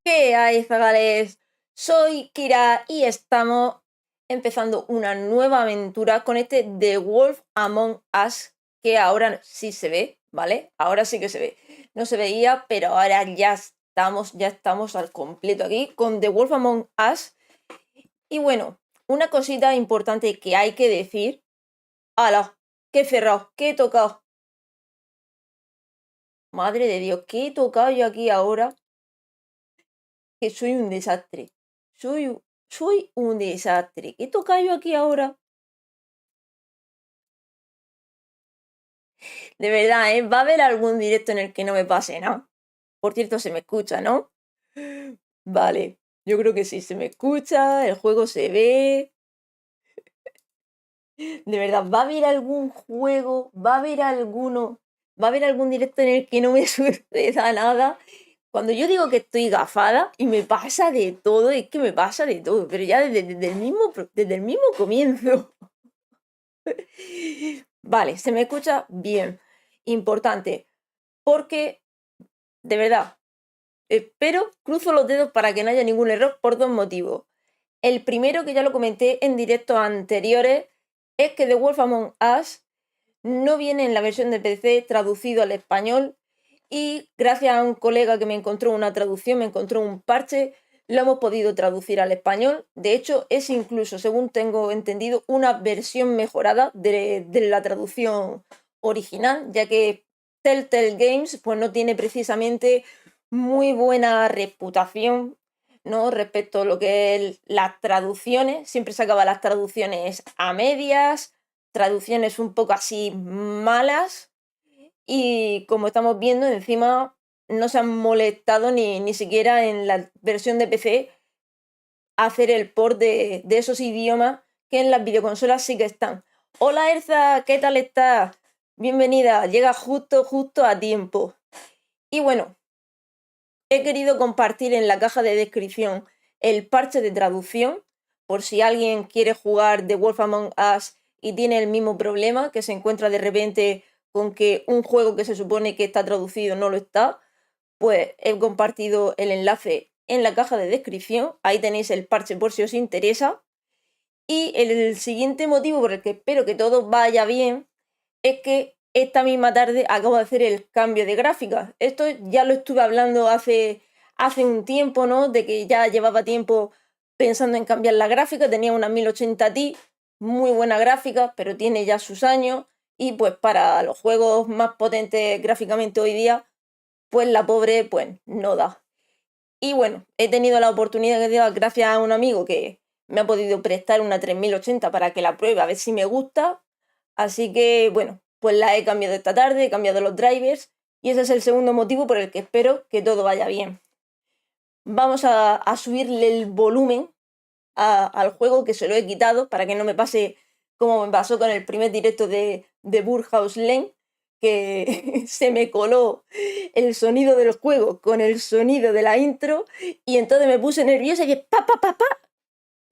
¿Qué hay, zagales? Soy Kira y estamos empezando una nueva aventura con este The Wolf Among Us, que ahora sí se ve, ¿vale? Ahora sí que se ve. No se veía, pero ahora ya estamos al completo aquí con The Wolf Among Us. Y bueno, una cosita importante que hay que decir. ¡Hala! ¡Qué Feroz! ¡Qué he tocado! Madre de Dios, ¿qué he tocado yo aquí ahora? Que soy un desastre. Soy un desastre. ¿Qué toca yo aquí ahora? De verdad, ¿eh? Va a haber algún directo en el que no me pase nada. Por cierto, se me escucha, ¿no? Vale, yo creo que sí, se me escucha, el juego se ve. De verdad, ¿va a haber algún juego? ¿Va a haber algún directo en el que no me suceda nada? Cuando yo digo que estoy gafada y me pasa de todo, es que me pasa de todo, pero ya desde el mismo comienzo. Vale, se me escucha bien. Importante, porque, de verdad, espero, cruzo los dedos para que no haya ningún error por dos motivos. El primero, que ya lo comenté en directos anteriores, es que The Wolf Among Us no viene en la versión de PC traducido al español, y gracias a un colega que me encontró una traducción, me encontró un parche, lo hemos podido traducir al español. De hecho, es incluso, según tengo entendido, una versión mejorada de la traducción original, ya que Telltale Games pues no tiene precisamente muy buena reputación, ¿no?, respecto a lo que es las traducciones. Siempre sacaba las traducciones a medias, traducciones un poco así malas, y como estamos viendo, encima no se han molestado ni siquiera en la versión de PC a hacer el port de esos idiomas que en las videoconsolas sí que están. Hola Erza, ¿qué tal estás? Bienvenida, llega justo a tiempo. Y bueno, he querido compartir en la caja de descripción el parche de traducción, por si alguien quiere jugar The Wolf Among Us y tiene el mismo problema, que se encuentra de repente con que un juego que se supone que está traducido no lo está. Pues he compartido el enlace en la caja de descripción, ahí tenéis el parche por si os interesa. Y el siguiente motivo por el que espero que todo vaya bien es que esta misma tarde acabo de hacer el cambio de gráfica. Esto ya lo estuve hablando hace un tiempo, ¿no? De que ya llevaba tiempo pensando en cambiar la gráfica. Tenía una 1080 Ti, muy buena gráfica, pero tiene ya sus años, y pues para los juegos más potentes gráficamente hoy día, pues la pobre pues no da. Y bueno, he tenido la oportunidad, gracias a un amigo que me ha podido prestar una 3080 para que la pruebe a ver si me gusta. Así que bueno, pues la he cambiado esta tarde, he cambiado los drivers, y ese es el segundo motivo por el que espero que todo vaya bien. Vamos a subirle el volumen al juego, que se lo he quitado para que no me pase como me pasó con el primer directo de Burhouse Lane, que se me coló el sonido del juego con el sonido de la intro, y entonces me puse nerviosa y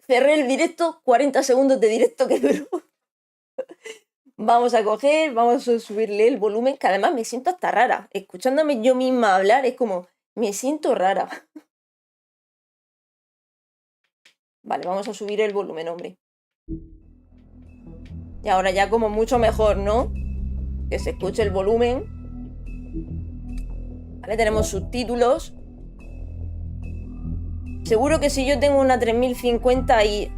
cerré el directo, 40 segundos de directo que duró. Vamos a subirle el volumen, que además me siento hasta rara. Escuchándome yo misma hablar es como, me siento rara. Vale, vamos a subir el volumen, hombre. Y ahora ya como mucho mejor, ¿no? Que se escuche el volumen. Vale, tenemos subtítulos. Seguro que si yo tengo una 3050 y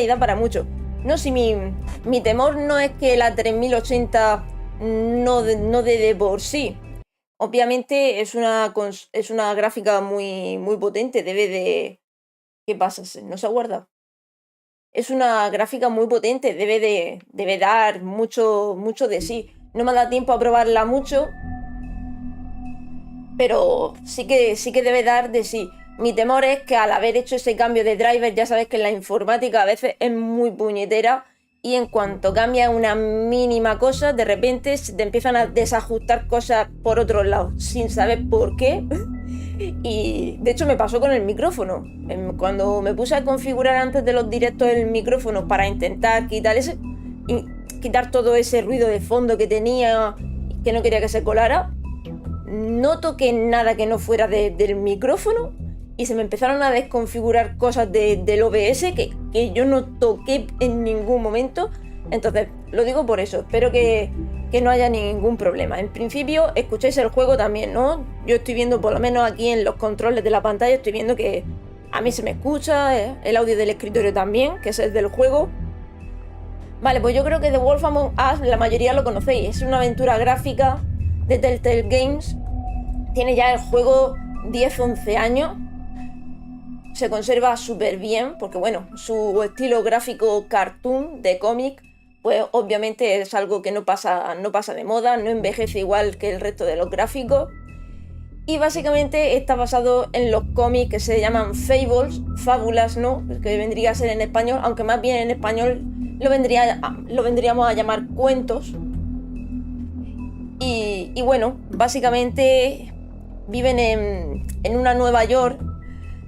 da para mucho. No, si mi temor no es que la 3080 no dé de por sí. Obviamente es una gráfica muy, muy potente. Debe de... ¿Qué pasa? ¿No se ha guardado? Es una gráfica muy potente, debe dar mucho de sí. No me ha dado tiempo a probarla mucho, pero sí que debe dar de sí. Mi temor es que al haber hecho ese cambio de driver, ya sabes que en la informática a veces es muy puñetera, y en cuanto cambia una mínima cosa, de repente se te empiezan a desajustar cosas por otro lado, sin saber por qué. Y de hecho me pasó con el micrófono. Cuando me puse a configurar antes de los directos el micrófono para intentar quitar todo ese ruido de fondo que tenía y que no quería que se colara, no toqué nada que no fuera del micrófono y se me empezaron a desconfigurar cosas del OBS que yo no toqué en ningún momento. Entonces, lo digo por eso, espero que no haya ningún problema. En principio, escucháis el juego también, ¿no? Yo estoy viendo, por lo menos aquí en los controles de la pantalla, estoy viendo que a mí se me escucha, el audio del escritorio también, que es el del juego. Vale, pues yo creo que The Wolf Among Us la mayoría lo conocéis. Es una aventura gráfica de Telltale Games. Tiene ya el juego 10-11 años. Se conserva súper bien, porque bueno, su estilo gráfico cartoon de cómic, pues obviamente es algo que no pasa de moda, no envejece igual que el resto de los gráficos. Y básicamente está basado en los cómics que se llaman Fables, fábulas, ¿no? Que vendría a ser en español, aunque más bien en español lo vendríamos a llamar cuentos. Y bueno, básicamente viven en una Nueva York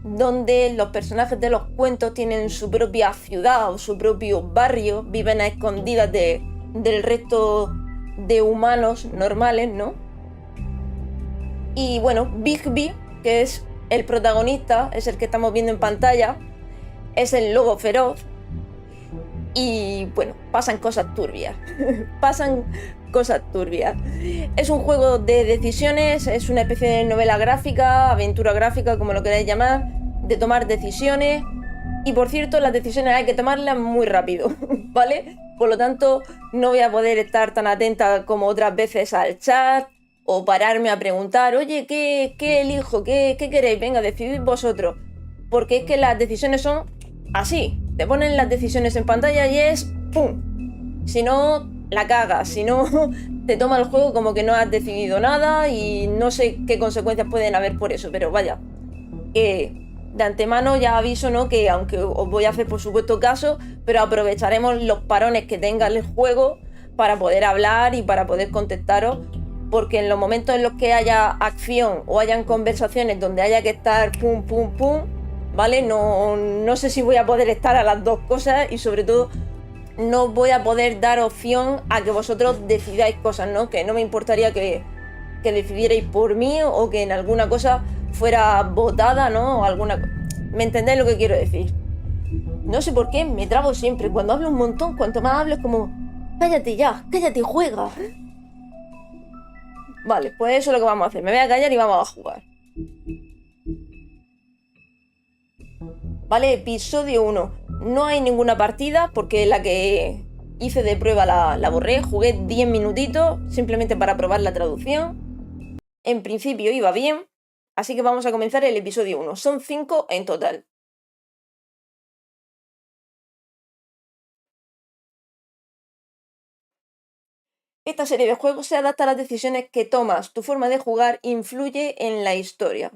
donde los personajes de los cuentos tienen su propia ciudad o su propio barrio, viven a escondidas del resto de humanos normales, ¿no? Y bueno, Bigby, que es el protagonista, es el que estamos viendo en pantalla, es el lobo feroz. Y bueno, pasan cosas turbias. Pasan cosas turbias. Es un juego de decisiones, es una especie de novela gráfica, aventura gráfica, como lo queráis llamar, de tomar decisiones. Y por cierto, las decisiones hay que tomarlas muy rápido, ¿vale? Por lo tanto, no voy a poder estar tan atenta como otras veces al chat o pararme a preguntar, oye, ¿qué elijo? ¿Qué queréis? Venga, decidid vosotros. Porque es que las decisiones son así. Te ponen las decisiones en pantalla y es ¡pum! Si no, la cagas. Si no, te toma el juego como que no has decidido nada y no sé qué consecuencias pueden haber por eso. Pero vaya, que de antemano ya aviso, ¿no? Que aunque os voy a hacer por supuesto caso, pero aprovecharemos los parones que tenga el juego para poder hablar y para poder contestaros. Porque en los momentos en los que haya acción o hayan conversaciones donde haya que estar pum, pum, pum, ¿vale? No sé si voy a poder estar a las dos cosas y sobre todo no voy a poder dar opción a que vosotros decidáis cosas, ¿no? Que no me importaría que decidierais por mí o que en alguna cosa fuera votada, ¿no? O alguna... ¿Me entendéis lo que quiero decir? No sé por qué me trabo siempre. Cuando hablo un montón, cuanto más hablo es como... Cállate ya, cállate y juega. Vale, pues eso es lo que vamos a hacer. Me voy a callar y vamos a jugar. Vale, episodio 1. No hay ninguna partida porque la que hice de prueba la borré. Jugué 10 minutitos simplemente para probar la traducción. En principio iba bien, así que vamos a comenzar el episodio 1. Son 5 en total. Esta serie de juegos se adapta a las decisiones que tomas. Tu forma de jugar influye en la historia.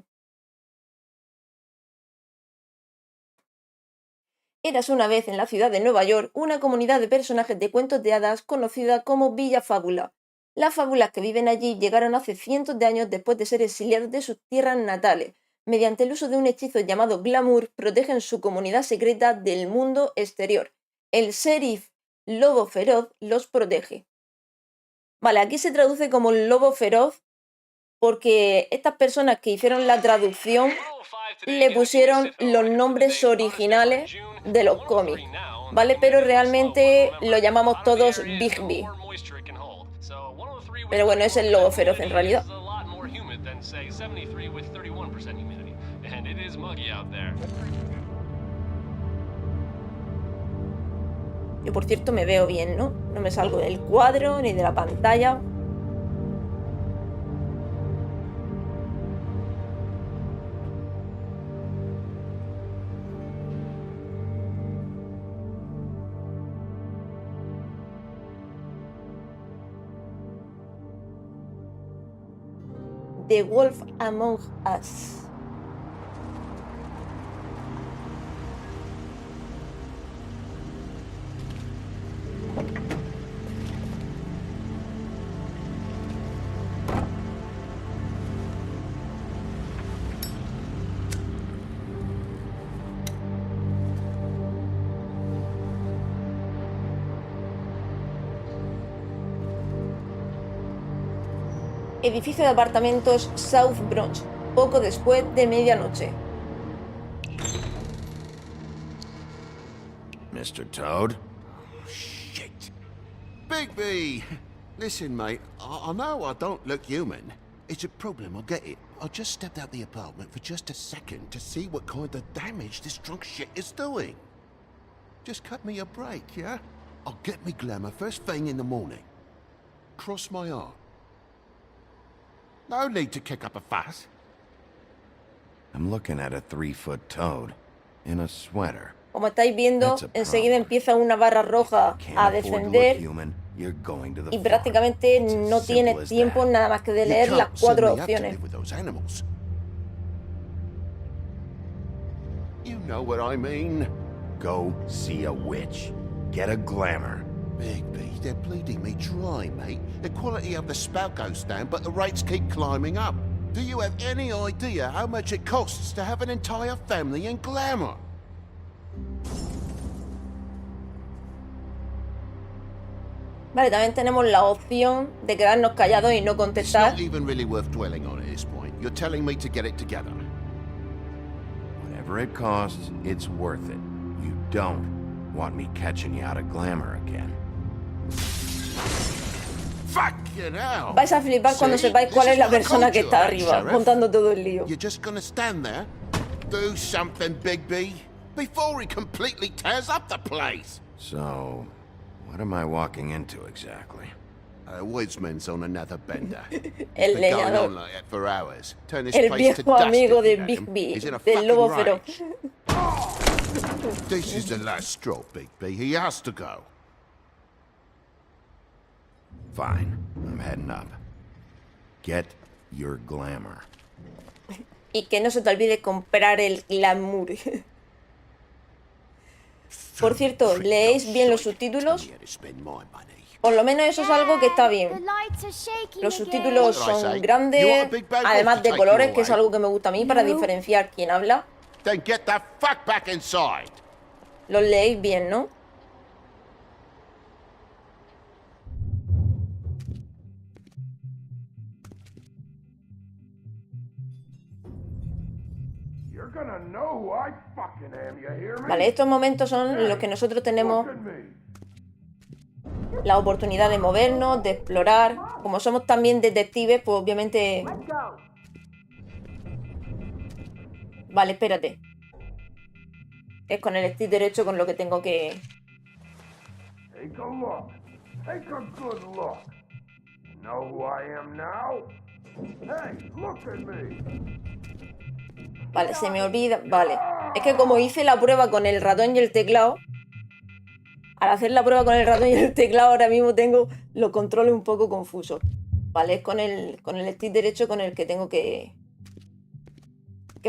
Érase una vez en la ciudad de Nueva York una comunidad de personajes de cuentos de hadas conocida como Villa Fábula. Las fábulas que viven allí llegaron hace cientos de años después de ser exiliados de sus tierras natales. Mediante el uso de un hechizo llamado Glamour, protegen su comunidad secreta del mundo exterior. El sheriff Lobo Feroz los protege. Vale, aquí se traduce como Lobo Feroz porque estas personas que hicieron la traducción le pusieron los nombres originales de los cómics, ¿vale? Pero realmente lo llamamos todos Bigby. Pero bueno, es el lobo feroz en realidad. Yo por cierto me veo bien, ¿no? No me salgo del cuadro ni de la pantalla. The Wolf Among Us. edificio de apartamentos South Bronx, poco después de medianoche. Mr. Toad? Oh, shit. Bigby! Listen, mate, I know I don't look human. It's a problem, I get it. I just stepped out the apartment for just a second to see what kind of damage this drunk shit is doing. Just cut me a break, yeah? I'll get me glamour first thing in the morning. Cross my heart. No need to kick up a fuss. I'm looking at a 3-foot toad in a sweater. Como estáis viendo, enseguida empieza una barra roja a descender y prácticamente no tiene tiempo nada más que de leer las 4 opciones. You know what I mean? Go see a witch. Get a glamour. Bigby, they're bleeding me dry, mate. The quality of the spout goes down, but the rates keep climbing up. Do you have any idea how much it costs to have an entire family in glamour? Vale, también tenemos la opción de quedarnos callados y no contestar. It's not even really worth dwelling on at this point. You're telling me to get it together. Whatever it costs, it's worth it. You don't want me catching you out of glamour again. Fucking hell! Vais a flipar cuando sepáis cuál es la persona que está arriba, montando todo el lío. You're just gonna stand there? Do something, Bigby, before he completely tears up the place. So, what am I walking into exactly? A woodsman's on another bender. El Been going leñador. on like that for hours. Turn this El place to viejo dust amigo if de you let him. Bigby, He's in a del fucking Lobo rage. Feroz. This is the last straw, Bigby. He has to go. Fine, I'm heading up. Get your glamour. Y que no se te olvide comprar el glamour. Por cierto, ¿leéis bien los subtítulos? Por lo menos eso es algo que está bien. Los subtítulos son grandes, además de colores, que es algo que me gusta a mí para diferenciar quién habla. Then get the fuck back inside. Los leéis bien, ¿no? Vale, estos momentos son en los que nosotros tenemos la oportunidad de movernos, de explorar. Como somos también detectives, pues obviamente... Vale, espérate. Es con el stick derecho con lo que tengo que... Take a look. Take a good look. Know who I am now? Hey, look at me. Vale, se me olvida. Vale. Es que como hice la prueba con el ratón y el teclado, al hacer la prueba con el ratón y el teclado ahora mismo tengo los controles un poco confusos. Vale, es con el stick derecho con el que tengo que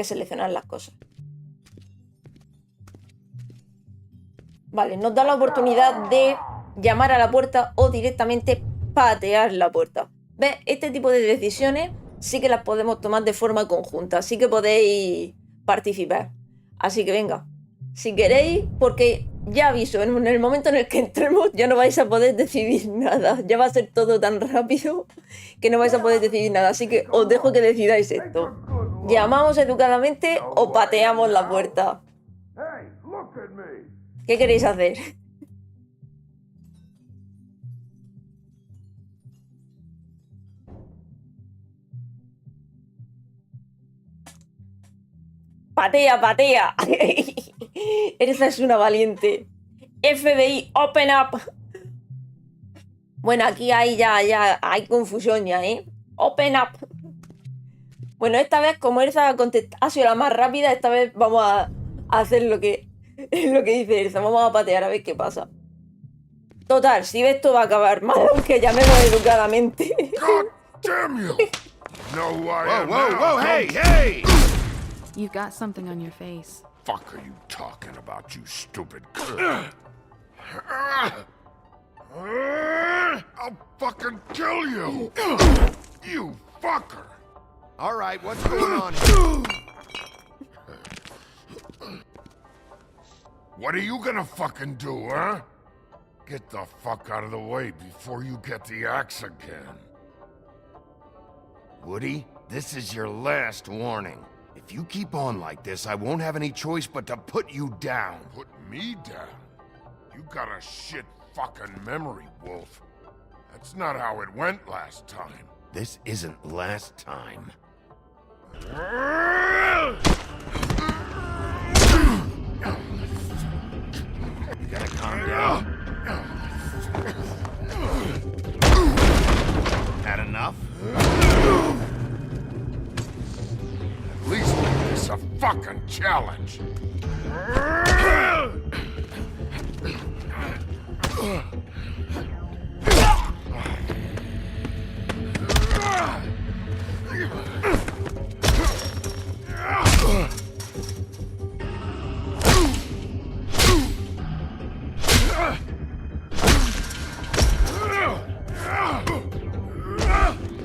seleccionar las cosas. Vale, nos da la oportunidad de llamar a la puerta o directamente patear la puerta. ¿Ves? Este tipo de decisiones sí que las podemos tomar de forma conjunta, así que podéis participar. Así que venga, si queréis, porque ya aviso, en el momento en el que entremos ya no vais a poder decidir nada. Ya va a ser todo tan rápido que no vais a poder decidir nada, así que os dejo que decidáis esto. ¿Llamamos educadamente o pateamos la puerta? ¿Qué queréis hacer? ¡Patea, patea! Esa es una valiente. FBI, open up. Bueno, aquí hay ya hay confusión ya, ¿eh? Open up. Bueno, esta vez, como Elsa ha sido la más rápida, esta vez vamos a hacer lo que dice Elsa. Vamos a patear a ver qué pasa. Total, si esto va a acabar mal, aunque llamemos educadamente. God damn you! Know who I am Whoa, now? whoa, hey, hey! You've got something on your face. Fuck are you talking about, you stupid? I'll fucking kill you! You fucker! All right, what's going on here? What are you gonna fucking do, huh? Get the fuck out of the way before you get the axe again. Woody, this is your last warning. If you keep on like this, I won't have any choice but to put you down. Put me down? You got a shit fucking memory, Wolf. That's not how it went last time. This isn't last time. You gotta calm down. Had enough? At least make this a fucking challenge.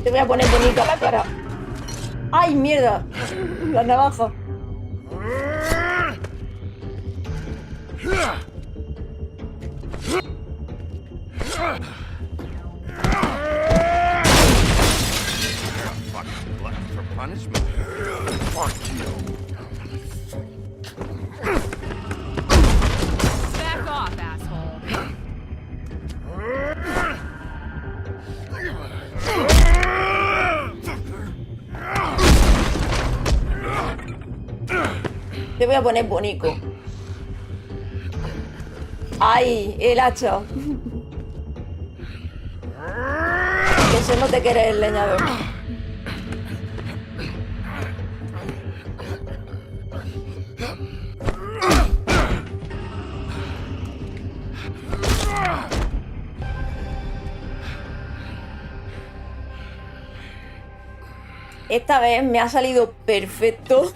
Te voy a poner bonita la cara. ¡Ay, mierda! La navaja. Fucking glutton for punishment. Fuck you. Back off, asshole. Te voy a poner bonito. ¡Ay! El hacha. Que se note que eres el leñador. Esta vez me ha salido perfecto.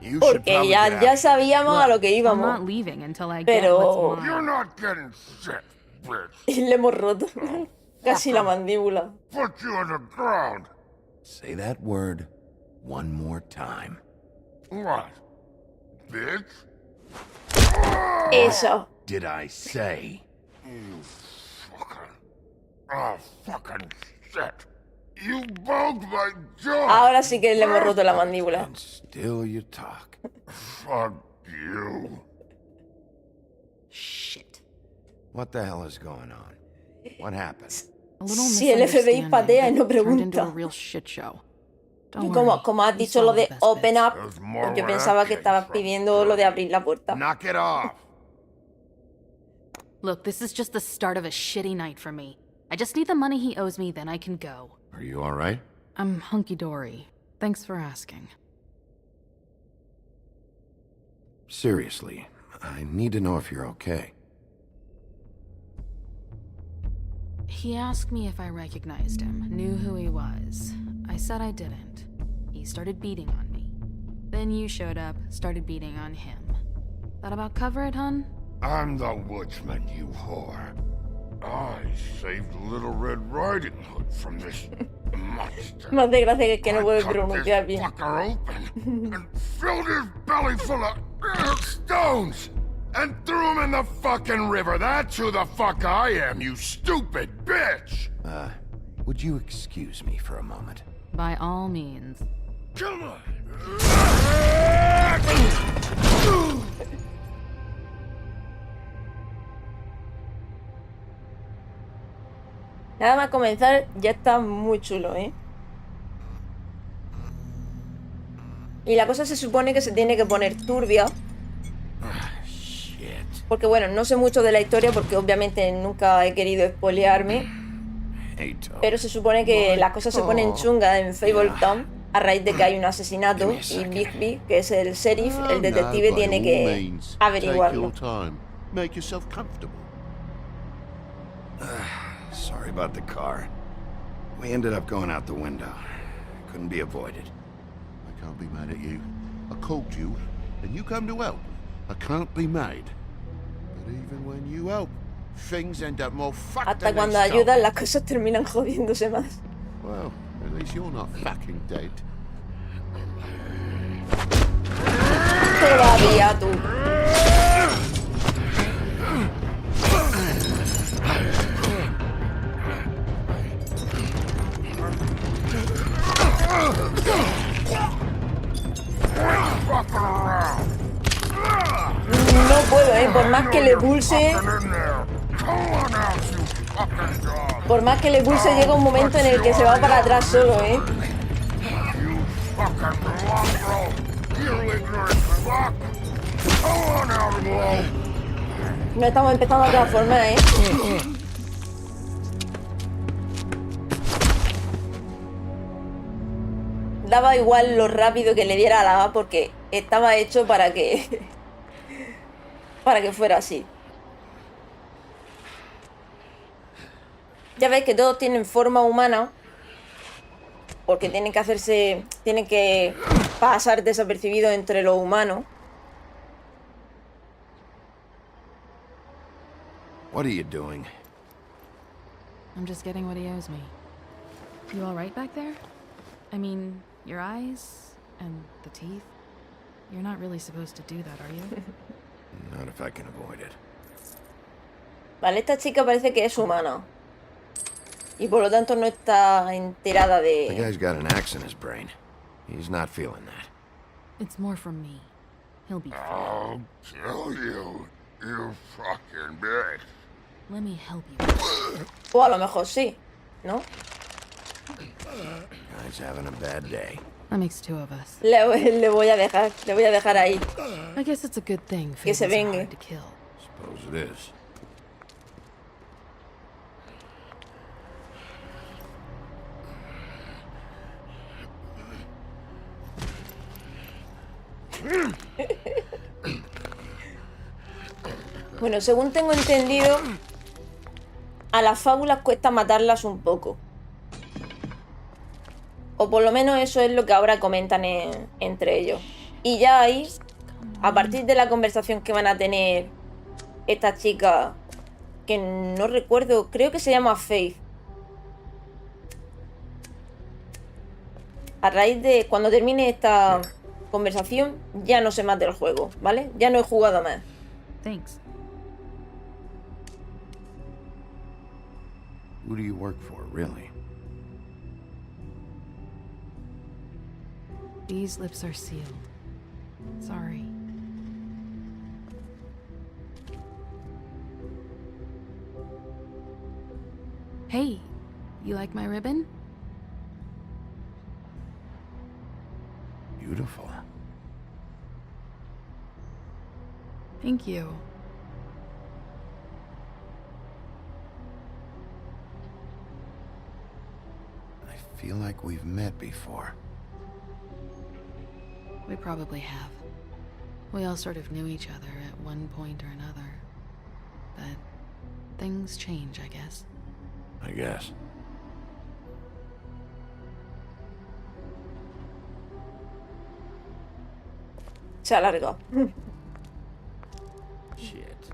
You should Porque probably ya, get out ya of here. sabíamos a lo que I'm not íbamos. leaving until I get Pero- what's You're mine. not getting shit, bitch. Y le hemos roto casi la mandíbula. Put you on the ground. Say that word one more time. What? Bitch? Eso. Did I say? Fucking shit. You broke my jaw. Ahora sí que le hemos roto la mandíbula. And still you talk. Fuck you. Shit. What the hell is going on? What happened? A little Si el FBI patea y no turned into a pregunta. real shit show. Don't Y worry, como has we dicho lo solved de the best open bits. up, There's more pues yo where pensaba that que came estabas from. pidiendo lo de abrir la puerta. Knock it off. Look, this is just the start of a shitty night for me. I just need the money he owes me, then I can go. Are you all right? I'm hunky-dory. Thanks for asking. Seriously, I need to know if you're okay. He asked me if I recognized him, knew who he was. I said I didn't. He started beating on me. Then you showed up, started beating on him. That about cover it, hun? I'm the woodsman, you whore. I saved Little Red Riding Hood from this monster. Me hace gracia que no I puede cut pronunciar this bien. fucker open and filled his belly full of stones and threw him in the fucking river. That's who the fuck I am, you stupid bitch! Would you excuse me for a moment? By all means. Come on! Nada más comenzar ya está muy chulo, ¿eh? Y la cosa se supone que se tiene que poner turbia. Shit. Porque bueno, no sé mucho de la historia porque obviamente nunca he querido spoilearme. Hey, Toad. Pero se supone que las cosas se ponen chungas en Fabletown a raíz de que hay un asesinato y Bigby, que es el sheriff, el detective, tiene que averiguarlo. Take your time. Make yourself comfortable. Sorry about the car. We ended up going out the window. Couldn't be avoided. I can't be mad at you. I called you, and you come to help. I can't be mad. But even when you help, things end up more fucked Hasta than cuando they ayudan started. las cosas terminan jodiéndose más. Well, at least you're not fucking dead. Todavía tú. más que le pulse, por más que le pulse, llega un momento en el que se va para atrás solo, ¿eh? Nos estamos empezando a transformar, ¿eh? Daba igual lo rápido que le diera a la A porque estaba hecho para que fuera así. Ya veis que todos tienen forma humana porque tienen que pasar desapercibidos entre los humanos. What are you doing? I'm just getting what he owes me. You all right back there? I mean, your eyes and the teeth. You're not really supposed to do that, are you? Not if I can avoid it. Vale, esta chica parece que es humana. Y por lo tanto no está enterada The de... guy's got an axe in his brain. He's not feeling that. It's more from me. He'll be fine. I'll kill you, you fucking bitch. Let me help you. O a lo mejor sí, ¿no? Guy's having a bad day. That makes two of us. Le voy a dejar ahí. I guess it's a good thing Que se Fables are vengue. hard to kill. Suppose it is. Bueno, según tengo entendido, a las fábulas cuesta matarlas un poco. O por lo menos eso es lo que ahora comentan entre ellos. Y ya ahí, a partir de la conversación que van a tener esta chica, que no recuerdo, creo que se llama Faith. A raíz de cuando termine esta conversación, ya no sé más del juego, ¿vale? Ya no he jugado más. Thanks. Who do you work for, really? These lips are sealed. Sorry. Hey, you like my ribbon? Beautiful. Thank you. I feel like we've met before. We probably have. We all sort of knew each other at one point or another. But things change, I guess. I guess. Se alargó. Shit.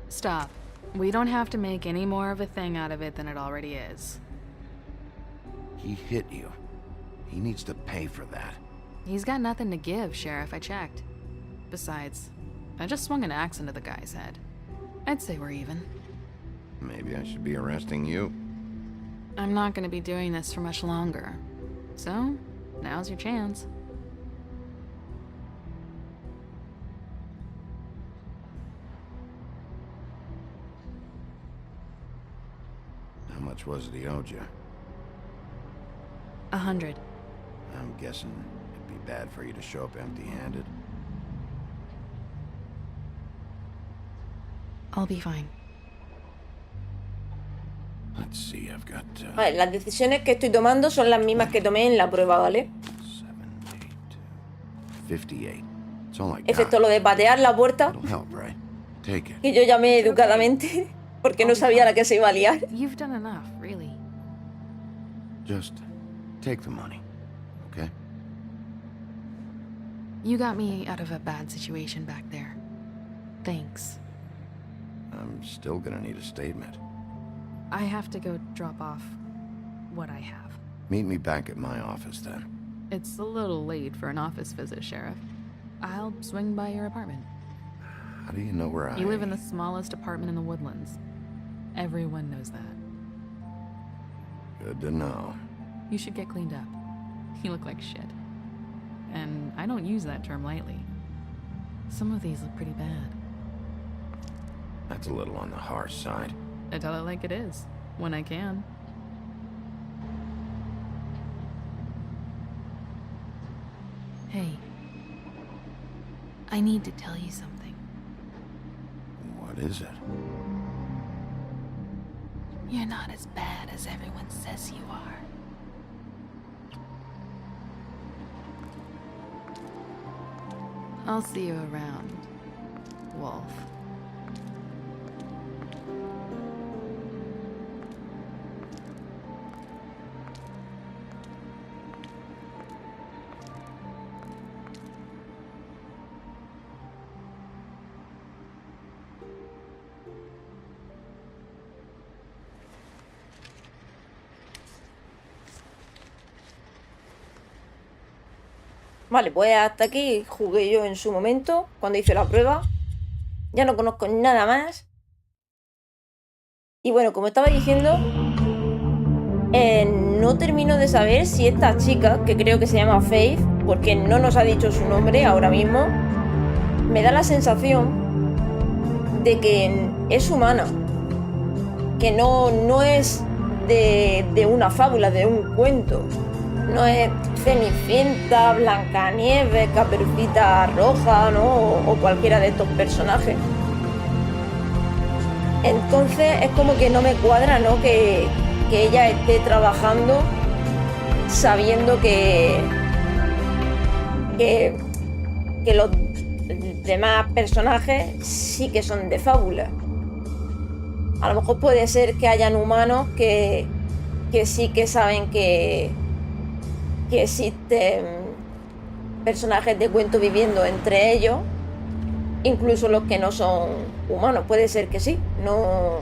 Stop. We don't have to make any more of a thing out of it than it already is. He hit you. He needs to pay for that. He's got nothing to give, Sheriff, I checked. Besides, I just swung an axe into the guy's head. I'd say we're even. Maybe I should be arresting you. I'm not gonna be doing this for much longer. So, now's your chance. How much was it he owed you? 100. I'm guessing it'd be bad for you to show up empty-handed. I'll be fine. Let's see, I've got Vale, las decisiones que estoy tomando son las mismas que tomé en la prueba, ¿vale? 7, 8, 58. It's all I got. Excepto lo de patear la puerta, It'll help, right? Take it. que yo llamé educadamente, porque no sabía la que se iba a liar. You've done enough, really. Just take the money, okay? You got me out of a bad situation back there. Thanks. I'm still gonna need a statement. I have to go drop off what I have. Meet me back at my office then. It's a little late for an office visit, Sheriff. I'll swing by your apartment. How do you know where I... You live in the smallest apartment in the Woodlands. Everyone knows that. Good to know. You should get cleaned up. You look like shit. And I don't use that term lightly. Some of these look pretty bad. That's a little on the harsh side. I tell it like it is, when I can. Hey. I need to tell you something. What is it? You're not as bad as everyone says you are. I'll see you around, Wolf. Vale, pues hasta aquí jugué yo en su momento, cuando hice la prueba. Ya no conozco nada más. Y bueno, como estaba diciendo, no termino de saber si esta chica, que creo que se llama Faith, porque no nos ha dicho su nombre ahora mismo, me da la sensación de que es humana. Que no es de una fábula, de un cuento. No es Cenicienta, Blancanieves, Caperucita Roja, ¿no? O cualquiera de estos personajes. Entonces es como que no me cuadra, ¿no? Que ella esté trabajando sabiendo que los demás personajes sí que son de fábula. A lo mejor puede ser que hayan humanos que sí que saben que existen personajes de cuento viviendo entre ellos, incluso los que no son humanos. Puede ser que sí, no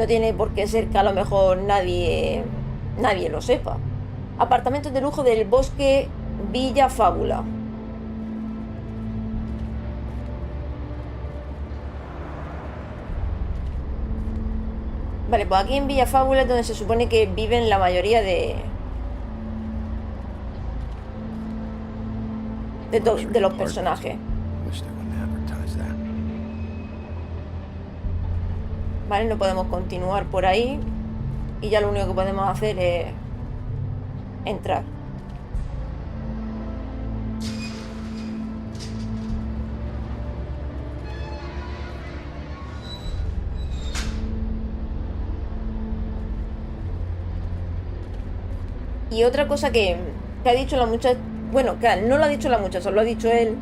tiene por qué ser que a lo mejor nadie lo sepa. Apartamentos de lujo del bosque Villa Fábula. Vale, pues aquí en Villa Fábula es donde se supone que viven la mayoría de los personajes. Vale, no podemos continuar por ahí. Y ya lo único que podemos hacer es entrar. Y otra cosa que ha dicho la muchacha, bueno, que no lo ha dicho la muchacha, lo ha dicho él,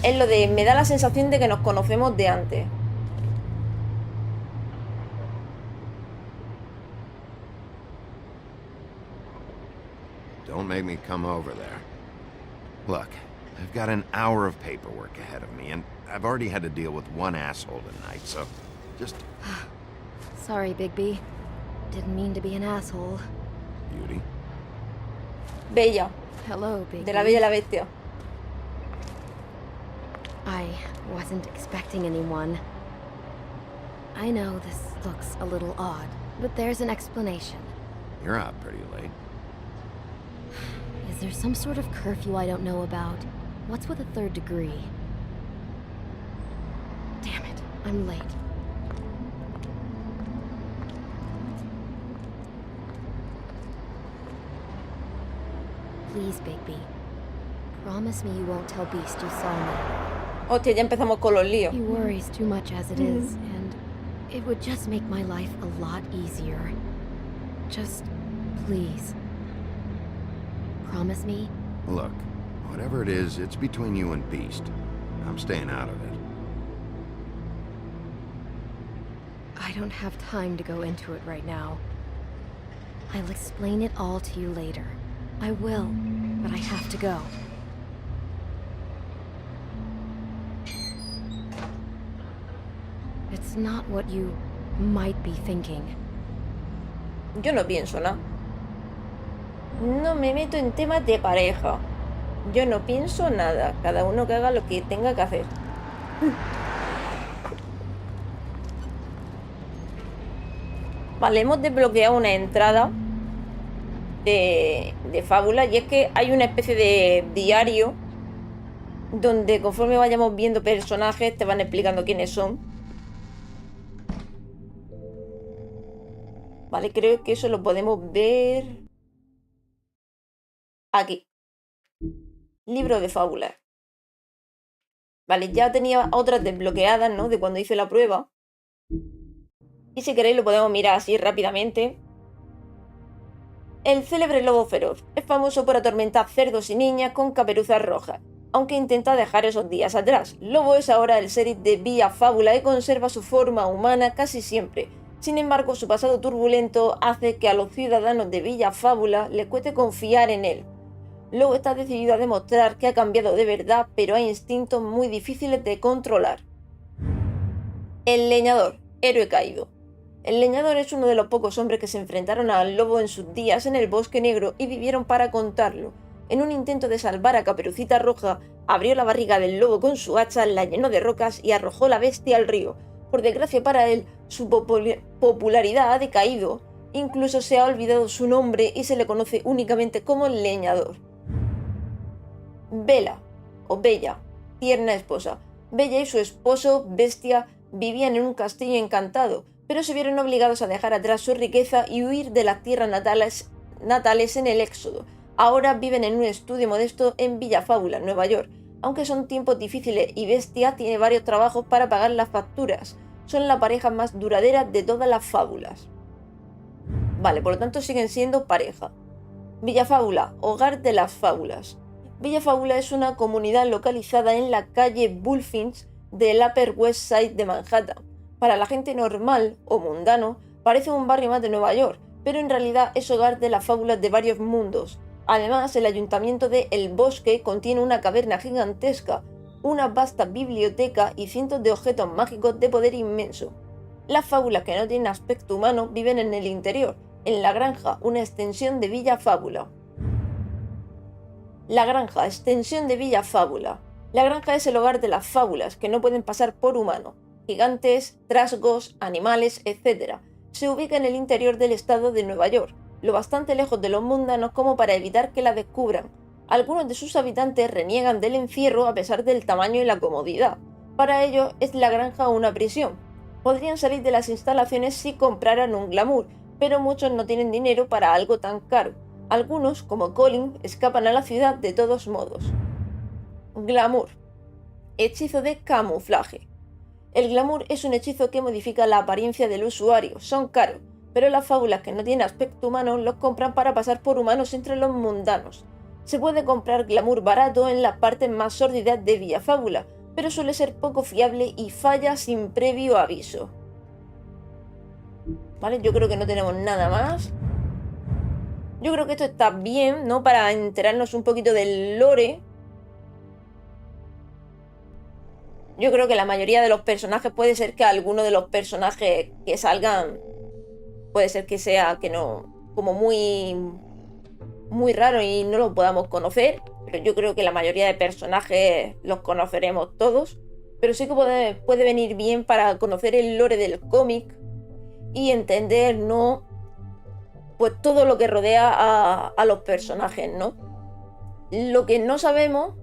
es lo de me da la sensación de que nos conocemos de antes. Don't make me come over there. Look, I've got an hour of paperwork ahead of me, and I've already had to deal with one asshole tonight, so just... Sorry, Bigby. Didn't mean to be an asshole. Beauty. Bella, Hello, Bigby. de la Bella y la Bestia. I wasn't expecting anyone. I know this looks a little odd, but there's an explanation. You're out pretty late. Is there some sort of curfew I don't know about? What's with a third degree? Damn it, I'm late. Please, Bigby. Promise me you won't tell Beast you saw me. Hostia, ya empezamos con los líos. He worries too much as it is, and it would just make my life a lot easier. Just, please. Promise me? Look, whatever it is, it's between you and Beast. I'm staying out of it. I don't have time to go into it right now. I'll explain it all to you later. I will, but I have to go. It's not what you might be thinking. Yo no pienso nada. No me meto en temas de pareja. Yo no pienso nada. Cada uno que haga lo que tenga que hacer. Vale, hemos desbloqueado una entrada de fábula, y es que hay una especie de diario donde conforme vayamos viendo personajes te van explicando quiénes son. Vale, creo que eso lo podemos ver aquí. Libro de fábulas. Vale, ya tenía otras desbloqueadas, ¿no? De cuando hice la prueba. Y si queréis lo podemos mirar así rápidamente. El célebre lobo feroz es famoso por atormentar cerdos y niñas con caperuzas rojas, aunque intenta dejar esos días atrás. Lobo es ahora el sheriff de Villa Fábula y conserva su forma humana casi siempre. Sin embargo, su pasado turbulento hace que a los ciudadanos de Villa Fábula les cueste confiar en él. Lobo está decidido a demostrar que ha cambiado de verdad, pero hay instintos muy difíciles de controlar. El leñador, héroe caído. El leñador es uno de los pocos hombres que se enfrentaron al lobo en sus días en el Bosque Negro y vivieron para contarlo. En un intento de salvar a Caperucita Roja, abrió la barriga del lobo con su hacha, la llenó de rocas y arrojó la bestia al río. Por desgracia para él, su popularidad ha decaído, incluso se ha olvidado su nombre y se le conoce únicamente como leñador. Bella, o Bella, tierna esposa. Bella y su esposo, Bestia, vivían en un castillo encantado, pero se vieron obligados a dejar atrás su riqueza y huir de las tierras natales en el éxodo. Ahora viven en un estudio modesto en Villa Fábula, Nueva York. Aunque son tiempos difíciles y Bestia tiene varios trabajos para pagar las facturas. Son la pareja más duradera de todas las fábulas. Vale, por lo tanto siguen siendo pareja. Villa Fábula, hogar de las fábulas. Villa Fábula es una comunidad localizada en la calle Bullfinch del Upper West Side de Manhattan. Para la gente normal o mundano, parece un barrio más de Nueva York, pero en realidad es hogar de las fábulas de varios mundos. Además, el ayuntamiento de El Bosque contiene una caverna gigantesca, una vasta biblioteca y cientos de objetos mágicos de poder inmenso. Las fábulas que no tienen aspecto humano viven en el interior, en la granja, una extensión de Villa Fábula. La granja, extensión de Villa Fábula. La granja es el hogar de las fábulas, que no pueden pasar por humano. Gigantes, trasgos, animales, etc. Se ubica en el interior del estado de Nueva York, lo bastante lejos de los mundanos como para evitar que la descubran. Algunos de sus habitantes reniegan del encierro a pesar del tamaño y la comodidad. Para ellos es la granja una prisión. Podrían salir de las instalaciones si compraran un glamour, pero muchos no tienen dinero para algo tan caro. Algunos, como Colin, escapan a la ciudad de todos modos. Glamour. Hechizo de camuflaje. El glamour es un hechizo que modifica la apariencia del usuario. Son caros, pero las fábulas que no tienen aspecto humano los compran para pasar por humanos entre los mundanos. Se puede comprar glamour barato en las partes más sórdidas de Villa Fábula, pero suele ser poco fiable y falla sin previo aviso. Vale, yo creo que no tenemos nada más. Yo creo que esto está bien, ¿no? Para enterarnos un poquito del lore. Yo creo que la mayoría de los personajes, puede ser que alguno de los personajes que salgan, puede ser que sea que no, como muy raro y no lo podamos conocer, pero yo creo que la mayoría de personajes los conoceremos todos, pero sí que puede venir bien para conocer el lore del cómic y entender, ¿no? Pues todo lo que rodea a los personajes, ¿no? Lo que no sabemos,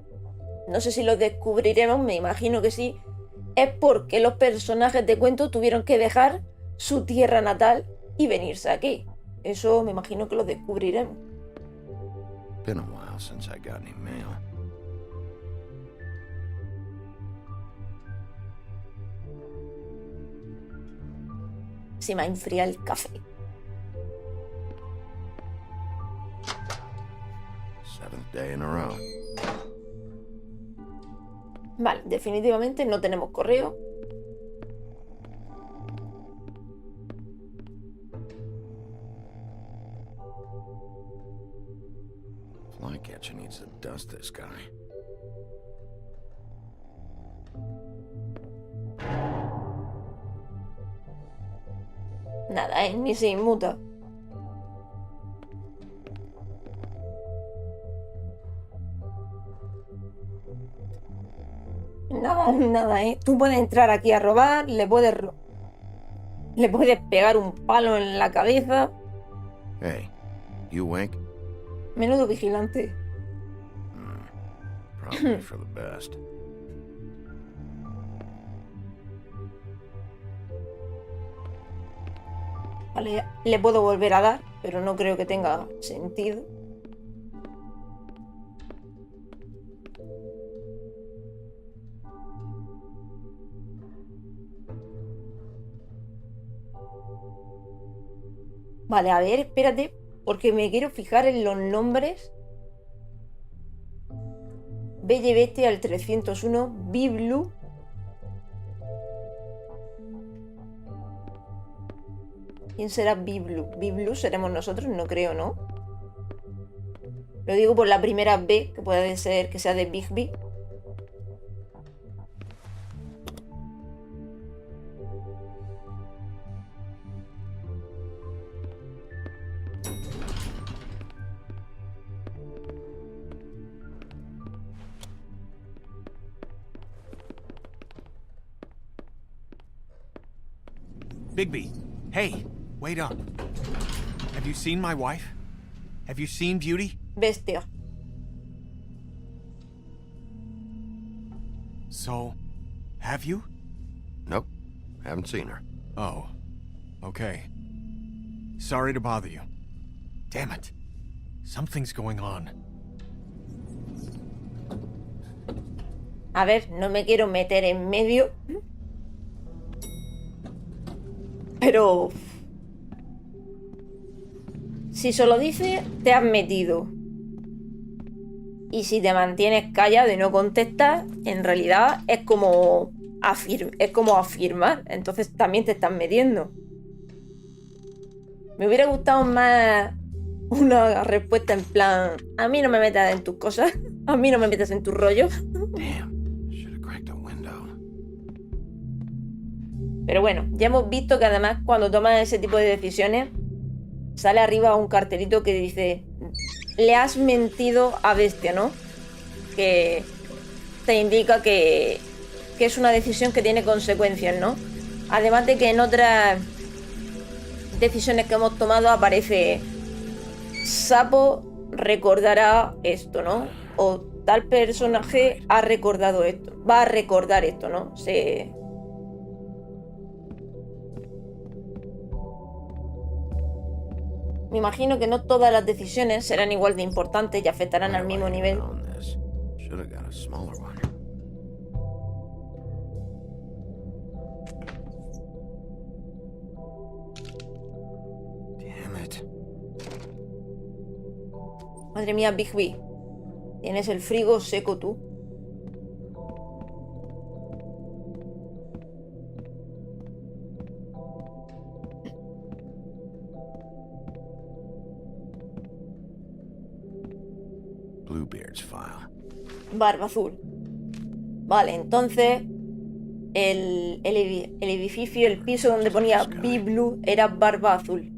no sé si lo descubriremos, me imagino que sí, es por qué los personajes de cuento tuvieron que dejar su tierra natal y venirse aquí. Eso me imagino que lo descubriremos. Been a while since I got any mail. Se me ha enfriado el café. Seventh day in a row. Vale, definitivamente no tenemos correo. Flycatcher needs to dust this guy. Nada, ni se inmuta. Nada, Tú puedes entrar aquí a robar, le puedes pegar un palo en la cabeza. Hey, you awake? Menudo vigilante. probably for the best. Vale, le puedo volver a dar, pero no creo que tenga sentido. Vale, a ver, espérate, porque me quiero fijar en los nombres. Bella y Bestia al 301, Biblu. ¿Quién será Biblu? ¿Biblu seremos nosotros? No creo, ¿no? Lo digo por la primera B, que puede ser que sea de Bigby. Bigby, hey, wait up. Have you seen my wife? Have you seen Beauty? Bestia. So, have you? Nope, haven't seen her. Oh, okay. Sorry to bother you. Damn it. Something's going on. A ver, no me quiero meter en medio. Pero... si solo dice, te has metido. Y si te mantienes callado y no contestas, en realidad es como afirmar. Entonces también te estás metiendo. Me hubiera gustado más una respuesta en plan: a mí no me metas en tus cosas, a mí no me metas en tus rollos. Damn, should have cracked a window. Pero bueno, ya hemos visto que además cuando tomas ese tipo de decisiones sale arriba un cartelito que dice: le has mentido a Bestia, ¿no? Que te indica que es una decisión que tiene consecuencias, ¿no? Además de que en otras decisiones que hemos tomado aparece: Sapo recordará esto, ¿no? O tal personaje ha recordado esto, va a recordar esto, ¿no? Me imagino que no todas las decisiones serán igual de importantes y afectarán al mismo nivel. Should have got a smaller one. Damn it. Madre mía, Bigby. Tienes el frigo seco tú. Bluebeard's file. Barba azul. Vale, entonces el edificio, el piso donde ponía Biblu era Barba Azul.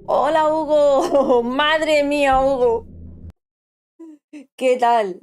¡Hola, Hugo! ¡Madre mía, Hugo! ¿Qué tal?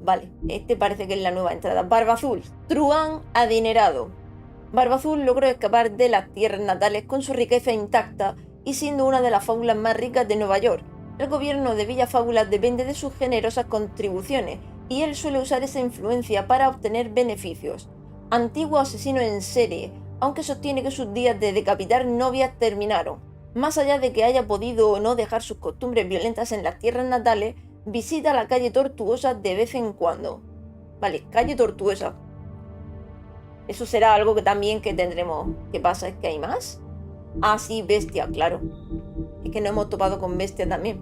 Vale, este parece que es la nueva entrada. Barba Azul, truán adinerado. Barba Azul logró escapar de las tierras natales con su riqueza intacta y siendo una de las fábulas más ricas de Nueva York. El gobierno de Villa Fábulas depende de sus generosas contribuciones y él suele usar esa influencia para obtener beneficios. Antiguo asesino en serie, aunque sostiene que sus días de decapitar novias terminaron. Más allá de que haya podido o no dejar sus costumbres violentas en las tierras natales, visita la calle Tortuosa de vez en cuando. Vale, calle Tortuosa. Eso será algo que también que tendremos. ¿Qué pasa? ¿Es que hay más? Ah, sí, Bestia, claro. Es que no hemos topado con Bestia también.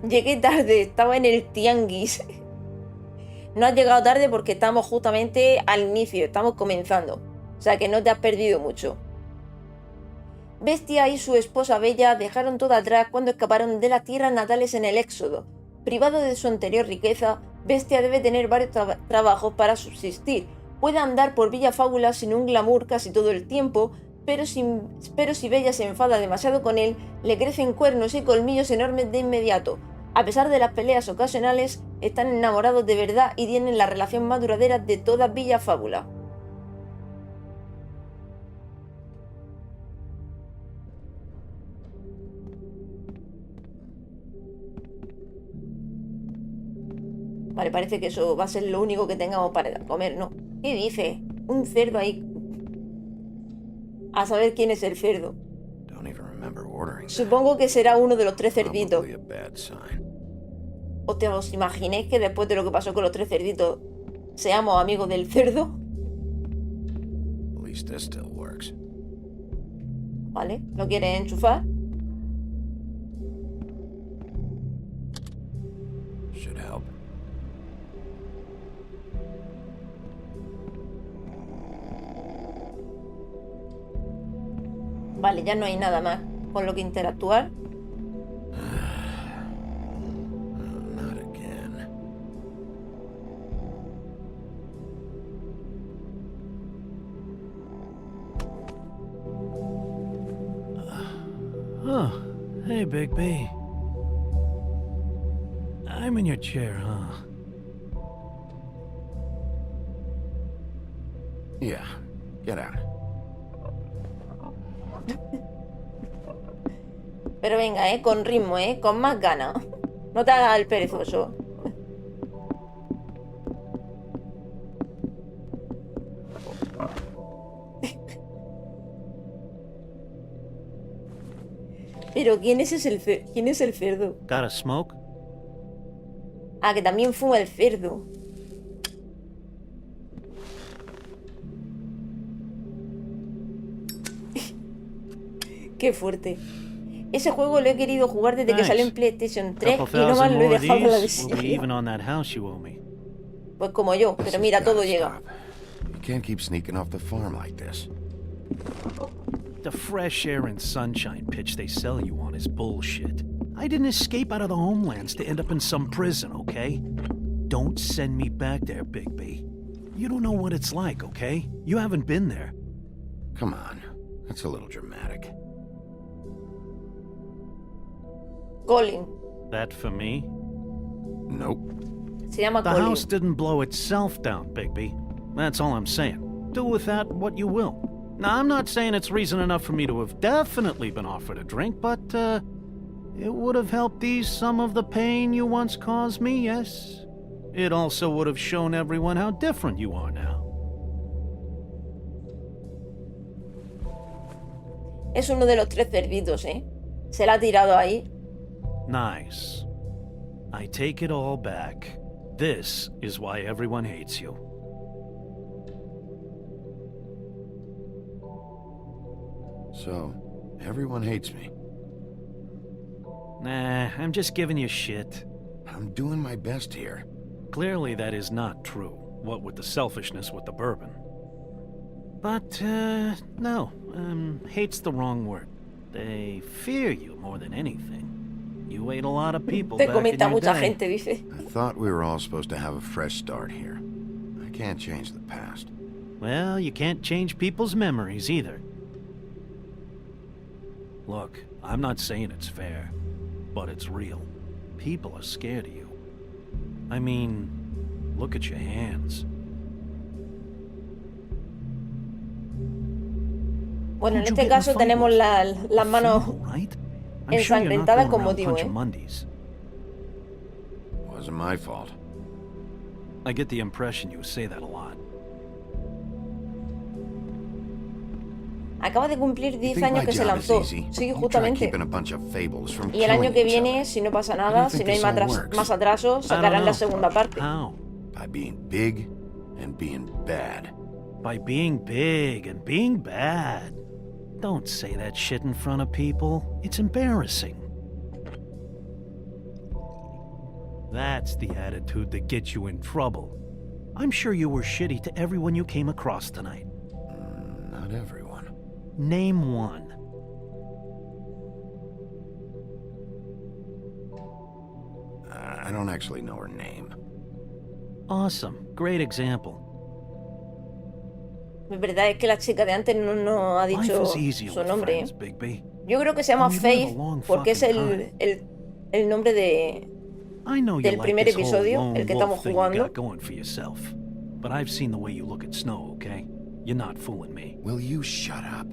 Llegué tarde, estaba en el tianguis. No has llegado tarde porque estamos justamente al inicio, estamos comenzando. O sea que no te has perdido mucho. Bestia y su esposa Bella dejaron todo atrás cuando escaparon de las tierras natales en el éxodo. Privado de su anterior riqueza, Bestia debe tener varios trabajos para subsistir. Puede andar por Villa Fábula sin un glamour casi todo el tiempo, pero si Bella se enfada demasiado con él, le crecen cuernos y colmillos enormes de inmediato. A pesar de las peleas ocasionales, están enamorados de verdad y tienen la relación más duradera de toda Villa Fábula. Vale, parece que eso va a ser lo único que tengamos para comer, ¿no? ¿Qué dice? Un cerdo ahí. A saber quién es el cerdo. Don't even remember ordering that. Supongo que será uno de los 3 cerditos. Probably a bad sign. Hostia, ¿os imagináis que después de lo que pasó con los 3 cerditos seamos amigos del cerdo? At least this still works. Vale, ¿lo quieres enchufar? Should help. Vale, ya no hay nada más con lo que interactuar. Not again. Oh, hey, Bigby. I'm in your chair, huh? Yeah, get out. Pero venga, con ritmo, con más ganas. No te hagas el perezoso. Pero ¿quién es quién es el cerdo? Got a smoke? Ah, que también fuma el cerdo. Qué fuerte. Ese juego lo he querido jugar desde que salió en PlayStation 3 y no más lo he dejado en la deseo. Pues como yo, pero mira, todo llega. You can't keep sneaking off the farm like this. The fresh air and sunshine pitch they sell you on is bullshit. I didn't escape out of the homelands to end up in some prison, okay? Don't send me back there, Bigby. You don't know what it's like, okay? You haven't been there. Come on, that's a little dramatic. Colin. That for me? Nope. Se llama The Colin. house didn't blow itself down, Bigby. That's all I'm saying. Do with that what you will. Now, I'm not saying it's reason enough for me to have definitely been offered a drink, but, it would have helped ease some of the pain you once caused me, yes? It also would have shown everyone how different you are now. Es uno de los 3 cerditos, Se la ha tirado ahí. Nice. I take it all back. This is why everyone hates you. So, everyone hates me. Nah, I'm just giving you shit. I'm doing my best here. Clearly that is not true, what with the selfishness with the bourbon. But, no, hate's the wrong word. They fear you more than anything. You ate a lot of people Te back in comenta your mucha day. gente, dice. I thought we were all supposed to have a fresh start here. I can't change the past. Well, you can't change people's memories either. Look, I'm not saying it's fair, but it's real. People are scared of you. I mean, look at your hands. Bueno, en Who'd you este get in caso tenemos Fables? las manos Fable, right? I'm sure you're not ensangrentadas going con around motivo, punching Mondays. Wasn't my fault. I get the impression you say that a lot. Acaba de cumplir You 10 think años my que se job is lanzó. easy? Sí, You try justamente. keeping a bunch of fables from Y el año killing que each viene, other. si no pasa How do nada, you si think no hay this all works? más atrasos, I don't sacarán la know. segunda parte. How? By being big and being bad. By being big and being bad. Don't say that shit in front of people. It's embarrassing. That's the attitude that gets you in trouble. I'm sure you were shitty to everyone you came across tonight. Not everyone. Name one. I don't actually know her name. Awesome. Great example. La verdad es que la chica de antes no ha Life dicho is easier su with nombre. friends, Bigby. Yo creo que se llama And we live a Faith long porque es fucking el nombre de... I know you del like primer this whole episodio, lone el que wolf estamos thing jugando. you got going for yourself. But I've seen the way you look at Snow, okay? You're not fooling me. Will you shut up?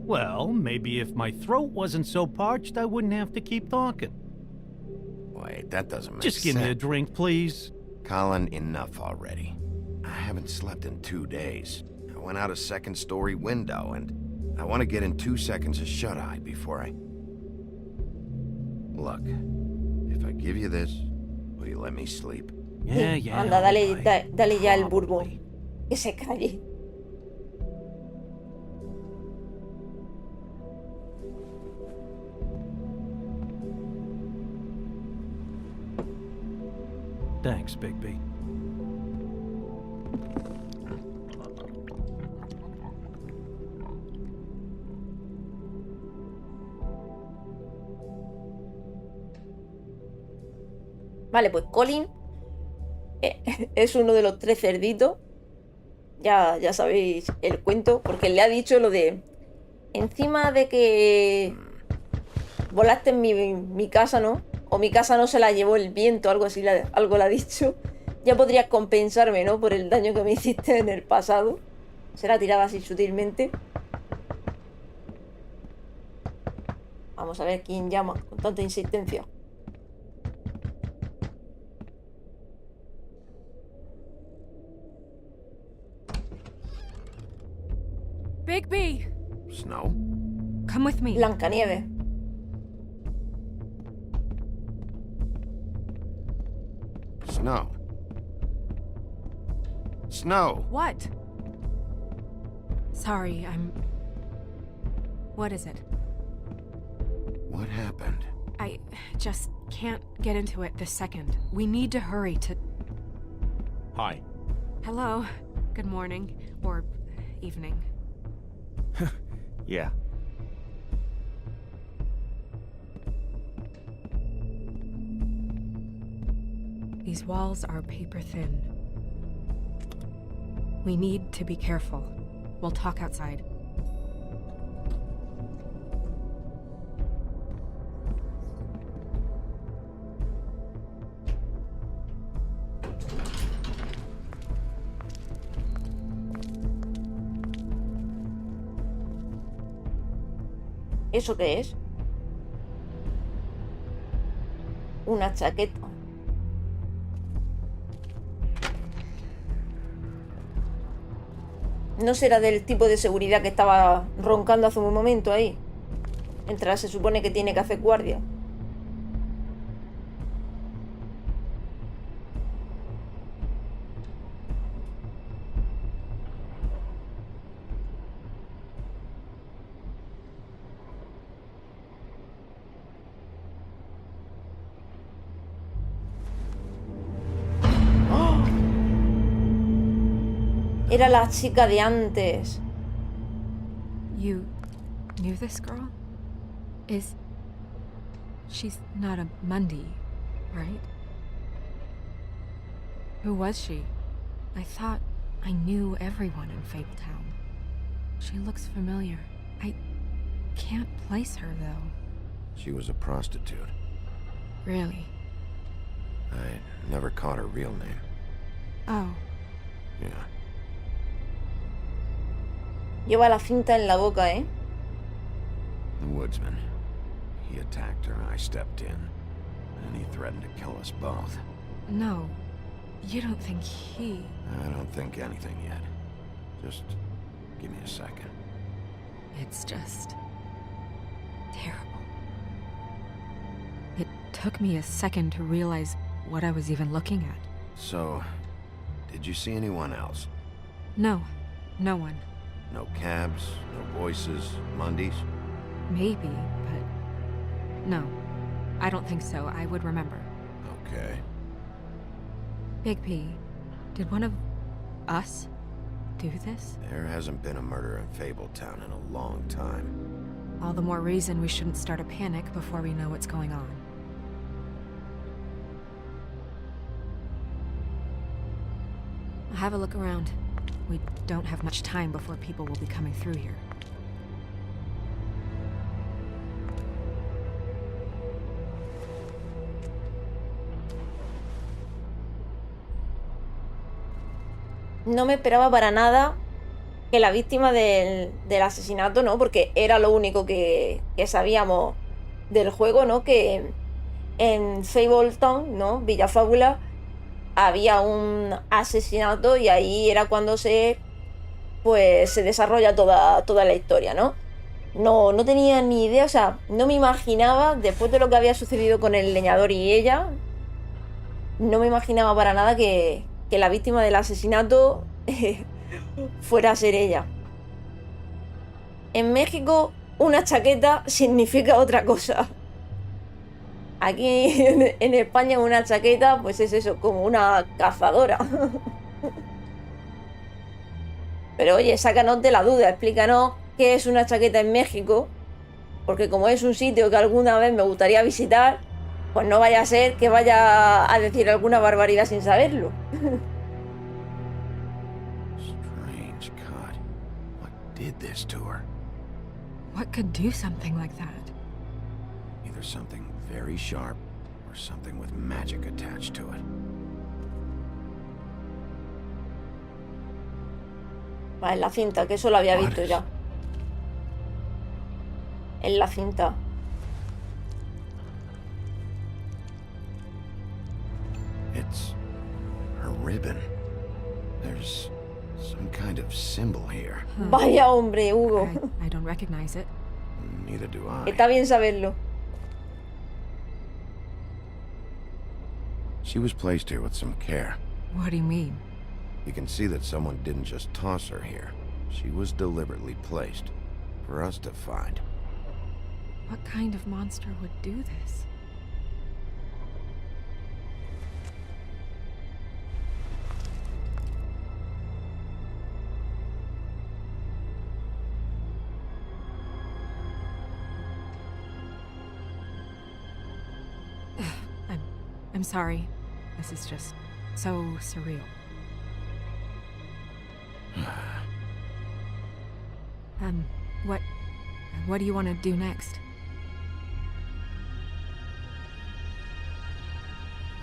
Well, maybe if my throat wasn't so parched, I wouldn't have to keep talking. Wait, that doesn't make Just give sense. me a drink, please. Colin, enough already. I haven't slept in 2 days. I went out a second-story window, and I want to get in 2 seconds of shut-eye before I... Look, if I give you this, will you let me sleep? Yeah, Sí, yeah. anda, dale, alright. dale ya el Probably. Bourbon. Que se calle. Thanks, Bigby. Vale, pues Colin es uno de los 3 cerditos. Ya sabéis el cuento, porque le ha dicho lo de... Encima de que volaste en mi casa, ¿no? O mi casa no se la llevó el viento, algo así, algo le ha dicho. Ya podrías compensarme, ¿no? Por el daño que me hiciste en el pasado. Se la tiraba así sutilmente. Vamos a ver quién llama con tanta insistencia. Bigby! Snow? Come with me. Blancanieves. Snow. Snow! What? Sorry, What is it? What happened? I just can't get into it this second. We need to hurry to... Hi. Hello. Good morning. Or evening. Yeah. These walls are paper thin. We need to be careful. We'll talk outside. ¿Eso qué es? Una chaqueta. ¿No será del tipo de seguridad que estaba roncando hace un momento ahí? Mientras se supone que tiene que hacer guardia. Era la chica de antes. You knew this girl? She's not a Mundy, right? Who was she? I thought I knew everyone in Fabletown. She looks familiar. I can't place her, though. She was a prostitute. Really? I never caught her real name. Oh. Yeah. Lleva la cinta en la boca, ¿eh? The woodsman. He attacked her, I stepped in. And he threatened to kill us both. No. You don't think he... I don't think anything yet. Just give me a second. It's just... terrible. It took me a second to realize what I was even looking at. So, did you see anyone else? No. No one. No cabs, no voices, Mundies? Maybe, but... no. I don't think so. I would remember. Okay. Bigby, did one of... us do this? There hasn't been a murder in Fabletown in a long time. All the more reason we shouldn't start a panic before we know what's going on. I'll have a look around. We don't have much time before people will be coming through here. No me esperaba para nada que la víctima del asesinato, ¿no? Porque era lo único que sabíamos del juego, ¿no? Que en Fabletown, ¿no? Villa Fábula, había un asesinato y ahí era cuando se desarrolla toda la historia, ¿no? No tenía ni idea, o sea, no me imaginaba, después de lo que había sucedido con el leñador y ella, no me imaginaba para nada que la víctima del asesinato fuera a ser ella. En México, una chaqueta significa otra cosa. Aquí en España una chaqueta, pues es eso, como una cazadora. Pero oye, sácanos de la duda, explícanos qué es una chaqueta en México, porque como es un sitio que alguna vez me gustaría visitar, pues no vaya a ser que vaya a decir alguna barbaridad sin saberlo. Strange God. What did this to her? What could do something like that? Either something very sharp or something with magic attached to it. Vale, en la cinta, que eso lo había visto ya. En la cinta. It's her ribbon. There's some kind of symbol here. Vaya hombre, Hugo. I don't recognize it. Neither do I. Está bien saberlo. She was placed here with some care. What do you mean? You can see that someone didn't just toss her here. She was deliberately placed for us to find. What kind of monster would do this? I'm sorry. This is just so surreal. What do you want to do next?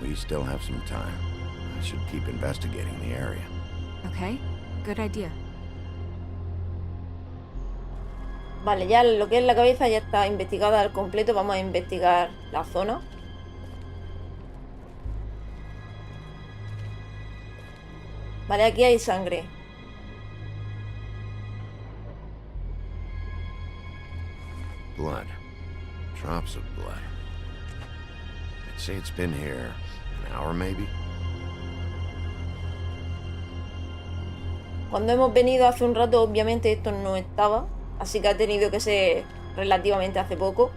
We still have some time. I should keep investigating the area. Okay, good idea. Vale, ya lo que es la cabeza ya está investigada al completo. Vamos a investigar la zona. Vale, aquí hay sangre. Blood. Drops of blood. I'd say it's been here an hour maybe. Cuando hemos venido hace un rato, obviamente esto no estaba, así que ha tenido que ser relativamente hace poco.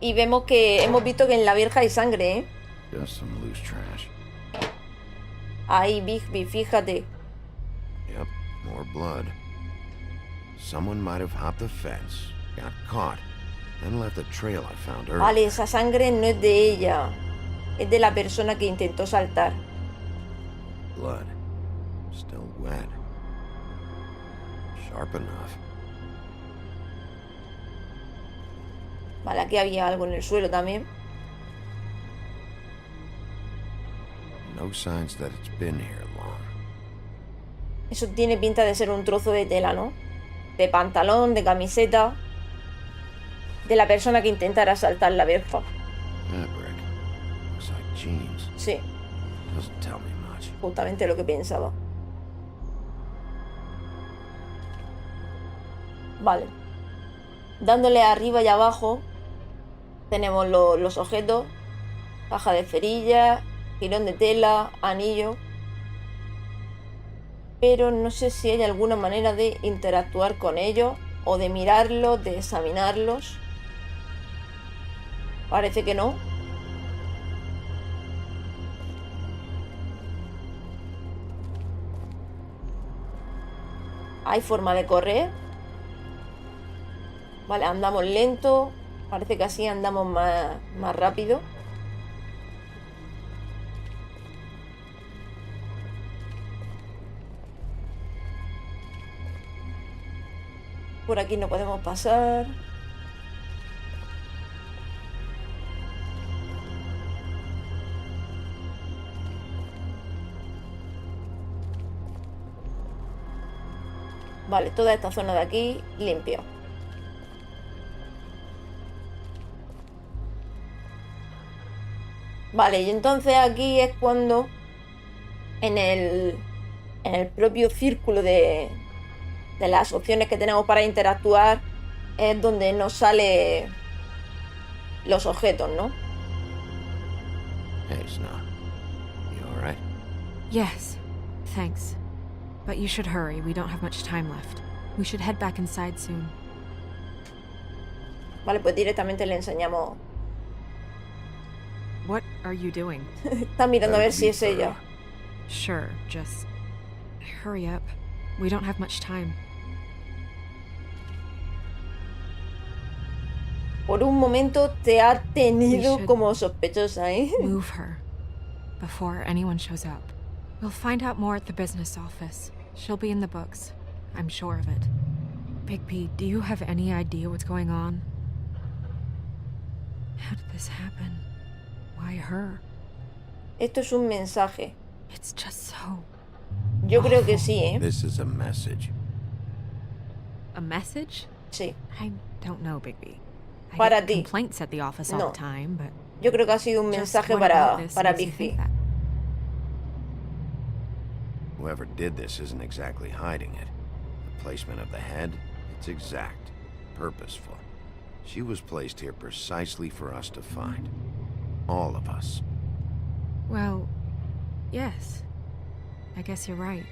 Y vemos que hemos visto que en la verja hay sangre, ¿eh? Just some loose trash. Ahí, Bigby, fíjate. Yep, more blood. Someone might have hopped the fence, got caught, then left the trail I found earlier. Vale, esa sangre no es de ella. Es de la persona que intentó saltar. Blood. Still wet. Sharp enough. Vale, aquí había algo en el suelo también. No signs that it's been here long. Eso tiene pinta de ser un trozo de tela, ¿no? De pantalón, de camiseta. De la persona que intentara saltar la verja. Fabric. Looks like jeans. Sí, Doesn't tell me much. justamente lo que pensaba. Vale. Dándole arriba y abajo tenemos los objetos. Caja de cerillas, jirón de tela, anillo. Pero no sé si hay alguna manera de interactuar con ellos o de mirarlos, de examinarlos. Parece que no. Hay forma de correr. Vale, andamos lento. Parece que así andamos más rápido. Por aquí no podemos pasar. Vale, toda esta zona de aquí limpia. Vale, y entonces aquí es cuando en el propio círculo de las opciones que tenemos para interactuar es donde nos sale los objetos, ¿no? Hey, Snow. You alright? Yes, thanks. But you should hurry. We don't have much time left. We should head back inside soon. Vale, pues directamente le enseñamos. What are you doing? Está mirando a ver si es ella. Sure, just hurry up. We don't have much time. Por un momento te ha tenido como sospechosa, ¿eh? Move her before anyone shows up. We'll find out more at the business office. She'll be in the books. I'm sure of it. Bigby, do you have any idea what's going on? How did this happen? Why her? Esto es un mensaje. It's just so... Yo creo que sí, ¿eh? This is a message. A message? Sí. I don't know, Bigby. I Para get ti. complaints at the office all the time, but... Yo creo que ha sido un just mensaje what about this para makes you think Bigby. that? Whoever did this isn't exactly hiding it. The placement of the head, it's exact, purposeful. She was placed here precisely for us to find. All of us. Well, yes. I guess you're right.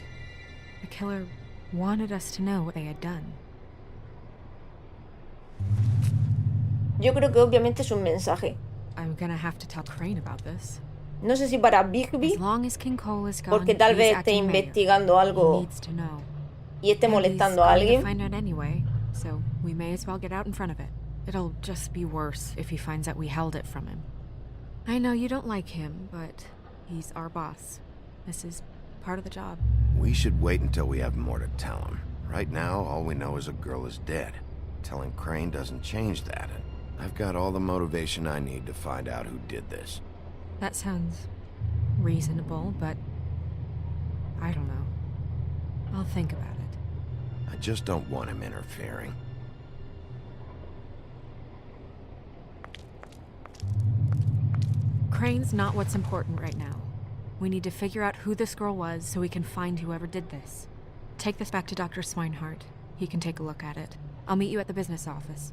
The killer wanted us to know what they had done. Yo creo que obviamente es un mensaje. I'm gonna have to tell Crane about this. No sé si para Bigby, As long as King Cole is gone, porque tal he's vez esté acting mayor. investigando He algo needs to know. y esté And he's molestando a going to alguien. find out anyway, so we may as well get out in front of it. It'll just be worse if he finds out we held it from him. I know you don't like him, but he's our boss. This is part of the job. We should wait until we have more to tell him. Right now, all we know is a girl is dead. Telling Crane doesn't change that. And I've got all the motivation I need to find out who did this. That sounds reasonable, but I don't know. I'll think about it. I just don't want him interfering. Crane's not what's important right now. We need to figure out who this girl was so we can find whoever did this. Take this back to Dr. Swinehart. He can take a look at it. I'll meet you at the business office.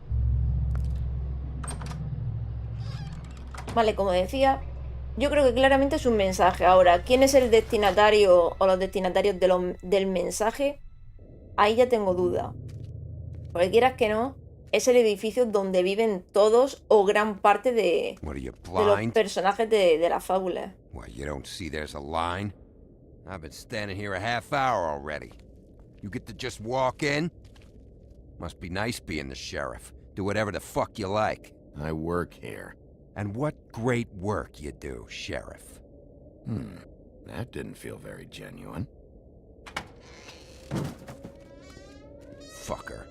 Vale, como decía, yo creo que claramente es un mensaje. Ahora, ¿quién es el destinatario o los destinatarios del mensaje? Ahí ya tengo duda. Porque quieras que no, es el edificio donde viven todos o gran parte de What are you, los blind? personajes de las fábulas. What, you don't see there's a line? I've been standing here a half hour already. You get to just walk in? Must be nice being the sheriff. Do whatever the fuck you like. I work here. And what great work you do, Sheriff. That didn't feel very genuine. Fucker.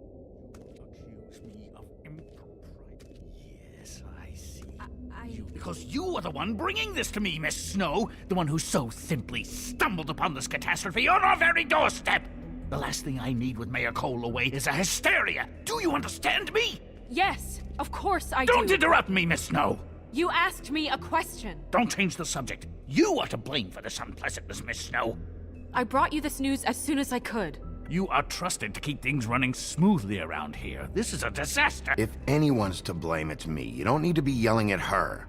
Accuse me of impropriety. Yes, I see. Because you are the one bringing this to me, Miss Snow. The one who so simply stumbled upon this catastrophe on our very doorstep. The last thing I need with Mayor Cole away is a hysteria. Do you understand me? Yes, of course I Don't do. interrupt me, Miss Snow. You asked me a question. Don't change the subject. You are to blame for this unpleasantness, Miss Snow. I brought you this news as soon as I could. You are trusted to keep things running smoothly around here. This is a disaster. If anyone's to blame, it's me. You don't need to be yelling at her.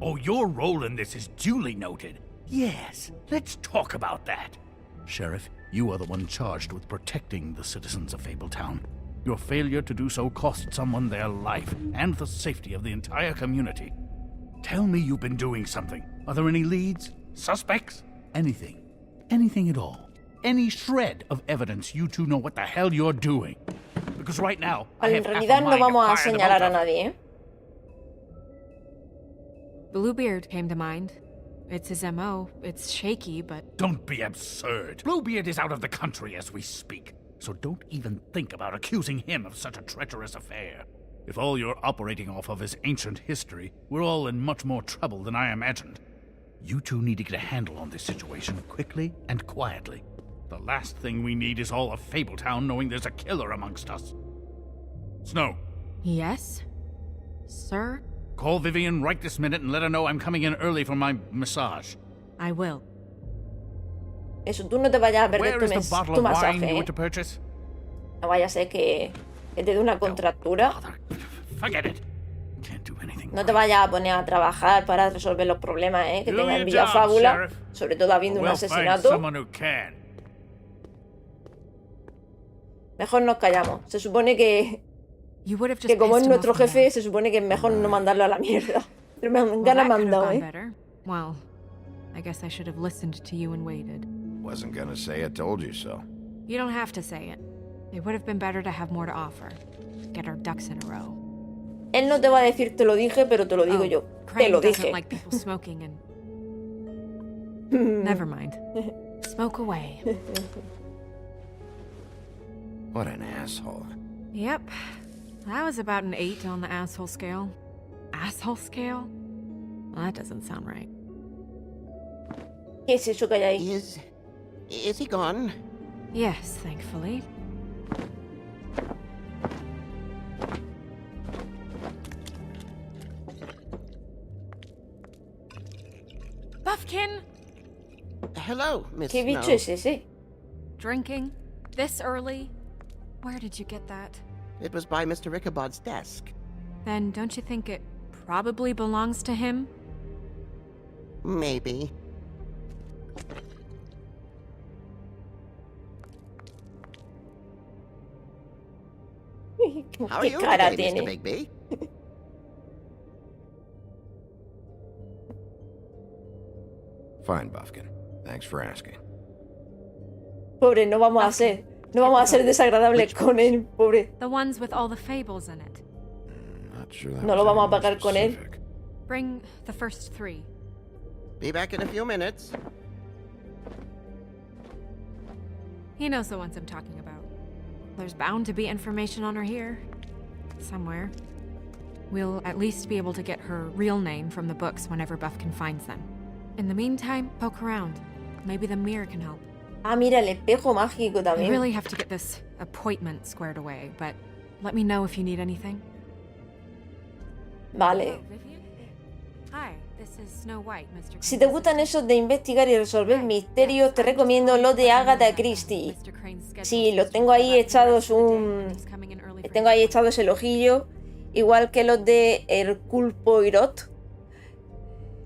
Oh, your role in this is duly noted. Yes, let's talk about that. Sheriff, you are the one charged with protecting the citizens of Fabletown. Your failure to do so cost someone their life and the safety of the entire community. Tell me you've been doing something. Are there any leads? Suspects? Anything. Anything at all. Any shred of evidence you two know what the hell you're doing. Because right now, I En have half a realidad no mind to vamos a fire the señalar both a of them. nadie, ¿eh? Bluebeard came to mind. It's his MO. It's shaky, but... Don't be absurd. Bluebeard is out of the country as we speak, so don't even think about accusing him of such a treacherous affair. If all you're operating off of is ancient history, we're all in much more trouble than I imagined. You two need to get a handle on this situation quickly and quietly. The last thing we need is all of Fabletown knowing there's a killer amongst us. Snow, Yes? Sir? Call Vivian right this minute and let her know I'm coming in early for my massage. I will. Eso, tú no te vayas a perder Where is the bottle tu of wine masaje, you ¿eh? went to purchase? No vaya a ser que te dé una contractura. Bother. Forget it. Can't do anything. No te vayas a poner a trabajar para resolver los problemas, ¿eh? Que Do tenga en your Villa job, Fábula, Sheriff. sobre todo habiendo un We'll find asesinato. someone who can. Mejor nos callamos. Se supone que You would have just que como es pissed him nuestro off more. jefe, se supone que es mejor no mandarlo a la mierda. Pero me han Well, ganas that me han could have dado, gone ¿eh? better. Well, I guess I should have listened to you and waited. Wasn't gonna say I told you so. You don't have to say it. It would have been better to have more to offer. Get our ducks in a row. Él no te va a decir te lo dije, pero te lo digo Oh, yo. Te Crane lo doesn't dije. like people smoking and... Never mind. Smoke away. What an asshole. Yep. That was about an 8 on the asshole scale. Asshole scale? Well, that doesn't sound right. ¿Qué es eso que hay ahí? Is he gone? Yes, thankfully. Buffkin! Hello, Miss ¿Qué bicho Snow. es ese? Drinking? This early? Where did you get that? It was by Mr. Ichabod's desk. Then don't you think it probably belongs to him? Maybe. How are ¿Qué you cara today, tiene? Mr. Bigby? Fine, Buffkin. Thanks for asking. Pobre, no vamos a ser. No vamos a ser desagradables con él, pobre. The ones with all the fables in it. Not sure that No lo was vamos a any more pagar con él. specific. Bring the first 3. Be back in a few minutes. He knows the ones I'm talking about. There's bound to be information on her here. Somewhere. We'll at least be able to get her real name from the books whenever Buffkin finds them. In the meantime, poke around. Maybe the mirror can help. Ah, mira, el espejo mágico I también. really have to get this appointment squared away, but let me know if you need anything. Vale. Vivian? Hi, this is Snow White, Mr. Si te gustan esos de investigar y resolver misterios, te recomiendo los de Agatha Christie. Sí, los tengo ahí echados Tengo ahí echados el ojillo, igual que los de Hercule Poirot.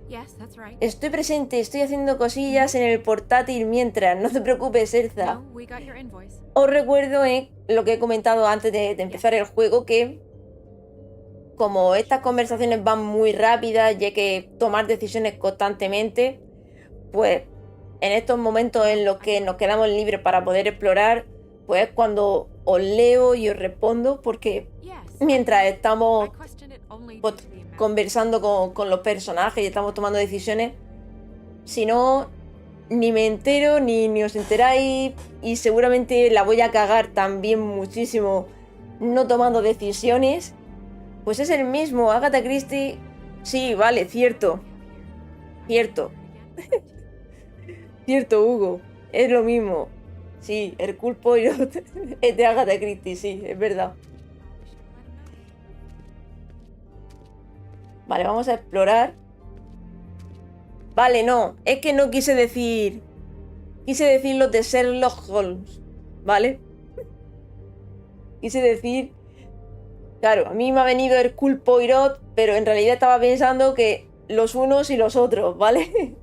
Yes, that's right. Estoy presente, estoy haciendo cosillas en el portátil mientras, no te preocupes, Elsa. No, we got your invoice. Os recuerdo lo que he comentado antes de empezar el juego, que como estas conversaciones van muy rápidas y hay que tomar decisiones constantemente, pues en estos momentos en los que nos quedamos libres para poder explorar, pues cuando os leo y os respondo, porque mientras estamos pues, conversando con los personajes y estamos tomando decisiones, si no, ni me entero ni os enteráis, y seguramente la voy a cagar también muchísimo no tomando decisiones. Pues es el mismo, Agatha Christie. Sí, vale, cierto. Cierto. Cierto, Hugo. Es lo mismo. Sí, Hercule Poirot es de Agatha Christie, sí, es verdad. Vale, vamos a explorar. Vale, no, es que no quise decir... Quise decir los de Sherlock Holmes, ¿vale? Quise decir... Claro, a mí me ha venido Hercule Poirot, pero en realidad estaba pensando que los unos y los otros, ¿vale?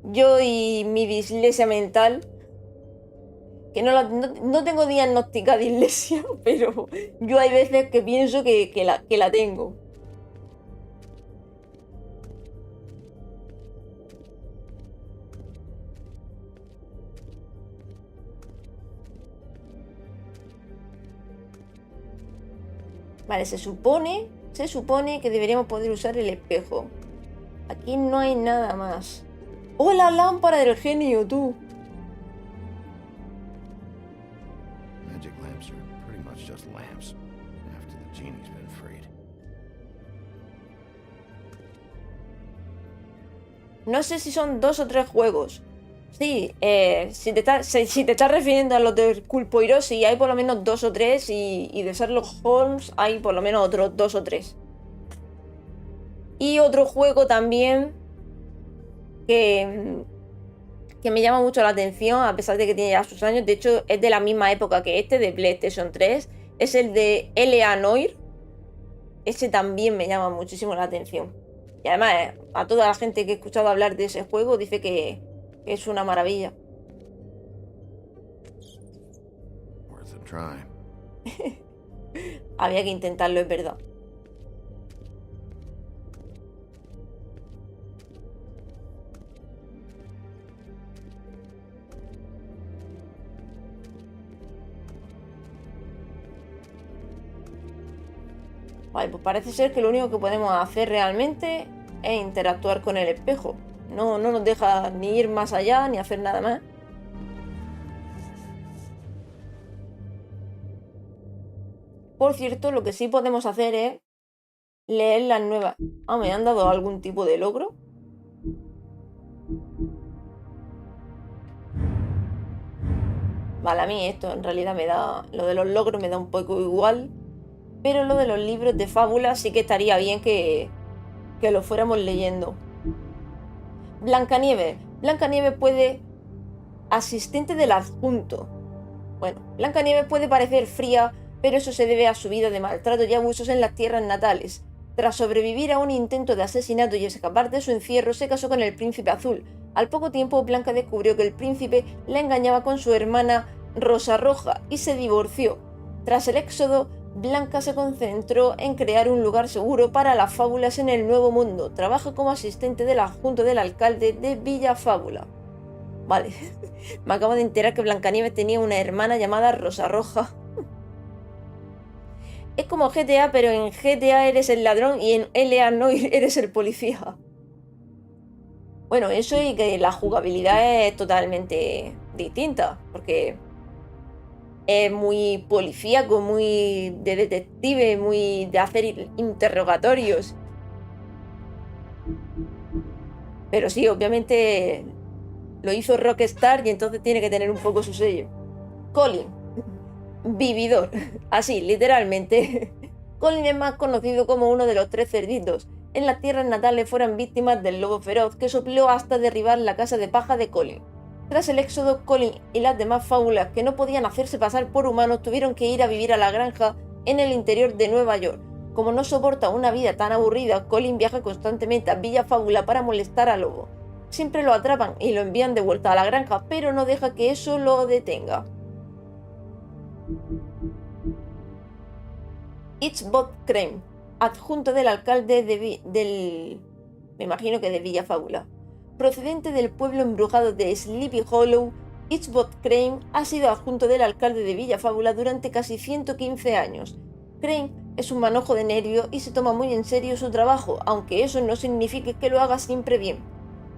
Yo y mi dislexia mental, que no tengo diagnosticada dislexia, pero yo hay veces que pienso que la tengo. Vale, se supone que deberíamos poder usar el espejo. Aquí no hay nada más. ¡Oh, la lámpara del genio, tú! Magic lamps are pretty much just lamps after the genie's been freed. No sé si son 2 o 3 juegos. Sí, si te estás refiriendo a los de Hercule Poirot, sí, hay por lo menos 2 o 3, y de Sherlock Holmes hay por lo menos otros 2 o 3. Y otro juego también que me llama mucho la atención, a pesar de que tiene ya sus años, de hecho es de la misma época que este, de PlayStation 3, es el de LIKE. Ese también me llama muchísimo la atención. Y además, a toda la gente que he escuchado hablar de ese juego dice que es una maravilla. Worth a try. Había que intentarlo, es verdad. Vale, pues parece ser que lo único que podemos hacer realmente es interactuar con el espejo. No nos deja ni ir más allá ni hacer nada más. Por cierto, lo que sí podemos hacer es leer las nuevas. Ah, ¿me han dado algún tipo de logro? Vale, a mí esto en realidad me da... Lo de los logros me da un poco igual. Pero lo de los libros de fábulas sí que estaría bien que lo fuéramos leyendo. Blancanieves. Blancanieves puede... Asistente del adjunto. Bueno, Blancanieves puede parecer fría, pero eso se debe a su vida de maltrato y abusos en las tierras natales. Tras sobrevivir a un intento de asesinato y escapar de su encierro, se casó con el príncipe azul. Al poco tiempo, Blanca descubrió que el príncipe la engañaba con su hermana Rosa Roja y se divorció. Tras el éxodo, Blanca se concentró en crear un lugar seguro para las fábulas en el Nuevo Mundo. Trabaja como asistente del adjunto del alcalde de Villa Fábula. Vale, me acabo de enterar que Blancanieves tenía una hermana llamada Rosa Roja. Es como GTA, pero en GTA eres el ladrón y en LIKE eres el policía. Bueno, eso y que la jugabilidad es totalmente distinta, porque es muy policíaco, muy de detective, muy de hacer interrogatorios. Pero sí, obviamente lo hizo Rockstar y entonces tiene que tener un poco su sello. Colin, vividor, así, literalmente. Colin es más conocido como uno de los 3 cerditos. En las tierras natales fueron víctimas del lobo feroz que sopló hasta derribar la casa de paja de Colin. Tras el éxodo, Colin y las demás fábulas que no podían hacerse pasar por humanos tuvieron que ir a vivir a la granja en el interior de Nueva York. Como no soporta una vida tan aburrida, Colin viaja constantemente a Villa Fábula para molestar a Lobo. Siempre lo atrapan y lo envían de vuelta a la granja, pero no deja que eso lo detenga. Ichbot Crane, adjunto del alcalde me imagino que de Villa Fábula. Procedente del pueblo embrujado de Sleepy Hollow, Ichbot Crane ha sido adjunto del alcalde de Villa Fábula durante casi 115 años. Crane es un manojo de nervio y se toma muy en serio su trabajo, aunque eso no signifique que lo haga siempre bien.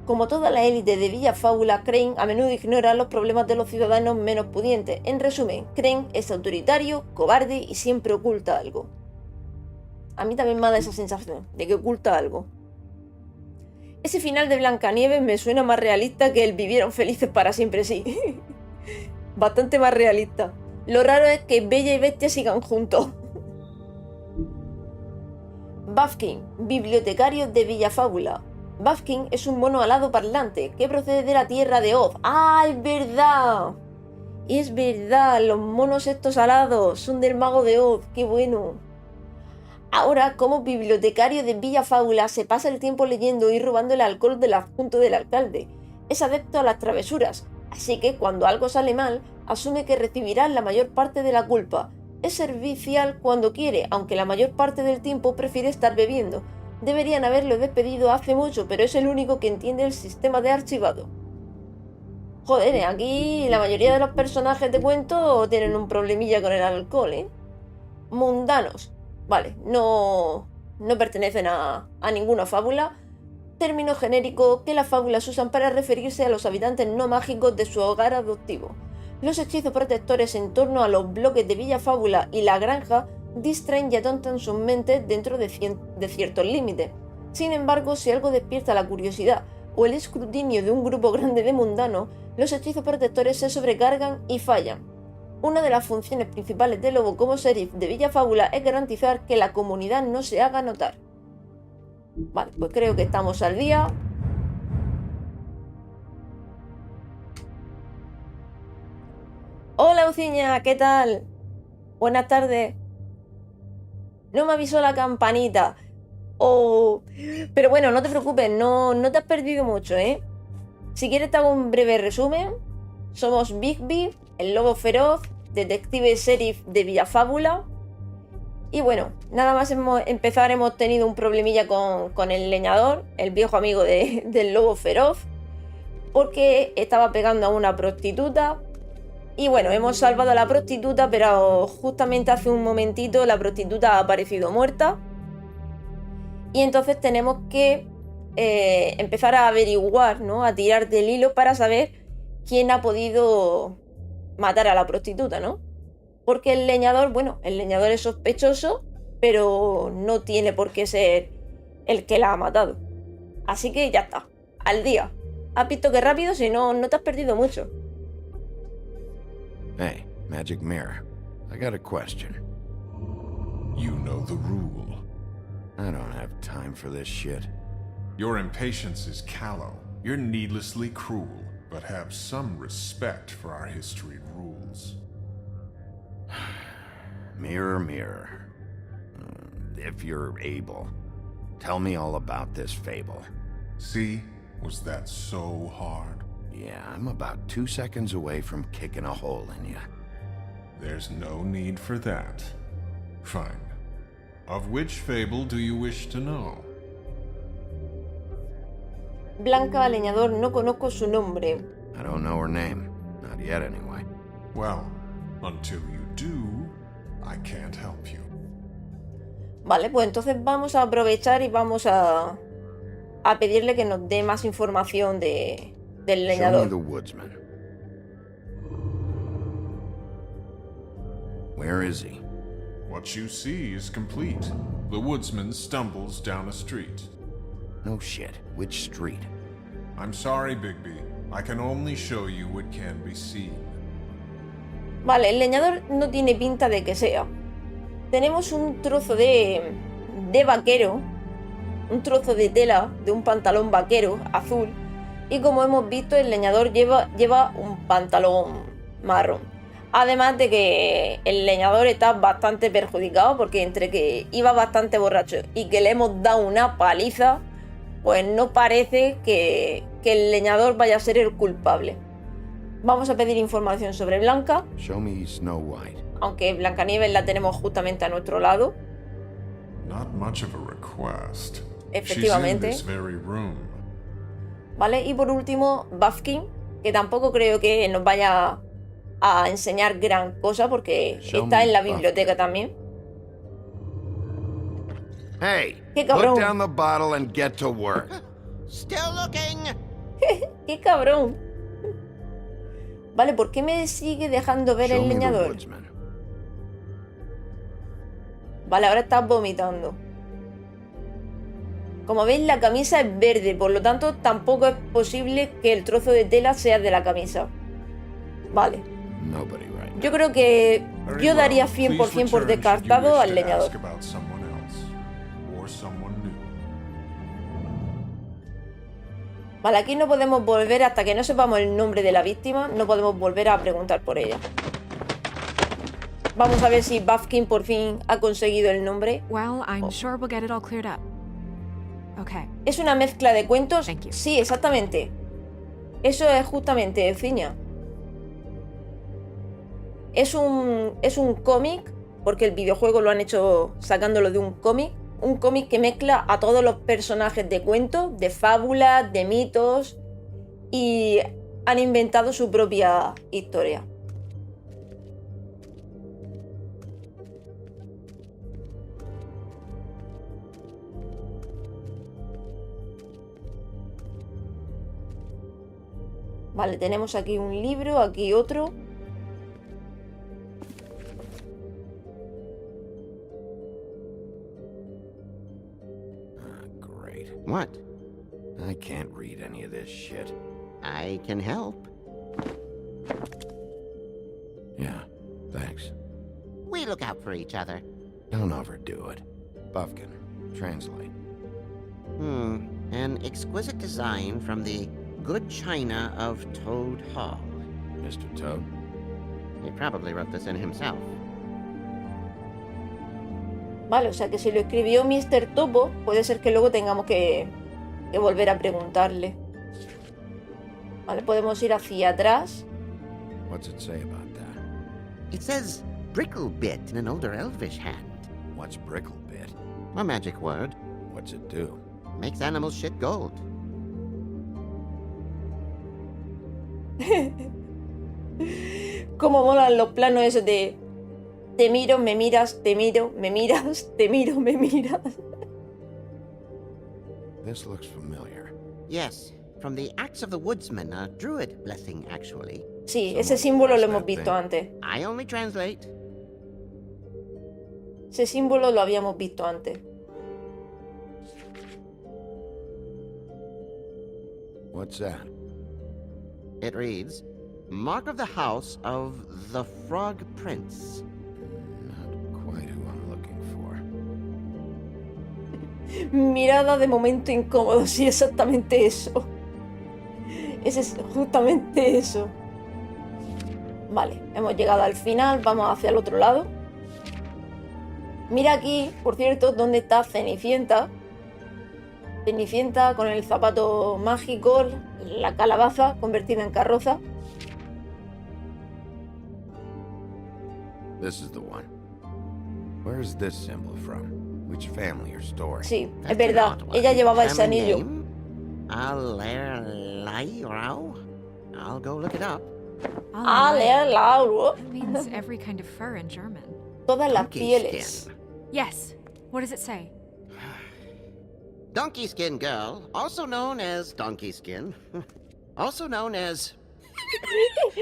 Como toda la élite de Villa Fábula, Crane a menudo ignora los problemas de los ciudadanos menos pudientes. En resumen, Crane es autoritario, cobarde y siempre oculta algo. A mí también me da esa sensación de que oculta algo. Ese final de Blancanieves me suena más realista que el vivieron felices para siempre, sí. Bastante más realista. Lo raro es que Bella y Bestia sigan juntos. Bafkin, bibliotecario de Villa Fábula. Bafkin es un mono alado parlante que procede de la tierra de Oz. ¡Ah, es verdad! Es verdad, los monos estos alados son del mago de Oz. ¡Qué bueno! Ahora, como bibliotecario de Villa Fábula, se pasa el tiempo leyendo y robando el alcohol del adjunto del alcalde. Es adepto a las travesuras, así que cuando algo sale mal, asume que recibirá la mayor parte de la culpa. Es servicial cuando quiere, aunque la mayor parte del tiempo prefiere estar bebiendo. Deberían haberlo despedido hace mucho, pero es el único que entiende el sistema de archivado. Joder, aquí la mayoría de los personajes de cuento tienen un problemilla con el alcohol, ¿eh? Mundanos. Vale, no pertenecen a ninguna fábula. Término genérico que las fábulas usan para referirse a los habitantes no mágicos de su hogar adoptivo. Los hechizos protectores en torno a los bloques de Villa Fábula y la granja distraen y atontan sus mentes dentro de ciertos límites. Sin embargo, si algo despierta la curiosidad o el escrutinio de un grupo grande de mundanos, los hechizos protectores se sobrecargan y fallan. Una de las funciones principales de Lobo como sheriff de Villa Fábula es garantizar que la comunidad no se haga notar. Vale, pues creo que estamos al día. Hola, Uciña, ¿qué tal? Buenas tardes. No me avisó la campanita. Oh, pero bueno, no te preocupes, no te has perdido mucho, ¿eh? Si quieres te hago un breve resumen. Somos Bigby, el lobo feroz, detective sheriff de Villafábula. Y bueno, nada más empezar hemos tenido un problemilla con el leñador, el viejo amigo del lobo feroz, porque estaba pegando a una prostituta. Y bueno, hemos salvado a la prostituta, pero justamente hace un momentito la prostituta ha aparecido muerta. Y entonces tenemos que empezar a averiguar, ¿no? A tirar del hilo para saber quién ha podido matar a la prostituta, ¿no? Porque el leñador, bueno, el leñador es sospechoso, pero no tiene por qué ser el que la ha matado. Así que ya está, al día. ¿Has visto qué rápido? Si no, no te has perdido mucho. Hey, Magic Mirror, I got a question. You know the rule. I don't have time for this shit. Your impatience is callow. You're needlessly cruel, but have some respect for our history rules. Mirror, mirror. If you're able, tell me all about this fable. See? Was that so hard? Yeah, I'm about 2 seconds away from kicking a hole in you. There's no need for that. Fine. Of which fable do you wish to know? Blanca, leñador, no conozco su nombre. I don't know her name. Not yet, anyway. Well, until you do, I can't help you. Vale, pues entonces vamos a aprovechar y vamos a pedirle que nos dé más información del leñador. Show me the woodsman. Where is he? What you see is complete. The woodsman stumbles down a street. No shit. Which street? I'm sorry, Bigby. I can only show you what can be seen. Vale, el leñador no tiene pinta de que sea. Tenemos un trozo de vaquero, un trozo de tela de un pantalón vaquero azul, y como hemos visto el leñador lleva un pantalón marrón. Además de que el leñador está bastante perjudicado porque entre que iba bastante borracho y que le hemos dado una paliza, pues no parece que el leñador vaya a ser el culpable. Vamos a pedir información sobre Blanca. Show me Snow White. Aunque Blancanieves la tenemos justamente a nuestro lado. Not much of a request. Efectivamente. She's in this very room. Vale, y por último, Bufkin, que tampoco creo que nos vaya a enseñar gran cosa porque está en la biblioteca también. Hey, ¡Qué cabrón! put down the bottle and get to work. Still looking. ¡Qué cabrón! Vale, ¿por qué me sigue dejando ver Show el me the leñador? woodsman. Vale, ahora estás vomitando. Como veis, la camisa es verde, por lo tanto tampoco es posible que el trozo de tela sea de la camisa. Vale. Nobody right now. Yo creo que Very yo daría well. 100% por Please return descartado should you al wish to leñador. ask about someone else, or someone new. Vale, aquí no podemos volver hasta que no sepamos el nombre de la víctima, no podemos volver a preguntar por ella. Vamos a ver si Bufkin por fin ha conseguido el nombre. Well, I'm sure we'll get it all cleared up. Okay. ¿Es una mezcla de cuentos? Thank you. Sí, exactamente. Eso es justamente Ciña. Es un cómic, porque el videojuego lo han hecho sacándolo de un cómic que mezcla a todos los personajes de cuentos, de fábulas, de mitos, y han inventado su propia historia. Vale, tenemos aquí un libro, aquí otro. Great. What? I can't read any of this shit. I can help. Yeah, thanks. We look out for each other. Don't overdo it. Bufkin, translate. An exquisite design from the good china of Toad Hall. Mr. Toad? He probably wrote this in himself. Vale, o sea que si lo escribió Mr. Topo, puede ser que luego tengamos que volver a preguntarle. Vale, podemos ir hacia atrás. What's it say about that? It says Bricklebit in an older elvish hand. What's Bricklebit? A magic word. What's it do? Makes animals shit gold. Cómo molan los planos esos de te miro, me miras, te miro, me miras, te miro, me miras. This looks familiar. Yes, from the Axe of the Woodsman, a druid blessing, actually. Sí, ese símbolo lo hemos visto antes. I only translate. Ese símbolo lo habíamos visto antes. What's that? It reads, Mark of the House of the Frog Prince. Not quite who I'm looking for. Mirada de momento incómodo, sí, exactamente eso. Ese es justamente eso. Vale, hemos llegado al final, vamos hacia el otro lado. Mira aquí, por cierto, dónde está Cenicienta. Cenicienta con el zapato mágico, la calabaza convertida en carroza. This is the one. Where is this symbol from? Which family or story? Sí, es verdad. Ella llevaba ese anillo. I'll go look it up. That means every kind of fur in German. Todas las pieles. Yes. What does it say? Donkey skin girl, also known as donkey skin, also known as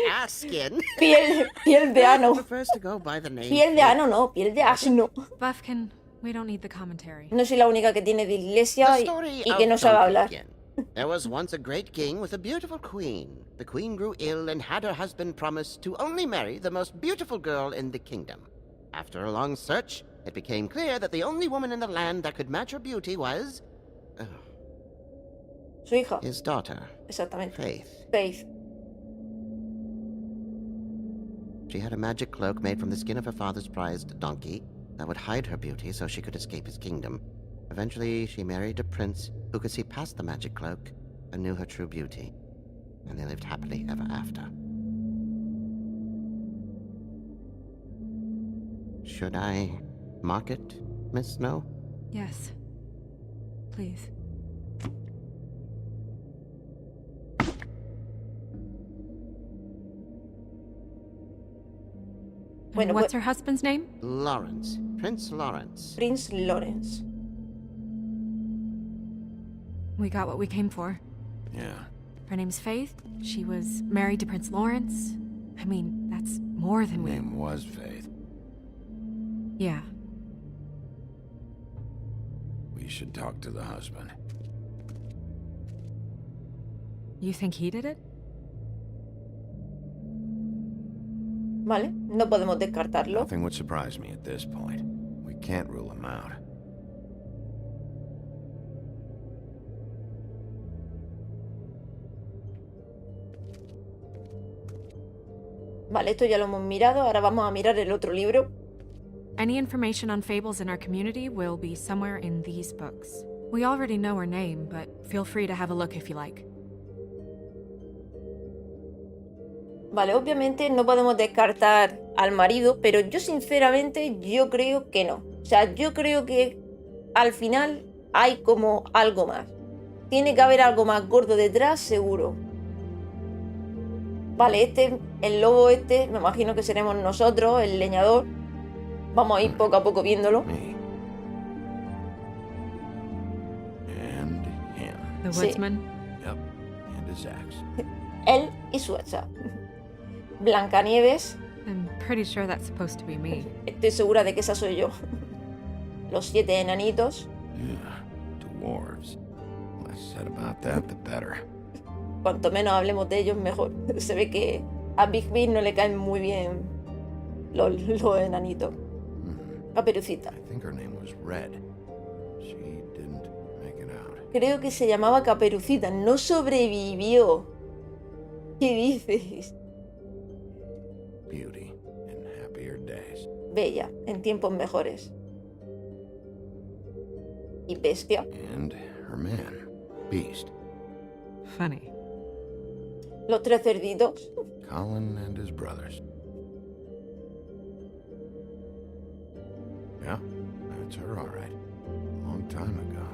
ass skin. Piel de ano. Prefers to go by the name. Piel de ano, no, piel de asno. Buffkin, we don't need the commentary. No soy la única que tiene dislexia y que no sabe hablar. There was once a great king with a beautiful queen. The queen grew ill and had her husband promise to only marry the most beautiful girl in the kingdom. After a long search, it became clear that the only woman in the land that could match her beauty was... su hija. His daughter. Exactamente. Faith. She had a magic cloak made from the skin of her father's prized donkey that would hide her beauty so she could escape his kingdom. Eventually, she married a prince who could see past the magic cloak and knew her true beauty. And they lived happily ever after. Should I mark it, Miss Snow? Yes. Please. Bueno, what's her husband's name? Lawrence. Prince Lawrence. Prince Lawrence. We got what we came for. Yeah. Her name's Faith. She was married to Prince Lawrence. I mean, that's more than Her name was Faith. Yeah. We should talk to the husband. You think he did it? Vale, no podemos descartarlo. Nothing would surprise me at this point. We can't rule him out. Vale, esto ya lo hemos mirado, ahora vamos a mirar el otro libro. Any information on Fables in our community will be somewhere in these books. We already know her name, but feel free to have a look if you like. Vale, obviamente no podemos descartar al marido, pero yo sinceramente yo creo que no. O sea, yo creo que al final hay como algo más. Tiene que haber algo más gordo detrás, seguro. Vale, el lobo me imagino que seremos nosotros, el leñador. Vamos a ir poco a poco viéndolo. And him. The woodsman? Sí. Yep, and his axe. Él y su hacha. Blancanieves. I'm pretty sure that's supposed to be me. Estoy segura de que esa soy yo. Los 7 enanitos. Yeah, dwarves. Less said about that, the better. Cuanto menos hablemos de ellos, mejor. Se ve que a Bigby no le caen muy bien los enanitos. Caperucita. I think her name was Red. She didn't make it out. creo que se llamaba Caperucita. No sobrevivió. ¿Qué dices? Beauty in happier days. Bella, en tiempos mejores. Y bestia. And her man, Beast. Funny. Los 3 cerditos. Colin and his brothers. Yeah, that's her, all right. A long time ago.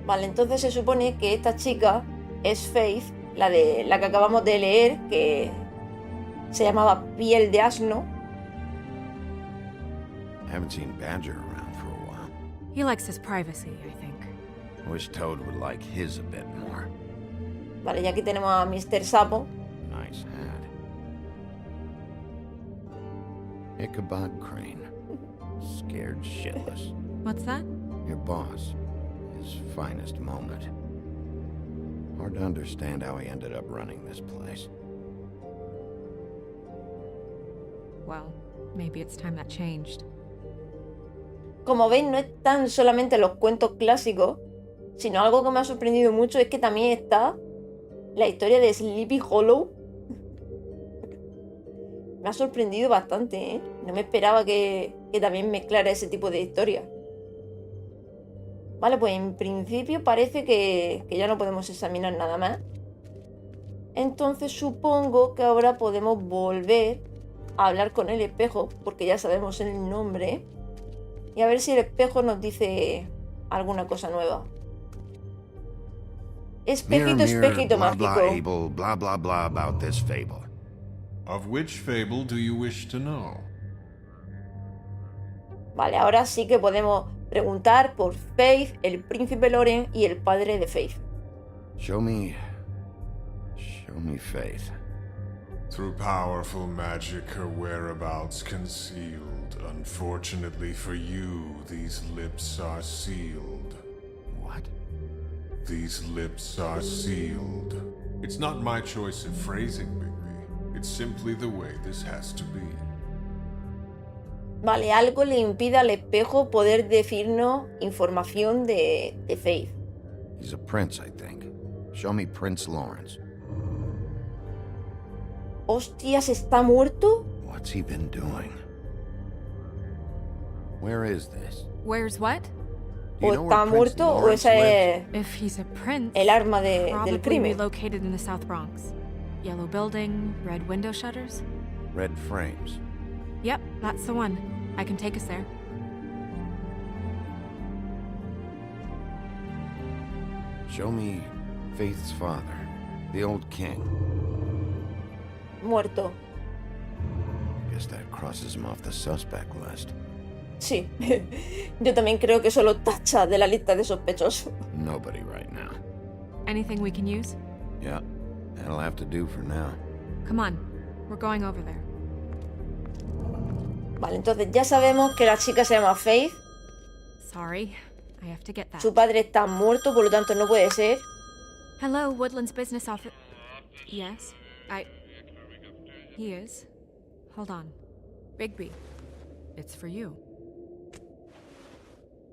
Vale, entonces se supone que esta chica es Faith, la que acabamos de leer, que se llamaba Piel de Asno. Haven't seen Badger around for a while. He likes his privacy, I think. Wish Toad would like his a bit more. Vale, y aquí tenemos a Mr. Sapo. Nice hat. Ichabod Crane. Scared shitless. What's that? Your boss. His finest moment. Hard to understand how he ended up running this place. Well, maybe it's time that changed. Como veis, no están solamente los cuentos clásicos, sino algo que me ha sorprendido mucho es que también está la historia de Sleepy Hollow. Me ha sorprendido bastante, ¿eh? No me esperaba que también mezclara ese tipo de historia. Vale, pues en principio parece que ya no podemos examinar nada más. Entonces supongo que ahora podemos volver a hablar con el espejo, porque ya sabemos el nombre. Y a ver si el espejo nos dice alguna cosa nueva. Espejito, espejito blah, mágico. blah, able, blah, blah, blah about this fable. Of which fable do you wish to know? Vale, ahora sí que podemos preguntar por Faith, el príncipe Loren y el padre de Faith. Show me Faith. Through powerful magic, her whereabouts concealed. Unfortunately for you, these lips are sealed. What? These lips are sealed. It's not my choice of phrasing, Bigby. It's simply the way this has to be. Vale, algo le impide al espejo poder decirnos información de Faith. He's a prince, I think. Show me Prince Lawrence. Hostias, ¿está muerto? What's he been doing? Where is this? Where's what? Do O you know está where Prince muerto o Lawrence esa lives? es If he's a prince, el arma del probably crimen. relocated in the South Bronx. Yellow building, red window shutters. Red frames. Yep, that's the one. I can take us there. Show me Faith's father, the old king. Muerto. Guess that crosses him off the suspect list. Sí. Yo también creo que eso lo tacha de la lista de sospechosos. Nobody right now. Anything we can use? Yeah, that'll have to do for now. Come on, we're going over there. Vale, entonces ya sabemos que la chica se llama Faith. Sorry, I have to get that. Su padre está muerto, por lo tanto no puede ser. Hello, Woodland's business office. Yes, He is. Hold on. Bigby, it's for you.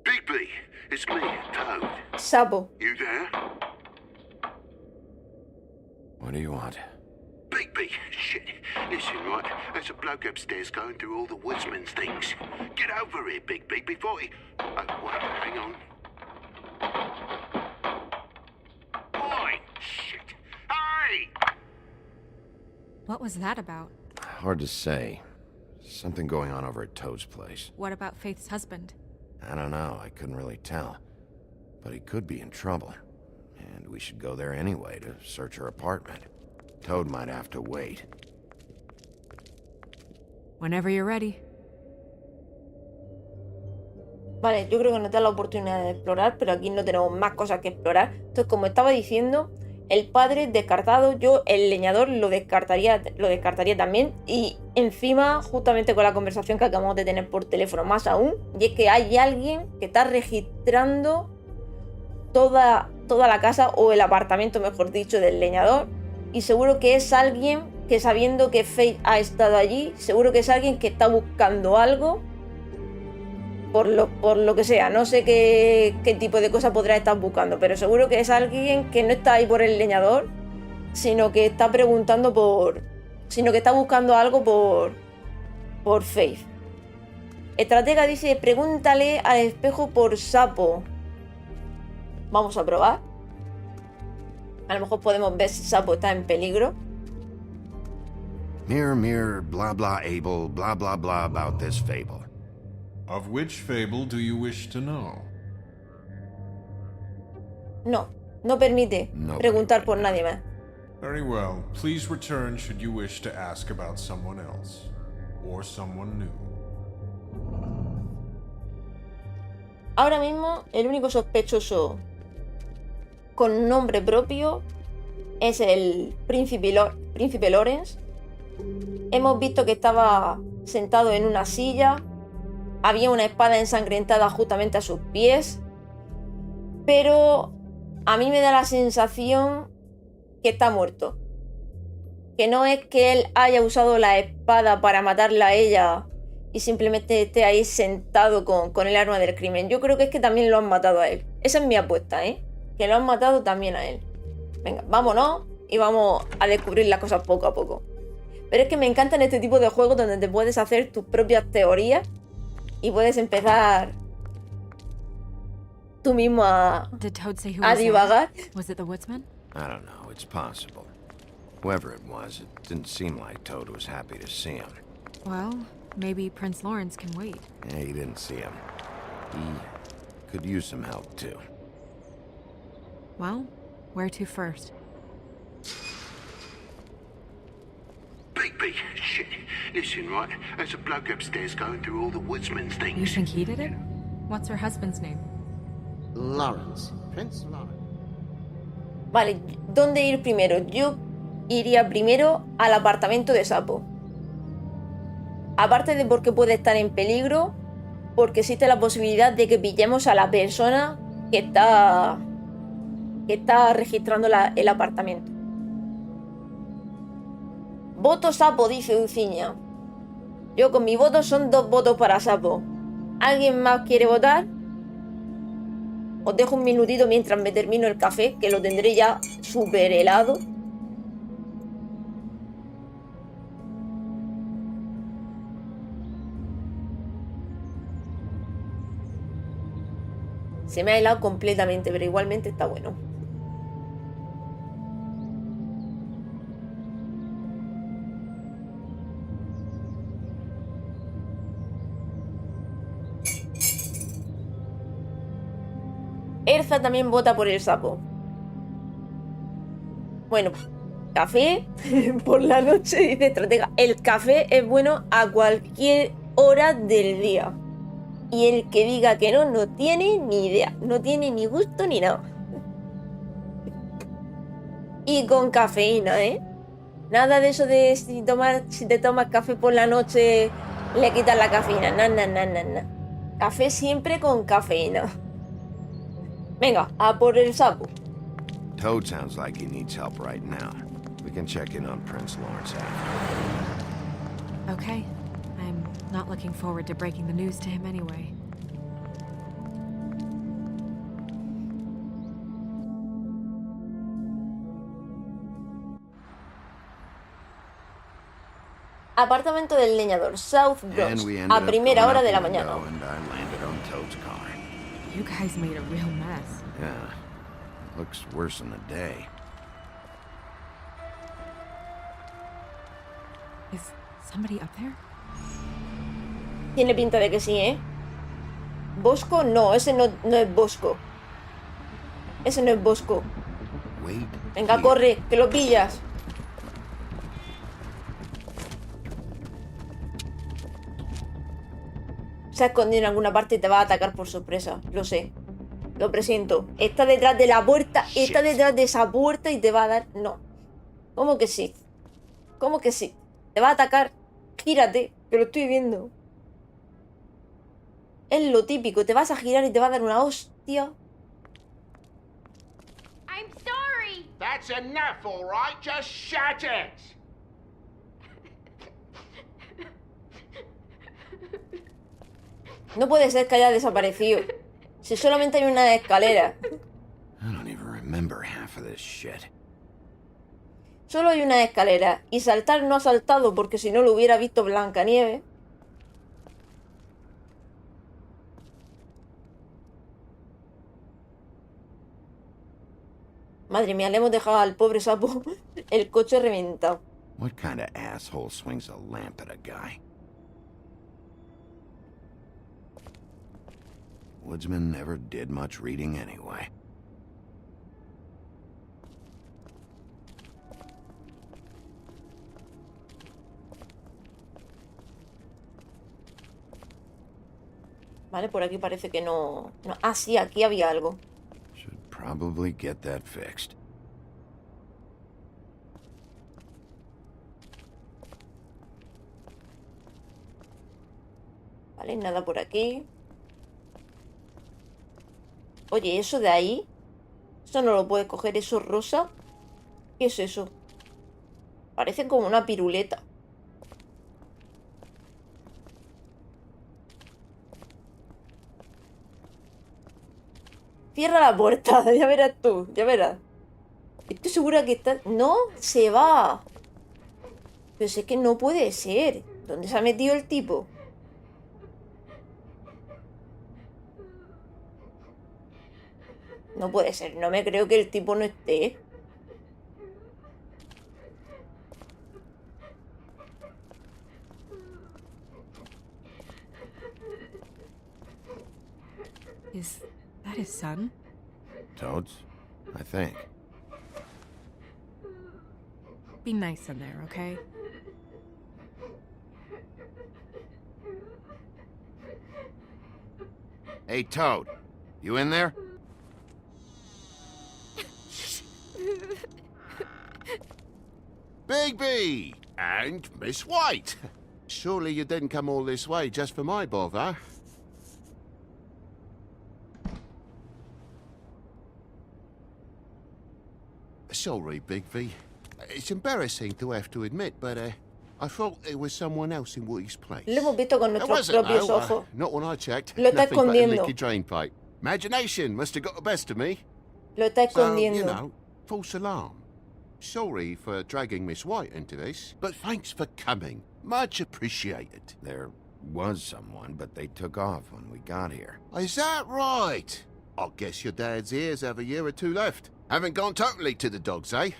Bigby, it's me, Toad. Sapo. You there? What do you want? Bigby, shit. Listen, right, there's a bloke upstairs going through all the woodsman's things. Get over here, Bigby, before he... Oh, wait, hang on. Oi, shit. Hey! What was that about? Hard to say. Something going on over at Toad's place. What about Faith's husband? I don't know, I couldn't really tell. But he could be in trouble. And we should go there anyway to search her apartment. Toad might have to wait. Whenever you're ready. Vale, yo creo que nos da la oportunidad de explorar, pero aquí no tenemos más cosas que explorar. Entonces, como estaba diciendo, el padre descartado, yo el leñador lo descartaría también. Y encima, justamente con la conversación que acabamos de tener por teléfono, más aún, y es que hay alguien que está registrando toda la casa, o el apartamento, mejor dicho, del leñador. Y seguro que es alguien que, sabiendo que Faith ha estado allí, seguro que es alguien que está buscando algo por lo que sea. No sé qué tipo de cosa podrá estar buscando, pero seguro que es alguien que no está ahí por el leñador, sino que está preguntando sino que está buscando algo por Faith. Estratega dice, pregúntale al espejo por sapo. Vamos a probar. A lo mejor podemos ver si sapo está en peligro. Mirror, mirror, blah blah able, blah blah blah about this fable. Of which fable do you wish to know? No permite preguntar por nadie más. Very well. Please return should you wish to ask about someone else. Or someone new. Ahora mismo, el único sospechoso con nombre propio es el príncipe Lawrence. Hemos visto que estaba sentado en una silla. Había una espada ensangrentada justamente a sus pies. Pero a mí me da la sensación que está muerto. Que no es que él haya usado la espada para matarla a ella y simplemente esté ahí sentado con el arma del crimen. Yo creo que es que también lo han matado a él. Esa es mi apuesta, ¿eh? Que lo han matado también a él. Venga, vámonos y vamos a descubrir las cosas poco a poco. Pero es que me encantan este tipo de juegos donde te puedes hacer tus propias teorías y puedes empezar tú mismo a divagar. Was it the woodsman? I don't know, it's possible. Whoever it didn't seem like Toad was happy to see him. Well, maybe Prince Lawrence can wait. Yeah, he didn't see him. He could use some help, too. Well, where to first? Bigby, shit. Listen, right, there's a bloke upstairs going through all the woodsman's things. You think he did it? What's her husband's name? Lawrence. Prince Lawrence. Vale, ¿dónde ir primero? Yo iría primero al apartamento de Sapo. Aparte de porque puede estar en peligro, porque existe la posibilidad de que pillemos a la persona que está registrando el apartamento. Voto Sapo, dice Dulciña. Yo con mi voto son 2 votos para Sapo. ¿Alguien más quiere votar? Os dejo un minutito mientras me termino el café, que lo tendré ya súper helado. Se me ha helado completamente, pero igualmente está bueno. Erza también vota por el sapo. Bueno, café por la noche, dice estratega. El café es bueno a cualquier hora del día. Y el que diga que no, no tiene ni idea. No tiene ni gusto ni nada. Y con cafeína, ¿eh? Nada de eso de si te tomas café por la noche le quitas la cafeína. No. Café siempre con cafeína. Venga, a por el sapo. Toad sounds like he needs help right now. We can check in on Prince Lawrence after. Okay. I'm not looking forward to breaking the news to him anyway. Apartamento del leñador, South Bronx, a primera hora de la mañana. You guys made a real mess. Yeah, looks worse in the day. Is somebody up there? Tiene pinta de que sí, ¿eh? ¿Bosco? No, ese no es Bosco. Ese no es Bosco. Venga, corre, que lo pillas. Se ha escondido en alguna parte y te va a atacar por sorpresa. Lo sé. Lo presiento. Está detrás de la puerta. Está detrás de esa puerta y te va a dar... No. ¿Cómo que sí? ¿Cómo que sí? Te va a atacar. Gírate, que lo estoy viendo. Es lo típico. Te vas a girar y te va a dar una hostia. I'm sorry. That's enough, all right? Just shut it. No puede ser que haya desaparecido. Si solamente hay una escalera. I don't even remember half of this shit. Solo hay una escalera. Y saltar no ha saltado porque si no lo hubiera visto Blancanieves. Madre mía, le hemos dejado al pobre sapo el coche reventado. What kind of asshole swings a lamp at a guy? Woodsman never did much reading anyway. Vale, por aquí parece que no... Ah, sí, aquí había algo. Should probably get that fixed. Vale, nada por aquí. Oye, ¿eso de ahí? ¿Eso no lo puedes coger? ¿Eso rosa? ¿Qué es eso? Parece como una piruleta. Cierra la puerta, ya verás tú, ya verás. Estoy segura que está... ¡No! ¡Se va! Pero es que no puede ser. ¿Dónde se ha metido el tipo? No puede ser, no me creo que el tipo no esté. Is that his son? Toads? I think. Be nice in there, okay? Hey, Toad. You in there? Bigby! And Miss White! Surely you didn't come all this way just for my bother? Sorry, Bigby. It's embarrassing to have to admit, but I thought it was someone else in Woody's place. Lo hemos visto con nuestros propios ojos. Not when I checked. Lo está Nothing but a escondiendo. leaky drain pipe. Imagination must have got the best of me. Lo está So, escondiendo. you know, false alarm. Sorry for dragging Miss White into this, but thanks for coming. Much appreciated. There was someone, but they took off when we got here. Is that right? I guess your dad's ears have a year or two left. Haven't gone totally to the dogs, eh?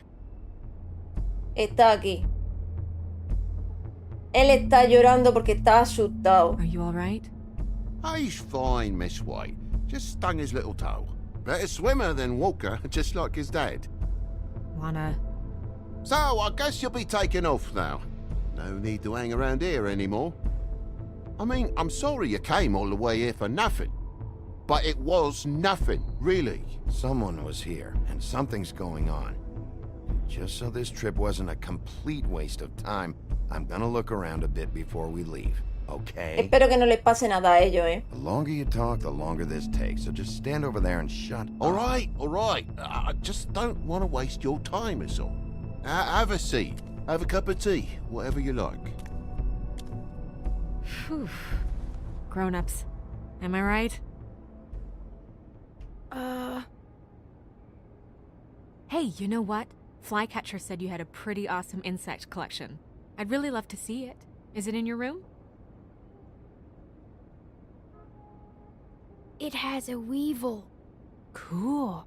Está aquí. Él está llorando porque está asustado. Are you all right? He's fine, Miss White. Just stung his little toe. Better swimmer than walker, just like his dad. Wanna... So, I guess you'll be taking off now. No need to hang around here anymore. I mean, I'm sorry you came all the way here for nothing. But it was nothing, really. Someone was here, and something's going on. And just so this trip wasn't a complete waste of time, I'm gonna look around a bit before we leave, okay? Espero que no les pase nada a ellos, ¿eh? The longer you talk, the longer this takes, so just stand over there and shut up. All right. I just don't want to waste your time, is all. Have a seat. Have a cup of tea. Whatever you like. Phew. Grown-ups. Am I right? Hey, you know what? Flycatcher said you had a pretty awesome insect collection. I'd really love to see it. Is it in your room? It has a weevil. Cool.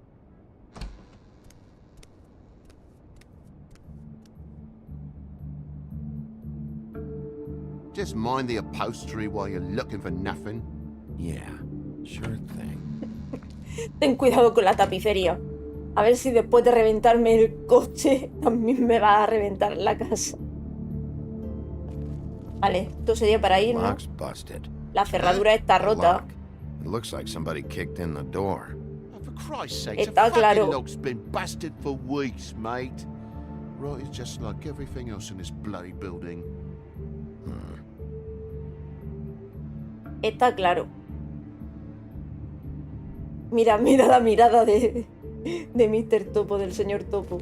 Just mind the upholstery while you're looking for nothing. Yeah, sure thing. Ten cuidado con la tapicería. A ver si después de reventarme el coche, también me va a reventar la casa. Vale, esto sería para ir, ¿no? Lock's busted. La cerradura está rota. Lock. It looks like somebody kicked in the door. Oh, for Christ's sake, the Está fucking claro. lock's been busted for weeks, mate. Right, it's just like everything else in this bloody building. Está claro. Mira la mirada de Mr. Topo, del señor Topo.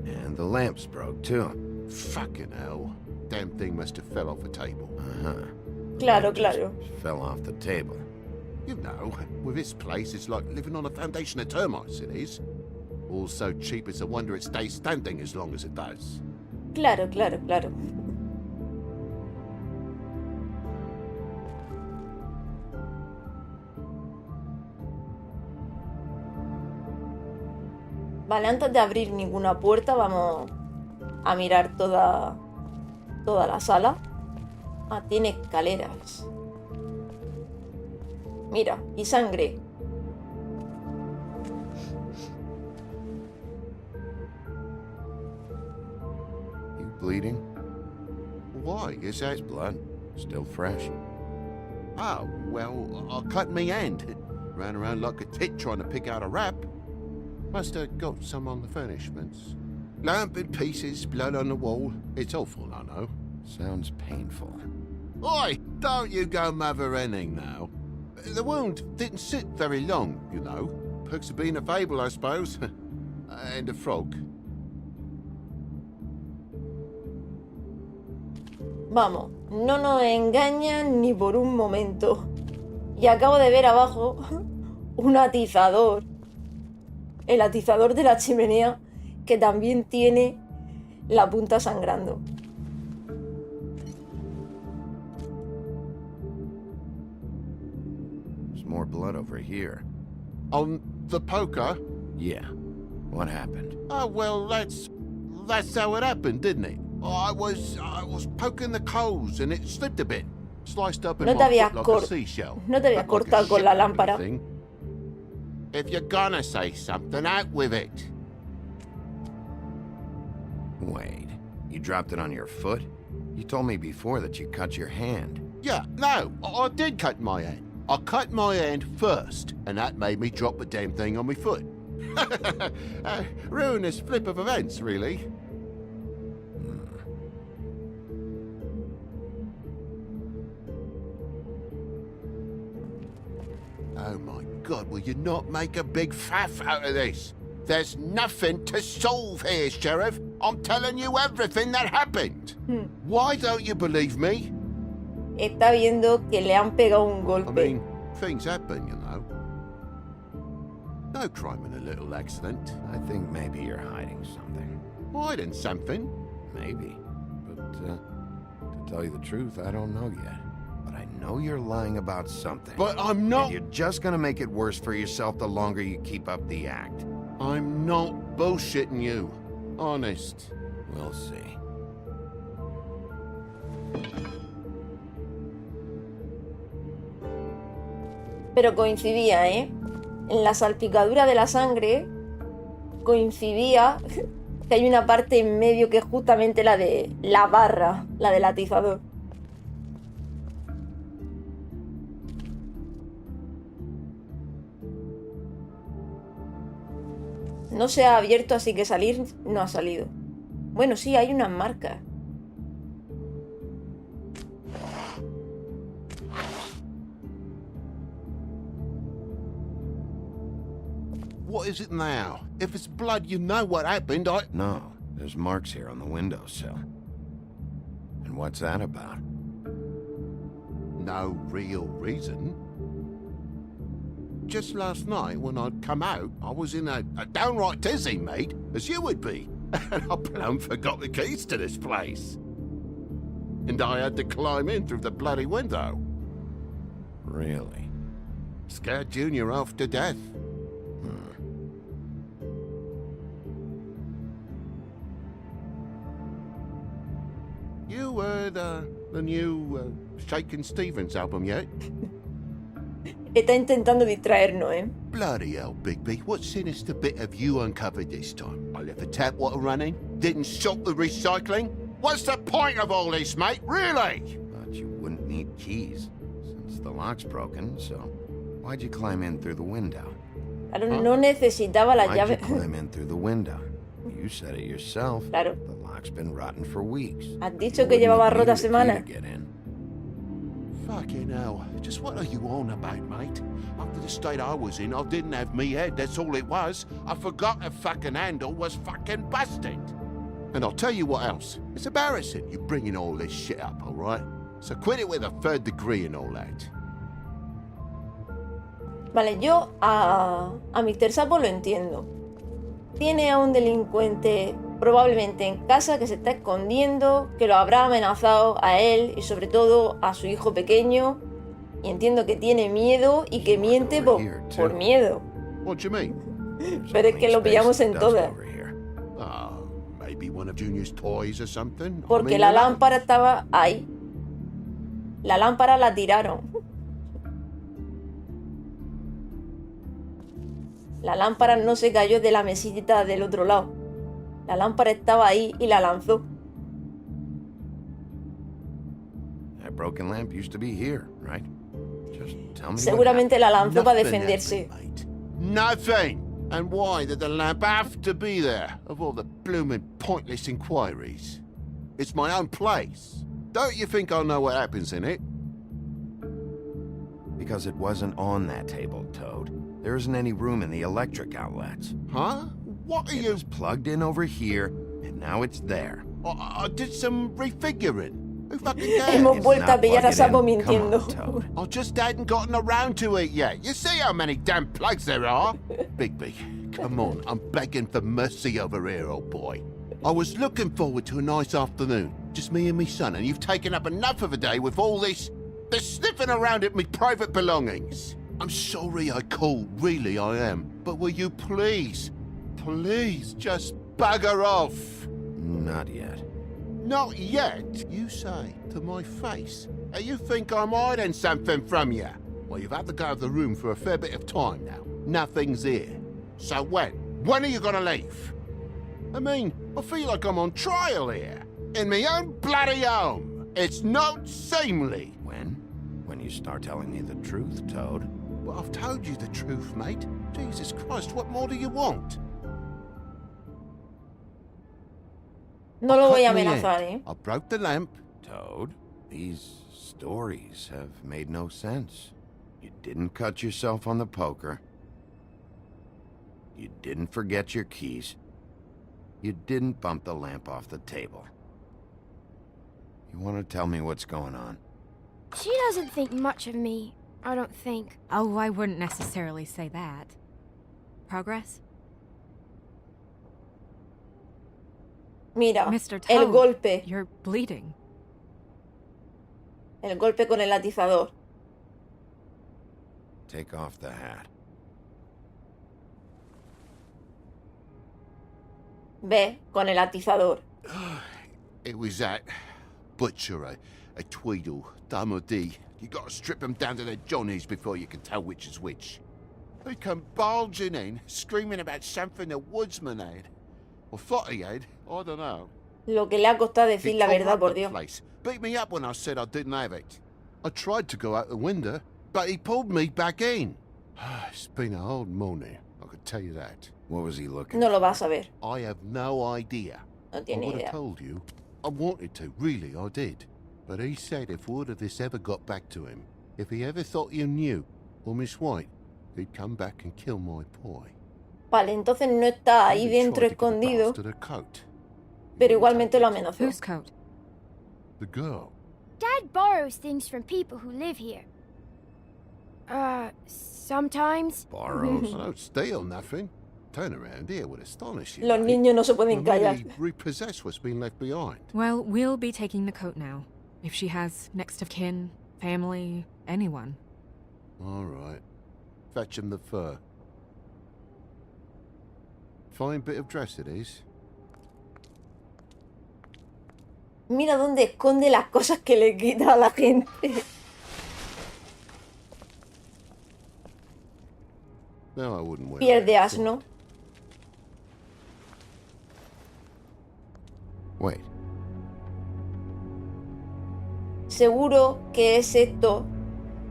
And the lamp's broke, too. Fucking hell. Damn thing must have fell off the table. Uh-huh. Claro, claro. Fell off the table. You know, with this place, it's like living on a foundation of termites, it is. All so cheap, it's a wonder it stays standing as long as it does. Claro, claro, claro. Vale, antes de abrir ninguna puerta vamos a mirar toda la sala. Ah, tiene escaleras. Mira, y sangre. You bleeding? Why? Is that... It's blood. Still fresh. Oh, well, I cut me hand. Ran around like a tit trying to pick out a wrap. Must have got some on the furnishments. Lamp in pieces, blood on the wall. It's awful, I know. Sounds painful. Oi! Don't you go mother-henning now. The wound didn't sit very long, you know. Perks of being a fable, I suppose. And a frog. Vamos, no nos engañan ni por un momento. Y acabo de ver abajo un atizador. El atizador de la chimenea, que también tiene la punta sangrando. There's more blood over here. On the poker? Yeah. What happened? Oh, well, that's how it happened, didn't it? I was poking the coals and it slipped a bit. Sliced up in No te my habías foot like a seashell. No te habías Looked like cortado a con la ship lámpara. thing. If you're gonna say something, out with it. Wait, you dropped it on your foot? You told me before that you cut your hand. Yeah, no, I did cut my hand. I cut my hand first, and that made me drop the damn thing on my foot. Ruinous flip of events, really. Oh my God, will you not make a big faff out of this? There's nothing to solve here, Sheriff. I'm telling you everything that happened. Why don't you believe me? Está viendo que le han pegado un golpe. I mean, things happen, you know. No crime in a little accident. I think maybe you're hiding something. Hiding something? Maybe. But, to tell you the truth, I don't know yet. But I know you're lying about something. But I'm not... And you're just gonna make it worse for yourself the longer you keep up the act. I'm not bullshitting you. Honest. We'll see. Pero coincidía, ¿eh? En la salpicadura de la sangre coincidía que hay una parte en medio que es justamente la de la barra, la del atizador. No se ha abierto, así que salir no ha salido. Bueno, sí, hay unas marcas. What is it now? If it's blood, you know what happened. No, there's marks here on the windowsill. And what's that about? No real reason. Just last night, when I'd come out, I was in a downright dizzy, mate, as you would be. And I plumb forgot the keys to this place. And I had to climb in through the bloody window. Really? Scared Junior off to death. You heard the new Shakin' Stevens album yet? Está intentando distraernos, ¿eh? Bloody hell, Bigby. What sinister bit have you uncovered this time? I left the tap water running, didn't stop the recycling. What's the point of all this, mate? Really? But you wouldn't need keys, since the lock's broken, so why'd you climb in through the window? Claro, no necesitaba la Why'd llave. you climb in through the window? You said it yourself. Claro. The lock's been rotten for weeks. Has dicho que llevaba rota semana. Fucking hell. Just what are you on about, mate? After the state I was in, I didn't have me head, that's all it was. I forgot the fucking handle was fucking busted. And I'll tell you what else. It's embarrassing you bringing all this shit up, all right? So quit it with a third degree and all that. Vale, yo a Mr. Sapo lo entiendo. Tiene a un delincuente probablemente en casa que se está escondiendo, que lo habrá amenazado a él y sobre todo a su hijo pequeño. Y entiendo que tiene miedo y que miente por miedo. What do you mean? Pero es que lo pillamos en todas. Maybe one of Junior's toys or something. Porque la lámpara estaba ahí. La lámpara la tiraron. La lámpara no se cayó de la mesita del otro lado. La lámpara estaba ahí y la lanzó. That broken lamp used to be here, right? Just tell me. Seguramente la lanzó para defenderse. Nothing. And why did the lamp have to be there, of all the blooming pointless inquiries? It's my own place. Don't you think I'll know what happens in it? Because it wasn't on that table, Toad. There isn't any room in the electric outlets. Huh? What are you... It was plugged in over here, and now it's there. I did some refiguring. Who fucking cares? Hemos vuelto a pillar a Sapo mintiendo. I just hadn't gotten around to it yet. You see how many damn plugs there are? Bigby, come on. I'm begging for mercy over here, old boy. I was looking forward to a nice afternoon. Just me and me son, and you've taken up enough of a day with all this sniffing around at me private belongings. I'm sorry I called, really I am. But will you please just bugger off? Not yet. Not yet, you say, to my face. You think I'm hiding something from you? Well, you've had to go out of the room for a fair bit of time now. Nothing's here. So when? When are you gonna leave? I mean, I feel like I'm on trial here. In my own bloody home. It's not seemly. When? When you start telling me the truth, Toad. Well, I've told you the truth, mate. Jesus Christ, what more do you want? No lo voy a amenazar, ¿eh? I broke the lamp. Toad, these stories have made no sense. You didn't cut yourself on the poker. You didn't forget your keys. You didn't bump the lamp off the table. You want to tell me what's going on? She doesn't think much of me, I don't think. Oh, I wouldn't necessarily say that. Progress? Mira, Mr. el Toad, golpe. You're bleeding. El golpe con el atizador. Take off the hat. Ve, con el atizador. It was that butcher, a Tweedle, Dumody. You gotta strip them down to their johnnies before you can tell which is which. They come bulging in, screaming about something the woodsman had. Or thought he had, I don't know. Lo que le ha costado decir la verdad, por Dios. Beat me up when I said I didn't have it. I tried to go out the window, but he pulled me back in. It's been a hard morning, I could tell you that. What was he looking No lo vas a ver. I have no idea. No I tiene would idea. have told you. I wanted to, really, I did. But he said if word of this ever got back to him, if he ever thought you knew, or Miss White, he'd come back and kill my boy. Vale, entonces no está ahí dentro escondido, pero igualmente lo amenazó. Whose coat? The girl. Dad borrows things from people who live here. Sometimes. Borrows? I don't steal nothing. Turn around here would astonish you. Los niños no se pueden callar. Maybe repossess what's been left behind. Well, we'll be taking the coat now. If she has next of kin, family, anyone. All right. Fetch him the fur. Fine bit of dress it is. Mira dónde esconde las cosas que le quita a la gente. No, I wouldn't wear Piel de that. asno. Wait. Seguro que es esto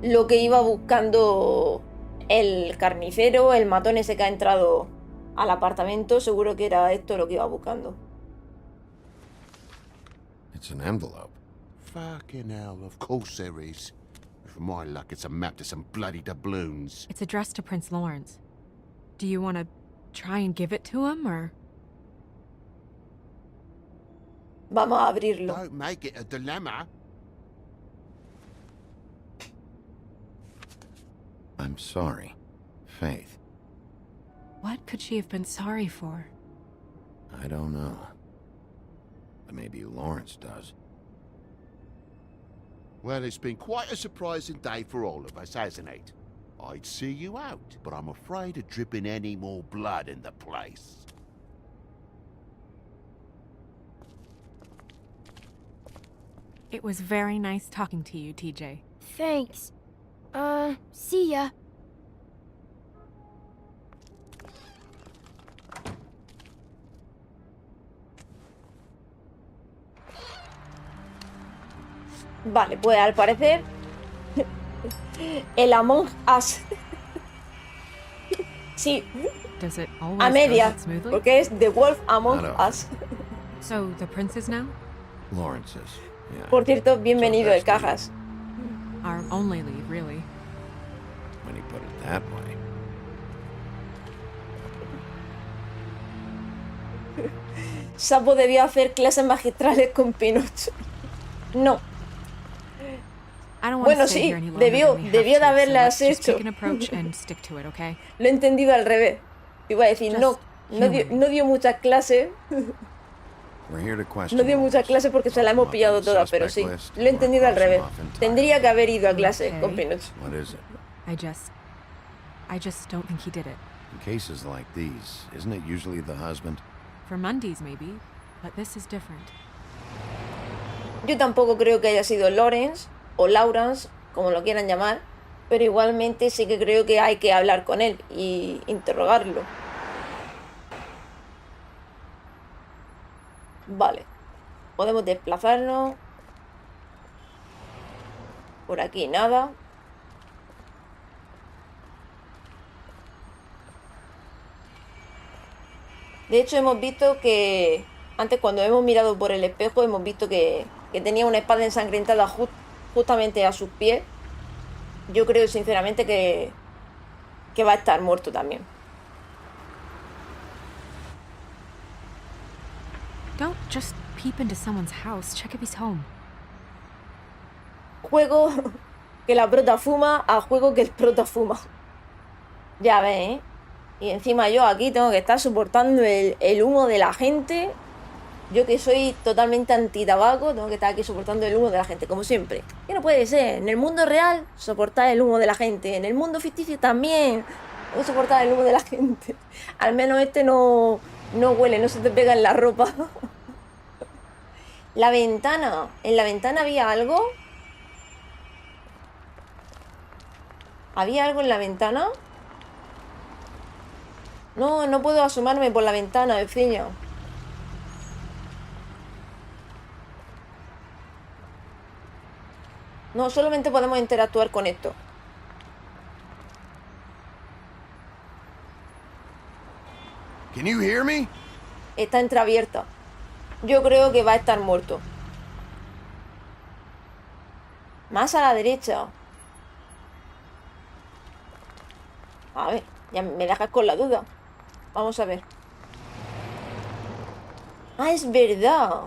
lo que iba buscando el carnicero, el matón ese que ha entrado al apartamento. Seguro que era esto lo que iba buscando. It's an envelope. Fucking hell, of course there is. For my luck, it's a map to some bloody doubloons. It's addressed to Prince Lawrence. Do you want to try and give it to him, or...? Vamos a abrirlo. Don't make it a dilemma. I'm sorry, Faith. What could she have been sorry for? I don't know. But maybe Lawrence does. Well, it's been quite a surprising day for all of us, hasn't it? I'd see you out, but I'm afraid of dripping any more blood in the place. It was very nice talking to you, TJ. Thanks. See ya. Vale, pues al parecer el Among Us. Sí, Does it always a go media, that smoothly? porque es The Wolf Among Claro. Us. So the prince is now Lawrence's, yeah. Por cierto, bienvenido So el that's Cajas. our only lead, really. When you put it that way. Sapo debió hacer clases magistrales con Pinocho. No. I don't want Bueno, to stay sí, here any longer debió than we de have to, so haberlas let's just hecho. take an approach and stick to it, okay? Lo he entendido al revés. Iba a decir, Just no dio muchas clases. We're here to question No dio muchas clases porque se la hemos pillado todas, pero sí. Lo he entendido al revés. Tendría que haber ido a clase con Pinocho. What is it? I just don't think he did it. In cases like these, isn't it usually the husband? For Mondays, maybe, but this is different. Yo tampoco creo que haya sido Lawrence o Lawrence, como lo quieran llamar, pero igualmente sí que creo que hay que hablar con él y interrogarlo. Vale, podemos desplazarnos. Por aquí nada. De hecho hemos visto que antes, cuando hemos mirado por el espejo, hemos visto que tenía una espada ensangrentada justamente a sus pies. Yo creo sinceramente que va a estar muerto también. Don't just peep into someone's house. Check if he's home. Juego que la prota fuma a juego que el prota fuma. Ya ves, ¿eh? Y encima yo aquí tengo que estar soportando el humo de la gente. Yo que soy totalmente anti-tabaco, tengo que estar aquí soportando el humo de la gente, como siempre. Que no puede ser. En el mundo real, soportar el humo de la gente. En el mundo ficticio también. Tengo que soportar el humo de la gente. Al menos este no huele, no se te pega en la ropa. La ventana. ¿En la ventana había algo? ¿Había algo en la ventana? No puedo asomarme por la ventana, vecino. No, solamente podemos interactuar con esto. Can you hear me? Está entreabierta. Yo creo que va a estar muerto. Más a la derecha. A ver, ya me dejas con la duda. Vamos a ver. Ah, es verdad.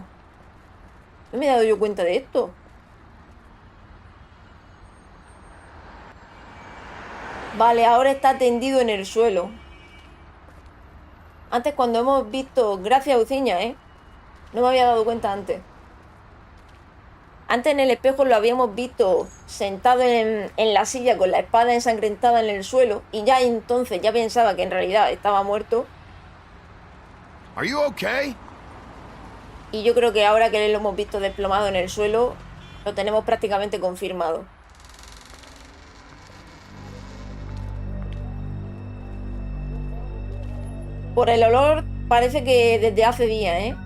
No me he dado yo cuenta de esto. Vale, ahora está tendido en el suelo. Antes cuando hemos visto... Gracias, Uciña, ¿eh? No me había dado cuenta antes. Antes en el espejo lo habíamos visto sentado en la silla con la espada ensangrentada en el suelo. Y ya entonces ya pensaba que en realidad estaba muerto. Are you okay? Y yo creo que ahora que lo hemos visto desplomado en el suelo, lo tenemos prácticamente confirmado. Por el olor, parece que desde hace días, ¿eh?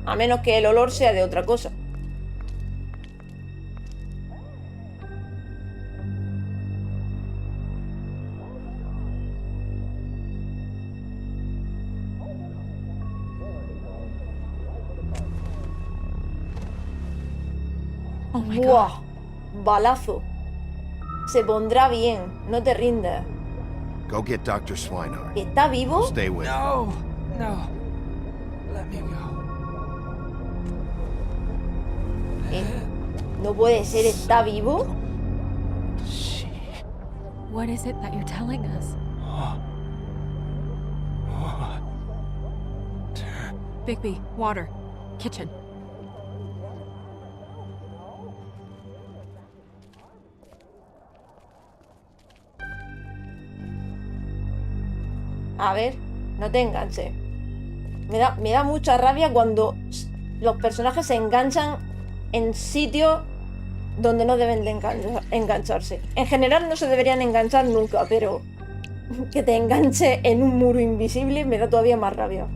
A menos que el olor sea de otra cosa. Oh my ¡Buah! God. Balazo. Se pondrá bien, no te rindas. Go get Dr. Swinehart. ¿Está vivo? Stay with him. No. No puede ser, ¿está vivo? What is it that you're telling us? Bigby, water. Kitchen. A ver, no te enganches. Me da mucha rabia cuando los personajes se enganchan en sitios donde no deben de engancharse. En general no se deberían enganchar nunca, pero que te enganche en un muro invisible me da todavía más rabia.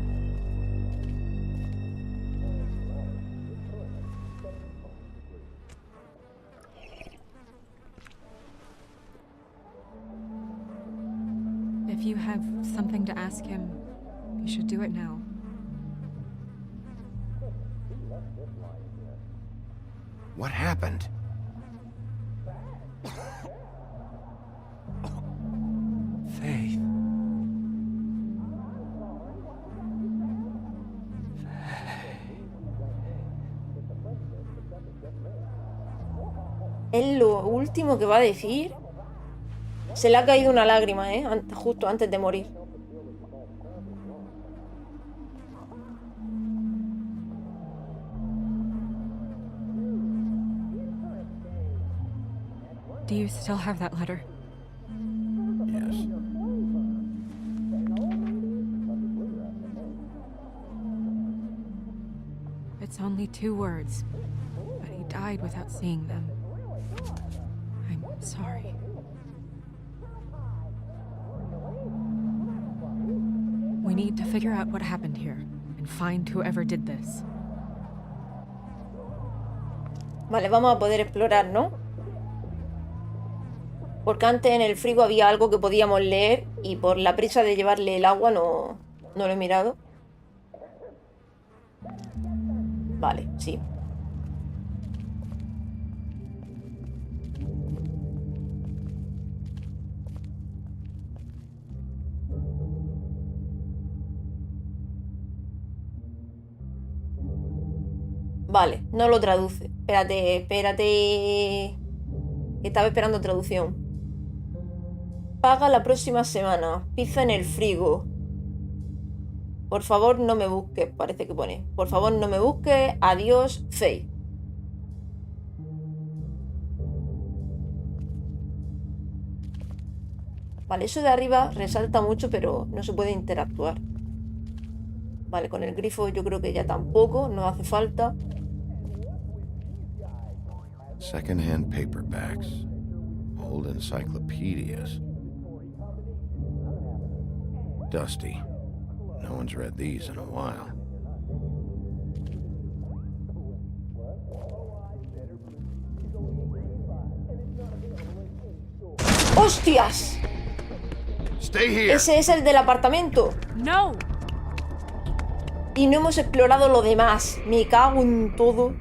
If you have something to ask him, you should do it now. What happened? Faith. Es lo último que va a decir. Se le ha caído una lágrima, justo antes de morir. Do you still have that letter? Yes. It's only 2 words, but he died without seeing them. I'm sorry. We need to figure out what happened here and find whoever did this. Vale, vamos a poder explorar, ¿no? Porque antes en el frigo había algo que podíamos leer y por la prisa de llevarle el agua no lo he mirado. Vale, sí. Vale, no lo traduce. Espérate. Estaba esperando traducción. Paga la próxima semana. Pizza en el frigo. Por favor, no me busques. Parece que pone. Por favor, no me busques. Adiós, Faye. Vale, eso de arriba resalta mucho, pero no se puede interactuar. Vale, con el grifo yo creo que ya tampoco. No hace falta. Second-hand paperbacks. Old encyclopedias. Dusty. No one's read these in a while. ¡Hostias! Stay here. Ese es el del apartamento. No. Y no hemos explorado lo demás. Me cago en todo.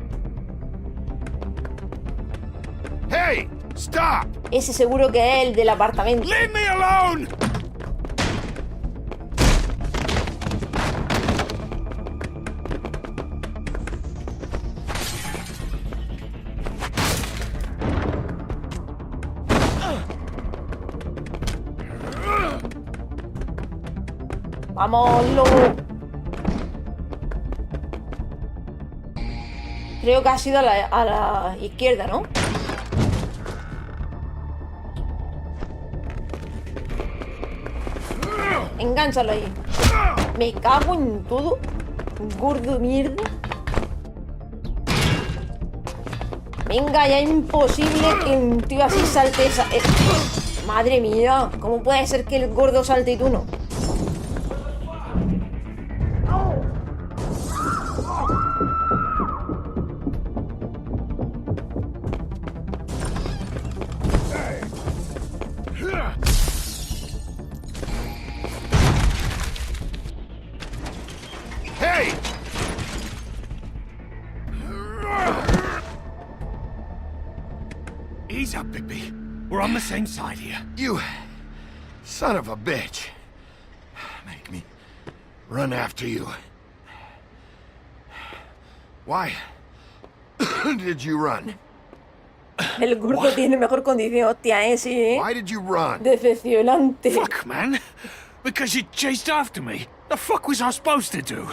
Hey, stop. Ese seguro que es el del apartamento. Leave me alone. ¡Vamos, Lobo! Creo que ha sido a la izquierda, ¿no? Engánchalo ahí. Me cago en todo. Gordo mierda. Venga, ya es imposible que un tío así salte esa... Madre mía, ¿cómo puede ser que el gordo salte y tú no? Ease up, Bigby. We're on the same side here. You son of a bitch. Make me run after you. Why did you run? El gordo tiene mejor condición, hostia, sí, ¿eh? Why did you run? Decepcionante. Fuck, man. Because you chased after me. The fuck was I supposed to do?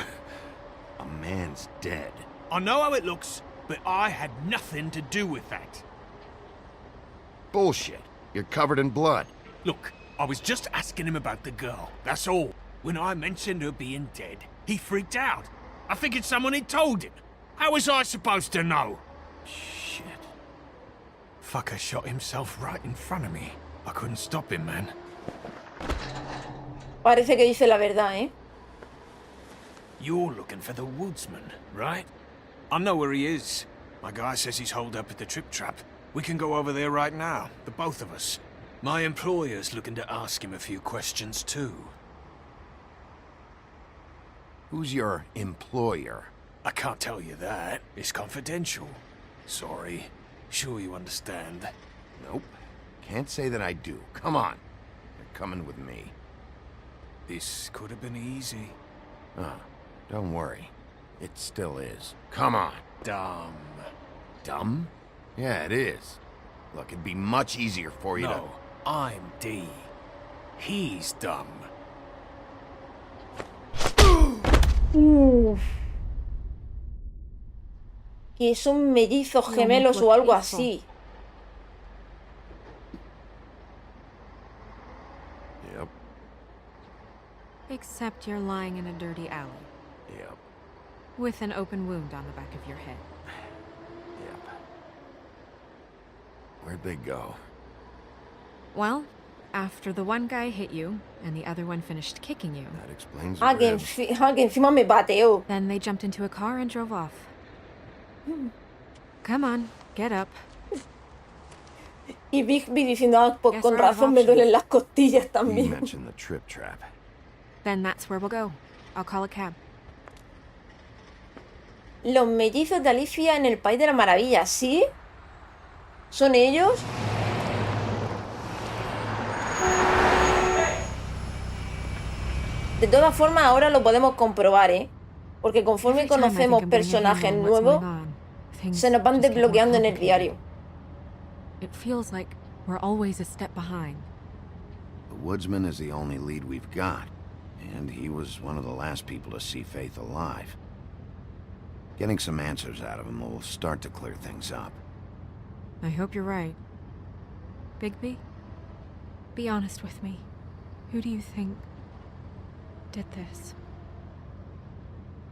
A man's dead. I know how it looks, but I had nothing to do with that. Bullshit. You're covered in blood. Look, I was just asking him about the girl, that's all. When I mentioned her being dead, he freaked out. I figured someone had told him. How was I supposed to know? Shit. Fucker shot himself right in front of me. I couldn't stop him, man. Parece que dice la verdad, ¿eh? You're looking for the woodsman, right? I know where he is. My guy says he's holed up at the Trip Trap. We can go over there right now, the both of us. My employer's looking to ask him a few questions too. Who's your employer? I can't tell you that. It's confidential. Sorry. Sure you understand. Nope. Can't say that I do. Come on. You're coming with me. This could have been easy. Oh, don't worry. It still is. Come on. Dumb. Dumb? Yeah, it is. Look, it'd be much easier for you No, I'm D. He's dumb. Que son mellizos gemelos o algo así. Yep. Except you're lying in a dirty alley. Yep. With an open wound on the back of your head. Yep. Where'd they go? Well, after the one guy hit you, and the other one finished kicking you. That explains Ah, que, que encima me bateó. Then they jumped into a car and drove off. Come on, get up. Y Bigby diciendo, ah, pues con razón me duelen las costillas You también. mentioned the Trip Trap. Then that's where we'll go. I'll call a cab. Los mellizos de Alicia en el País de la Maravilla, ¿sí? ¿Son ellos? De todas formas, ahora lo podemos comprobar, ¿eh? Porque conforme conocemos personajes nuevos, se nos van desbloqueando en el diario. It feels like we're always a step behind. The woodsman is the only lead we've got, and he was one of the last people to see Faith alive. Getting some answers out of him will start to clear things up. I hope you're right. Bigby, be honest with me. Who do you think did this?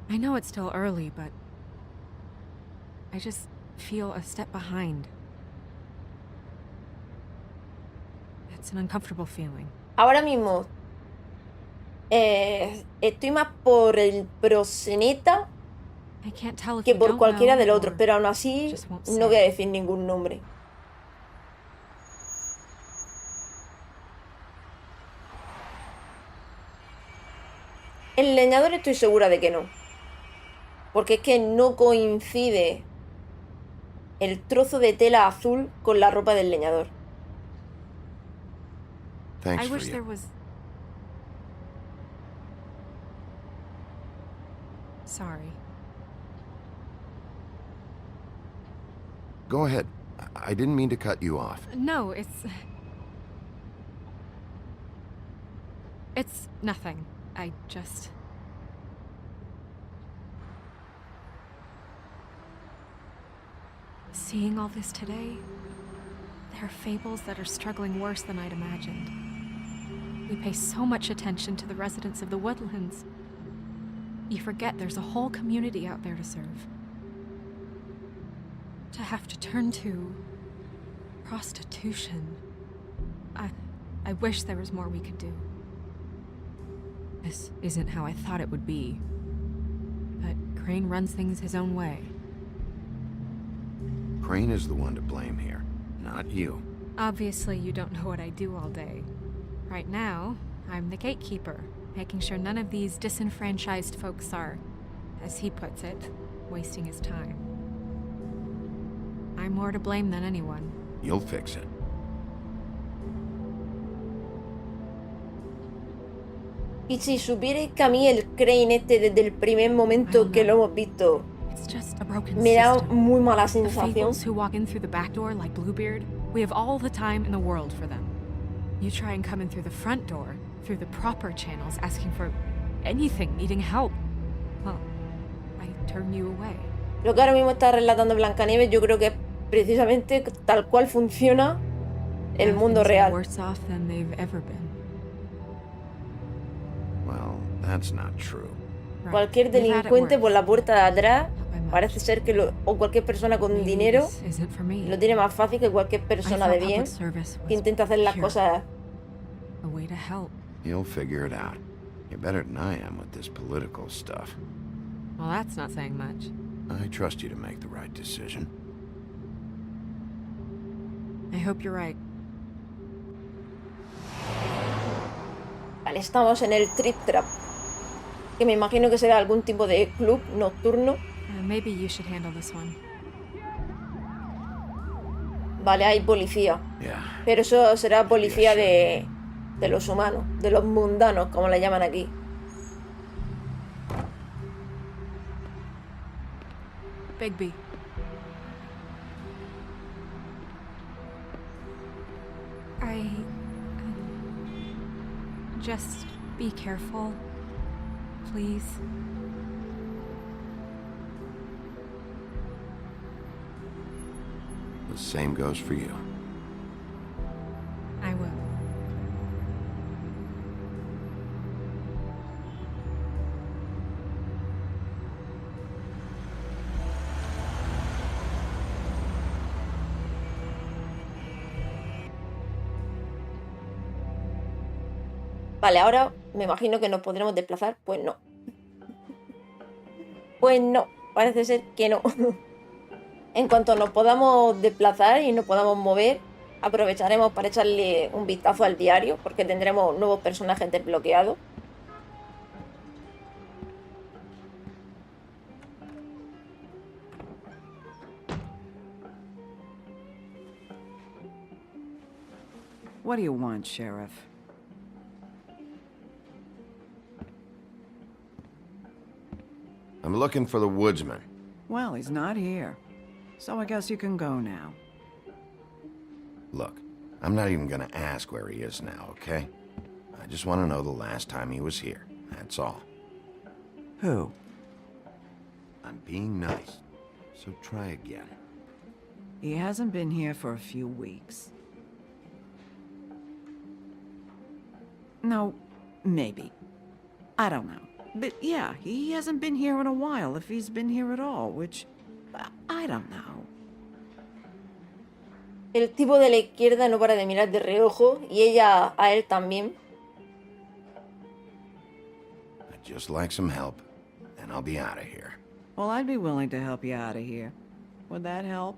I know it's still early, but I just feel a step behind. It's an uncomfortable feeling. Ahora mismo estoy más por el proxeneta I can't tell if que you por don't cualquiera know del or otro, pero aún así just won't no say. voy a decir ningún nombre. El leñador estoy segura de que no. Porque es que no coincide el trozo de tela azul con la ropa del leñador. Thanks I for wish you. there was. Sorry. Go ahead. I didn't mean to cut you off. No, it's nothing. I just. Seeing all this today, there are fables that are struggling worse than I'd imagined. We pay so much attention to the residents of the woodlands. You forget there's a whole community out there to serve. To have to turn to prostitution. I wish there was more we could do. This isn't how I thought it would be. But Crane runs things his own way. Crane is the one to blame here, not you. Obviously, you don't know what I do all day. Right now, I'm the gatekeeper, making sure none of these disenfranchised folks are, as he puts it, wasting his time. I'm more to blame than anyone. You'll fix it. Y si supierais que a mí el Crane este desde el primer momento que lo hemos visto It's just a broken Me da system. muy mala The sensación. Fables who walk in through the back door like Bluebeard, we have all the time in the world for them. You try and come in through the front door, through the proper channels, asking for anything, needing help. Well, I turn you away. Lo que ahora mismo está relatando Blancanieves, yo creo que es precisamente tal cual funciona el mundo Things are real. worse off than they've ever been. Well, that's not true. Right. Cualquier We've had it delincuente worse. por la puerta de atrás Not by much. parece ser que o cualquier persona con Maybe dinero this isn't for me. lo tiene más fácil que cualquier I persona thought de public bien service que was intenta hacer las pure, cosas. a way to help. You'll figure it out. You're better than I am with this political stuff. Well, that's not saying much. I trust you to make the right decision. I hope you're right. Vale, estamos en el Trip Trap, que me imagino que será algún tipo de club nocturno. Maybe you should handle this one. Vale, hay policía. Yeah. Pero eso será policía de los humanos, de los mundanos, como le llaman aquí. Bigby. Just be careful, please. The same goes for you. I will. Vale, ahora me imagino que nos podremos desplazar. Pues no. Pues no, parece ser que no. En cuanto nos podamos desplazar y nos podamos mover, aprovecharemos para echarle un vistazo al diario, porque tendremos nuevos personajes desbloqueados. What do you want, Sheriff? I'm looking for the woodsman. Well, he's not here. So I guess you can go now. Look, I'm not even gonna ask where he is now, okay? I just want to know the last time he was here. That's all. Who? I'm being nice, so try again. He hasn't been here for a few weeks. No, maybe. I don't know. But yeah, he hasn't been here in a while, if he's been here at all, which... I don't know. El tipo de la izquierda no para de mirar de reojo y ella a él también. I'd just like some help, and I'll be out of here. Well, I'd be willing to help you out of here. Would that help?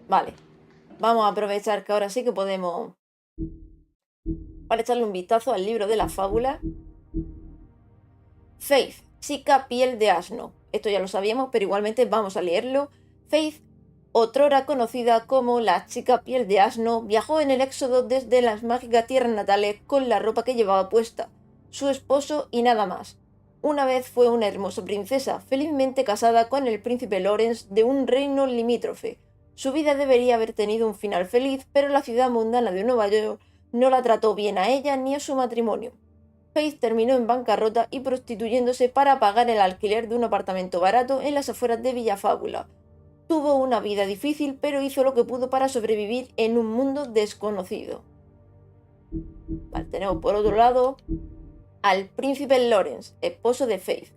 Vale. Vamos a aprovechar que ahora sí que podemos... para echarle un vistazo al libro de la fábula. Faith, chica piel de asno. Esto ya lo sabíamos, pero igualmente vamos a leerlo. Faith, otrora conocida como la chica piel de asno, viajó en el éxodo desde las mágicas tierras natales con la ropa que llevaba puesta, su esposo y nada más. Una vez fue una hermosa princesa, felizmente casada con el príncipe Lawrence de un reino limítrofe. Su vida debería haber tenido un final feliz, pero la ciudad mundana de Nueva York no la trató bien a ella ni a su matrimonio. Faith terminó en bancarrota y prostituyéndose para pagar el alquiler de un apartamento barato en las afueras de Villa Fábula. Tuvo una vida difícil, pero hizo lo que pudo para sobrevivir en un mundo desconocido. Vale, tenemos por otro lado al príncipe Lawrence, esposo de Faith.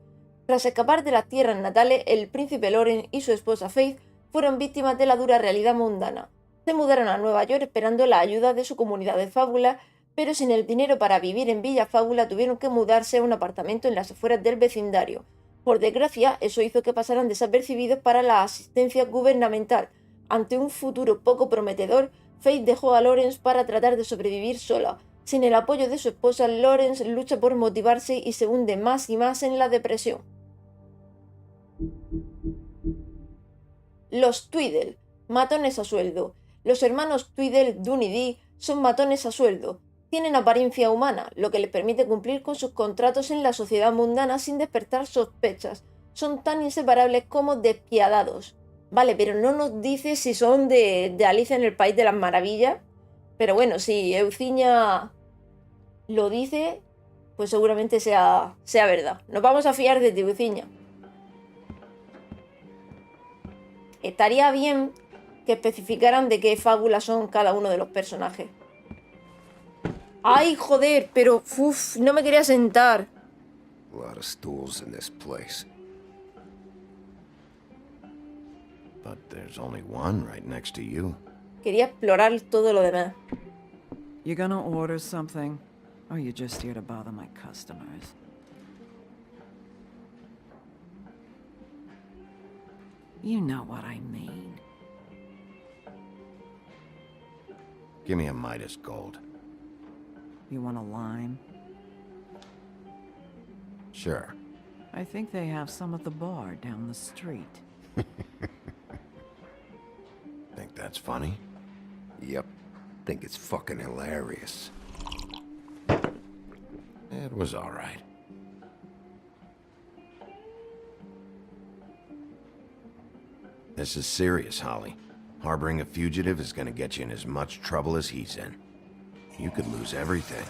Tras escapar de las tierras natales, el príncipe Lawrence y su esposa Faith fueron víctimas de la dura realidad mundana. Se mudaron a Nueva York esperando la ayuda de su comunidad de fábula, pero sin el dinero para vivir en Villa Fábula tuvieron que mudarse a un apartamento en las afueras del vecindario. Por desgracia, eso hizo que pasaran desapercibidos para la asistencia gubernamental. Ante un futuro poco prometedor, Faith dejó a Lawrence para tratar de sobrevivir sola. Sin el apoyo de su esposa, Lawrence lucha por motivarse y se hunde más y más en la depresión. Los Tweedle, matones a sueldo. Los hermanos Tweedle, Dun y Dee, son matones a sueldo. Tienen apariencia humana, lo que les permite cumplir con sus contratos en la sociedad mundana sin despertar sospechas. Son tan inseparables como despiadados. Vale, pero no nos dice si son de Alicia en el País de las Maravillas. Pero bueno, si Euciña lo dice, pues seguramente sea verdad. Nos vamos a fiar de Euciña. Estaría bien que especificaran de qué fábula son cada uno de los personajes. ¡Ay, joder! Pero, no me quería sentar. A lot of stools in this place. But there's only one right next to you. Quería explorar todo lo demás. You gonna order something? Or are you just here to bother my customers? You know what I mean. Give me a Midas Gold. You want a lime? Sure. I think they have some at the bar down the street. Think that's funny? Yep. Think it's fucking hilarious. It was all right. This is serious, Holly. Harboring a fugitive is gonna get you in as much trouble as he's in. You could lose everything.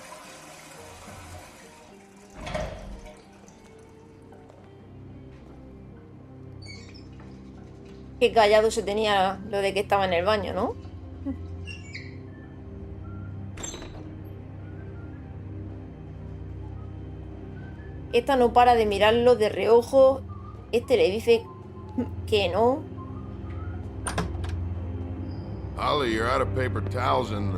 Qué callado se tenía lo de que estaba en el baño, ¿no? Esta no para de mirarlo de reojo. Este le dice que no. Holly, you're out of paper towels and...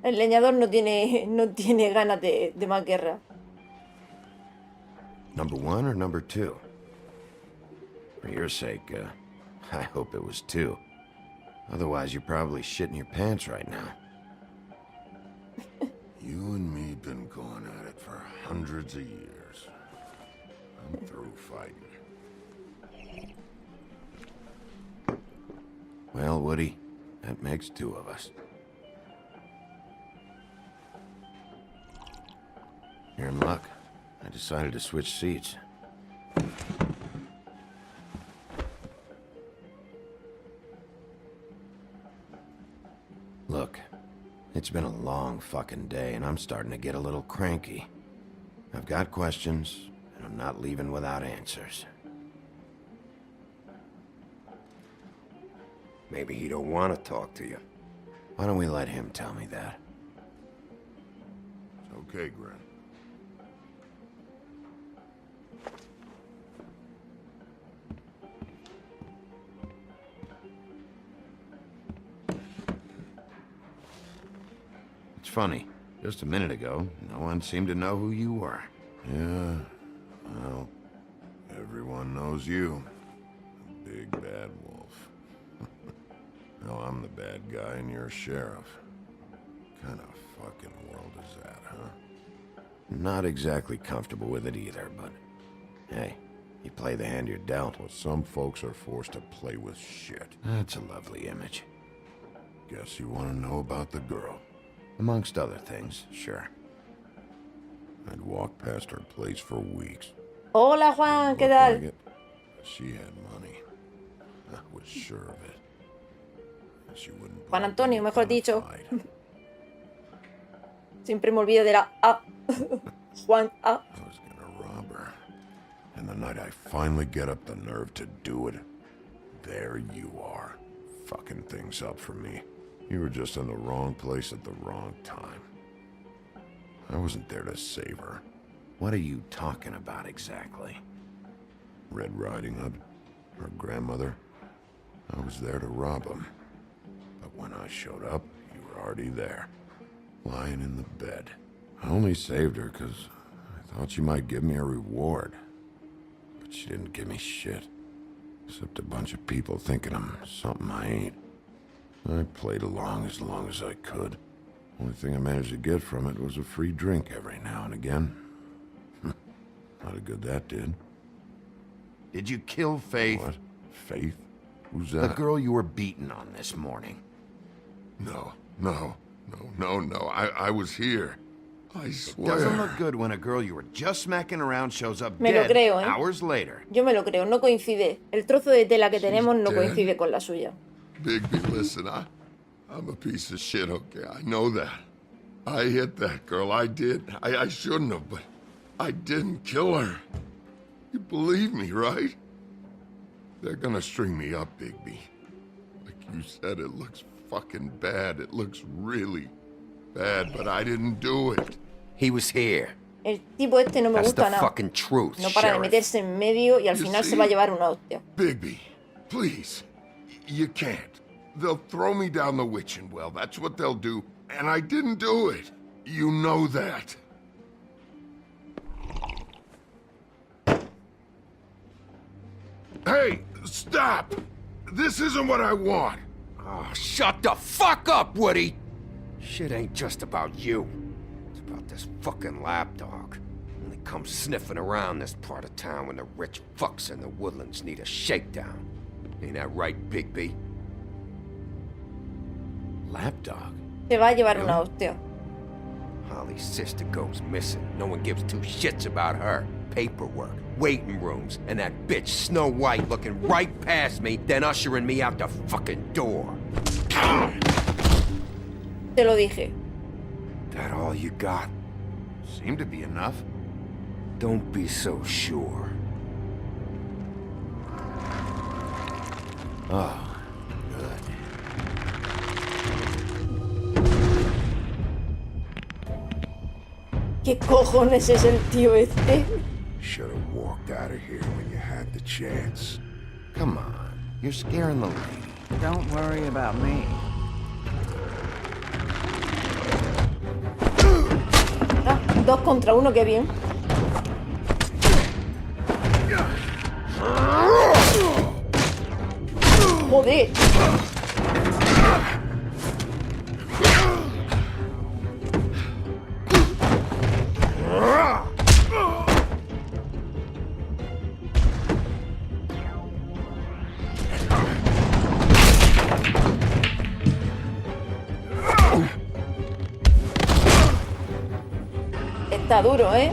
El leñador no tiene ganas de más guerra. Number one or number two? For your sake, I hope it was two. Otherwise, you're probably shitting your pants right now. You and me been going at it for hundreds of years. I'm through fighting. Well, Woody, that makes two of us. You're in luck. I decided to switch seats. Look, it's been a long fucking day, and I'm starting to get a little cranky. I've got questions, and I'm not leaving without answers. Maybe he don't want to talk to you. Why don't we let him tell me that? It's okay, Gren. It's funny. Just a minute ago, no one seemed to know who you were. Yeah, well, everyone knows you. Big bad wolf. Now I'm the bad guy and you're a sheriff. What kind of fucking world is that, huh? Not exactly comfortable with it either, but hey, you play the hand you're dealt. Well, some folks are forced to play with shit. That's a lovely image. Guess you want to know about the girl. Amongst other things, sure. I'd walk past her place for weeks. Hola, Juan, ¿qué tal? Like it. She had money. I was sure of it. She wouldn't Juan Antonio, mejor dicho. Siempre me olvido de la A. Juan A. I was gonna rob her. And the night I finally get up the nerve to do it, there you are, fucking things up for me. You were just in the wrong place at the wrong time. I wasn't there to save her. What are you talking about exactly? Red Riding Hood, her grandmother. I was there to rob them. But when I showed up, you were already there, lying in the bed. I only saved her because I thought she might give me a reward. But she didn't give me shit. Except a bunch of people thinking I'm something I ain't. I played along as I could. Only thing I managed to get from it was a free drink every now and again. Not a good that did. Did you kill Faith? What? Faith? Who's that? The girl you were beating on this morning. No. I was here. I swear. Doesn't look good when a girl you were just smacking around shows up Me lo dead creo, ¿eh? hours later. Yo me lo creo, no coincide. El trozo de tela que tenemos no coincide con la suya. Bigby, listen, I'm a piece of shit, okay? I know that. I hit that girl, I did. I shouldn't have, but I didn't kill her. You believe me, right? They're gonna string me up, Bigby. Like you said, it looks fucking bad. It looks really bad, but I didn't do it. He was here. El tipo este no me That's gusta the nada. fucking truth, No para de Sheriff. meterse en medio y al You final se see? va a llevar una hostia. Bigby, please. You can't. They'll throw me down the witching well. That's what they'll do. And I didn't do it. You know that. Hey, stop! This isn't what I want. Oh, shut the fuck up, Woody! Shit ain't just about you. It's about this fucking lapdog. Only comes sniffing around this part of town when the rich fucks in the woodlands need a shakedown. Ain't that right, Bigby? Lapdog? Se va a llevar una hostia. Holly's sister goes missing. No one gives two shits about her. Paperwork, waiting rooms, and that bitch Snow White looking right past me, then ushering me out the fucking door. Te lo dije. That all you got? Seemed to be enough. Don't be so sure. Oh, good. ¿Qué cojones es el tío este? Should have walked out of here when you had the chance. Come on, you're scaring the lady. Don't worry about me. Ah, 2 contra 1, qué bien. Joder. Está duro, ¿eh?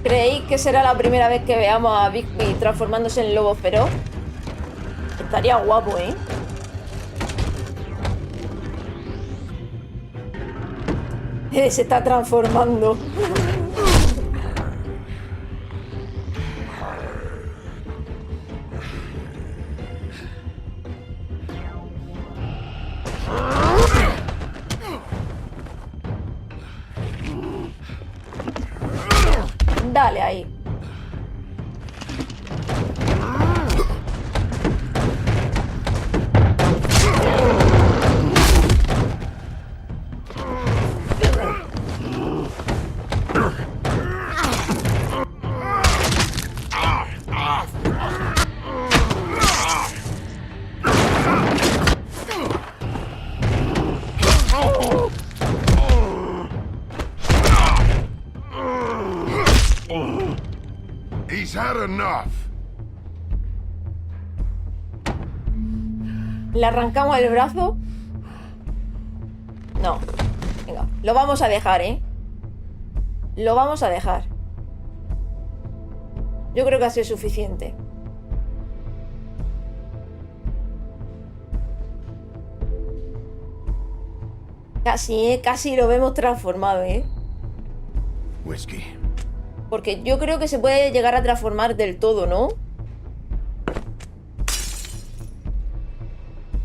¿Creéis que será la primera vez que veamos a Bigby transformándose en lobo feroz? Estaría guapo, ¿eh? Se está transformando. Dale ahí. He's had enough. ¿Le arrancamos el brazo? No. Venga, lo vamos a dejar, ¿eh? Lo vamos a dejar. Yo creo que ha sido suficiente. Casi, ¿eh? Casi lo vemos transformado, ¿eh? Whiskey. Porque yo creo que se puede llegar a transformar del todo, ¿no?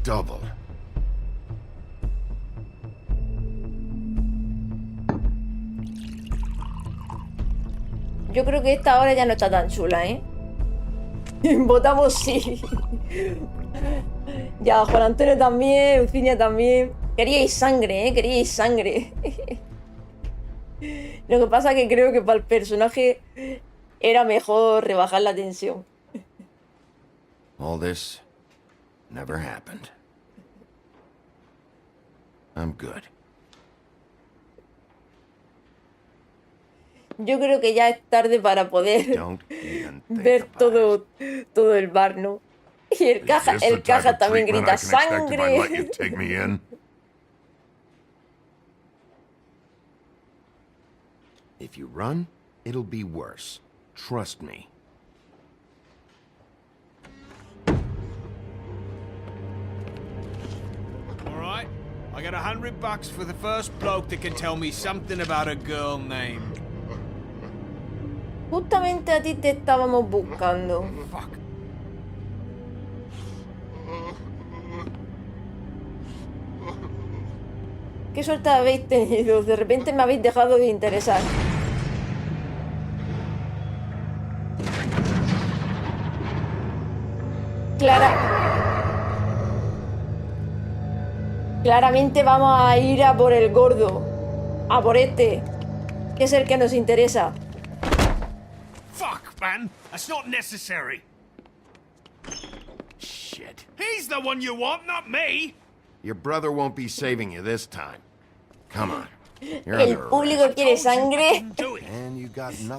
Double. Yo creo que esta hora ya no está tan chula, ¿eh? Votamos sí. Ya, Juan Antonio también, Eugenia también. Queríais sangre, ¿eh? Queríais sangre. Lo que pasa es que creo que para el personaje era mejor rebajar la tensión. All this never happened. I'm good. Yo creo que ya es tarde para poder ver todo el bar, ¿no? Y el caja también grita ¡sangre! If you run, it'll be worse. Trust me. All right, I got $100 for the first bloke that can tell me something about a girl named. Justamente a ti te estábamos buscando. Fuck. ¿Qué suerte habéis tenido? De repente me habéis dejado de interesar. Claramente vamos a ir a por el gordo. A por este. Que es el que nos interesa. Fuck, man! That's not necessary! Shit. He's the one you want, not me! Your brother won't be saving you this time. Come on. El público quiere sangre.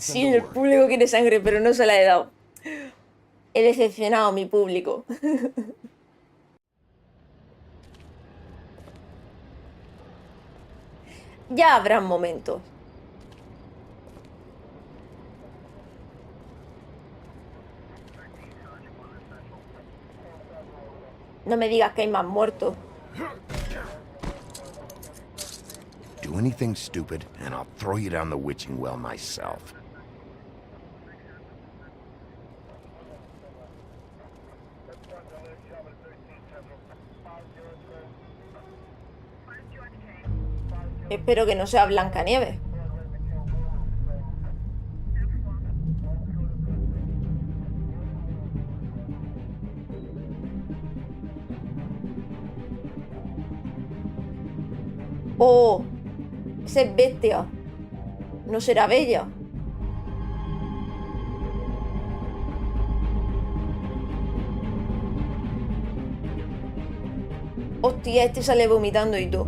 Sí, el público quiere sangre, pero no se la he dado. He decepcionado a mi público. Ya habrán momentos. No me digas que hay más muertos. Do anything stupid, and I'll throw you down the witching well myself. Espero que no sea Blancanieves. Oh, esa es bestia. No será bella. Hostia, este sale vomitando y todo.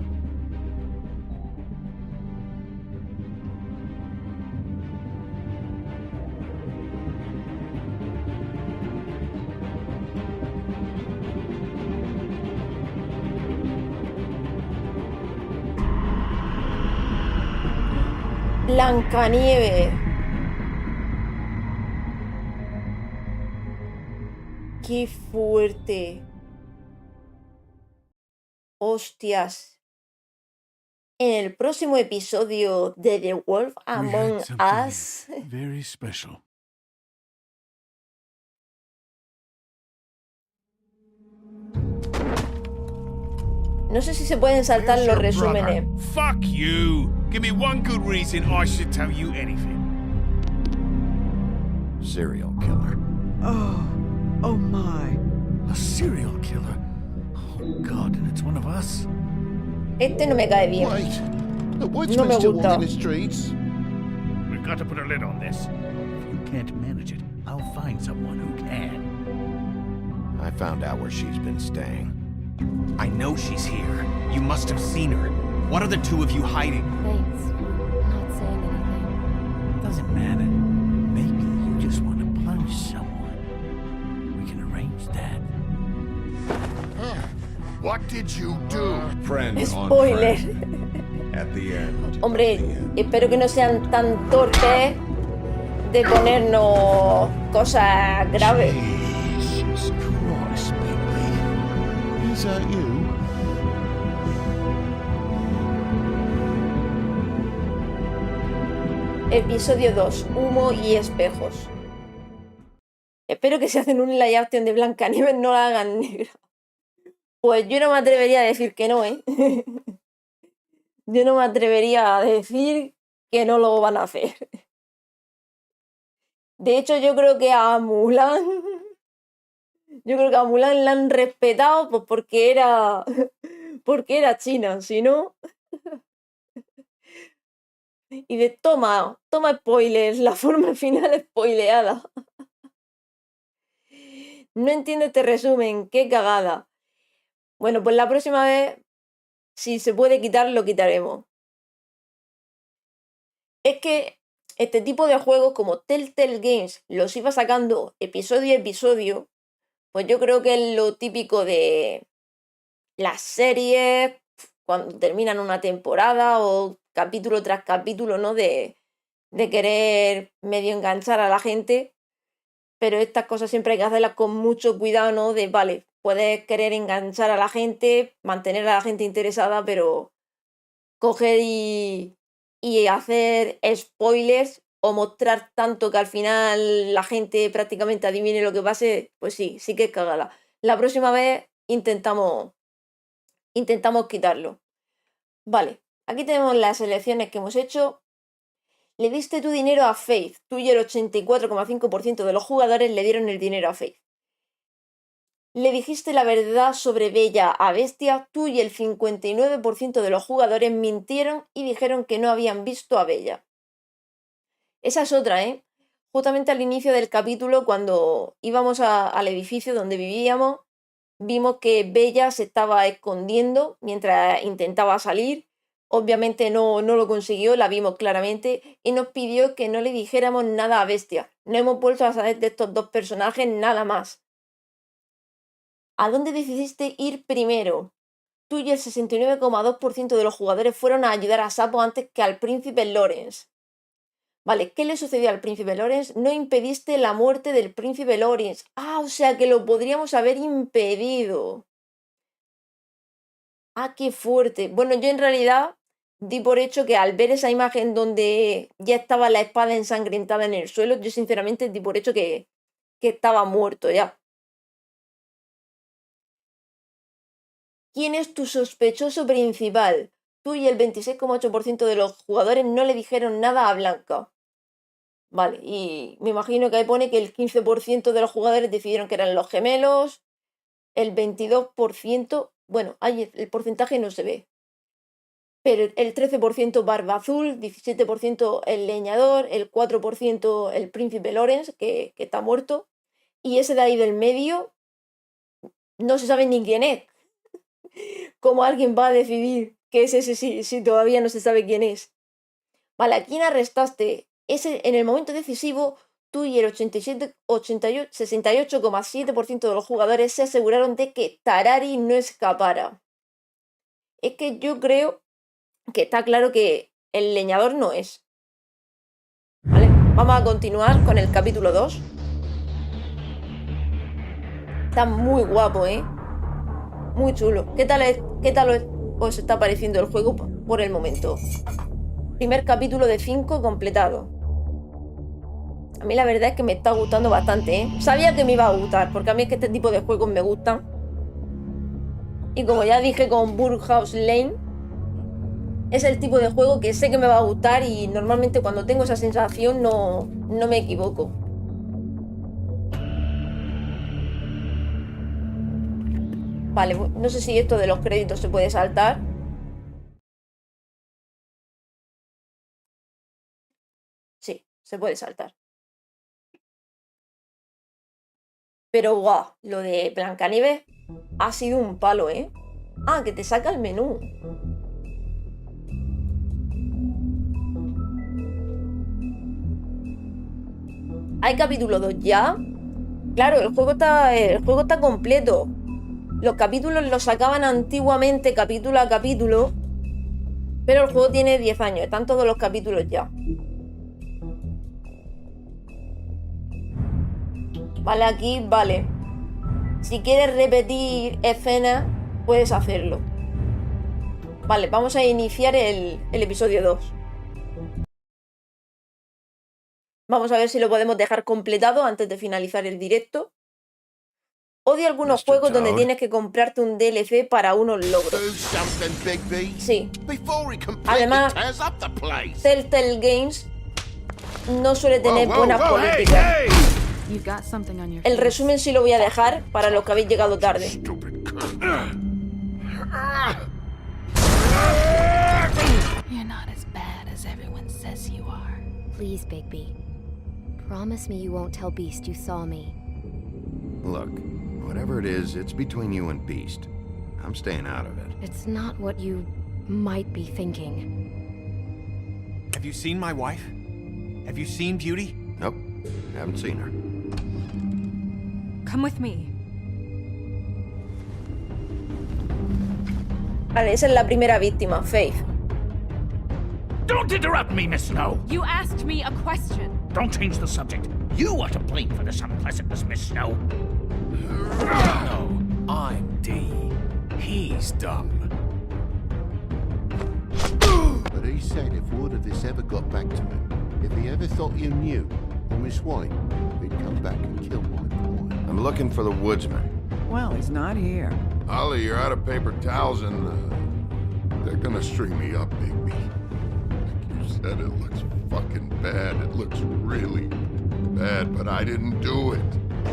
Blancanieves. Qué fuerte. Hostias. En el próximo episodio de The Wolf Among Us. Very special. No sé si se pueden saltar los resúmenes. Fuck you! Give me one good reason I should tell you anything. Serial killer. Oh my. A serial killer? Oh God, and it's one of us? Este no me cae bien. No me gusta. We've got to put a lid on this. If you can't manage it, I'll find someone who can. I found out where she's been staying. I know she's here. You must have seen her. What are the two of you hiding? Thanks for not saying anything. Doesn't matter. Maybe you just want to punish someone. We can arrange that. What did you do? Spoiler. At the end. Hombre, espero que no sean tan torpes de ponernos cosas graves. Jesus Christ, Bigby. Is that you? Episodio 2. Humo y espejos. Espero que si hacen un live action de Blancanieves no la hagan negra. Pues yo no me atrevería a decir que no, ¿eh? Yo no me atrevería a decir que no lo van a hacer. De hecho, yo creo que a Mulan... Yo creo que a Mulan la han respetado pues porque era... Porque era china, si no... Y de toma spoilers, la forma final spoileada. No entiendo este resumen, qué cagada. Bueno, pues la próxima vez, si se puede quitar, lo quitaremos. Es que este tipo de juegos como Telltale Games los iba sacando episodio a episodio, pues yo creo que es lo típico de las series, cuando terminan una temporada o capítulo tras capítulo, ¿no? De querer medio enganchar a la gente, pero estas cosas siempre hay que hacerlas con mucho cuidado, ¿no? De, vale, puedes querer enganchar a la gente, mantener a la gente interesada, pero coger y hacer spoilers o mostrar tanto que al final la gente prácticamente adivine lo que pase, pues sí que es cagada. La próxima vez intentamos quitarlo. Vale, aquí tenemos las elecciones que hemos hecho. Le diste tu dinero a Faith. Tú y el 84,5% de los jugadores le dieron el dinero a Faith. Le dijiste la verdad sobre Bella a Bestia. Tú y el 59% de los jugadores mintieron y dijeron que no habían visto a Bella. Esa es otra, ¿eh? Justamente al inicio del capítulo, cuando íbamos al edificio donde vivíamos, vimos que Bella se estaba escondiendo mientras intentaba salir. Obviamente no lo consiguió, la vimos claramente, y nos pidió que no le dijéramos nada a Bestia. No hemos vuelto a saber de estos dos personajes nada más. ¿A dónde decidiste ir primero? Tú y el 69,2% de los jugadores fueron a ayudar a Sapo antes que al príncipe Lawrence. Vale, ¿qué le sucedió al príncipe Lawrence? No impediste la muerte del príncipe Lawrence. Ah, o sea que lo podríamos haber impedido. Ah, qué fuerte. Bueno, yo en realidad di por hecho que al ver esa imagen donde ya estaba la espada ensangrentada en el suelo, yo sinceramente di por hecho que estaba muerto ya. ¿Quién es tu sospechoso principal? Tú y el 26,8% de los jugadores no le dijeron nada a Blanca. Vale, y me imagino que ahí pone que el 15% de los jugadores decidieron que eran los gemelos, el 22%, bueno, ahí el porcentaje no se ve, pero el 13% Barba Azul, 17% el leñador, el 4% el príncipe Lawrence, que está muerto, y ese de ahí del medio no se sabe ni quién es. ¿Cómo alguien va a decidir qué es ese si todavía no se sabe quién es? Vale, ¿a quién arrestaste? En el momento decisivo, tú y el 68,7% de los jugadores se aseguraron de que Tarari no escapara. Es que yo creo que está claro que el leñador no es. Vale, vamos a continuar con el capítulo 2. Está muy guapo, ¿eh? Muy chulo. ¿Qué tal os está pareciendo el juego por el momento? Primer capítulo de 5 completado. A mí la verdad es que me está gustando bastante, ¿eh? Sabía que me iba a gustar, porque a mí es que este tipo de juegos me gustan. Y como ya dije con Burghouse Lane, es el tipo de juego que sé que me va a gustar y normalmente cuando tengo esa sensación no me equivoco. Vale, no sé si esto de los créditos se puede saltar. Sí, se puede saltar. Pero guau, lo de Blancanieves ha sido un palo, ¿eh? Ah, que te saca el menú. ¿Hay capítulo 2 ya? Claro, el juego está completo. Los capítulos los sacaban antiguamente capítulo a capítulo, pero el juego tiene 10 años, están todos los capítulos ya. Vale, aquí, vale. Si quieres repetir escenas, puedes hacerlo. Vale, vamos a iniciar el episodio 2. Vamos a ver si lo podemos dejar completado antes de finalizar el directo. Odio algunos juegos donde tienes que comprarte un DLC para unos logros. Sí. Además, Telltale Games no suele tener buenas políticas. You've got something on your El face. resumen sí lo voy a dejar para los que habéis llegado tarde. You're not as bad as everyone says you are. Please, Bigby. Promise me you won't tell Beast you saw me. Look, whatever it is, it's between you and Beast. I'm staying out of it. It's not what you might be thinking. Have you seen my wife? Have you seen Beauty? Nope, haven't seen her. Come with me. Vale, esa es la primera víctima, Faith. Don't interrupt me, Miss Snow. You asked me a question. Don't change the subject. You are to blame for this unpleasantness, Miss Snow. No, I'm D. He's dumb. But he said if word of this ever got back to him, if he ever thought you knew, or Miss White, he'd come back and kill my boy. I'm looking for the woodsman. Well, he's not here. Ollie, you're out of paper towels and they're gonna string me up, Bigby. Like you said, it looks fucking bad. It looks really bad, but I didn't do it.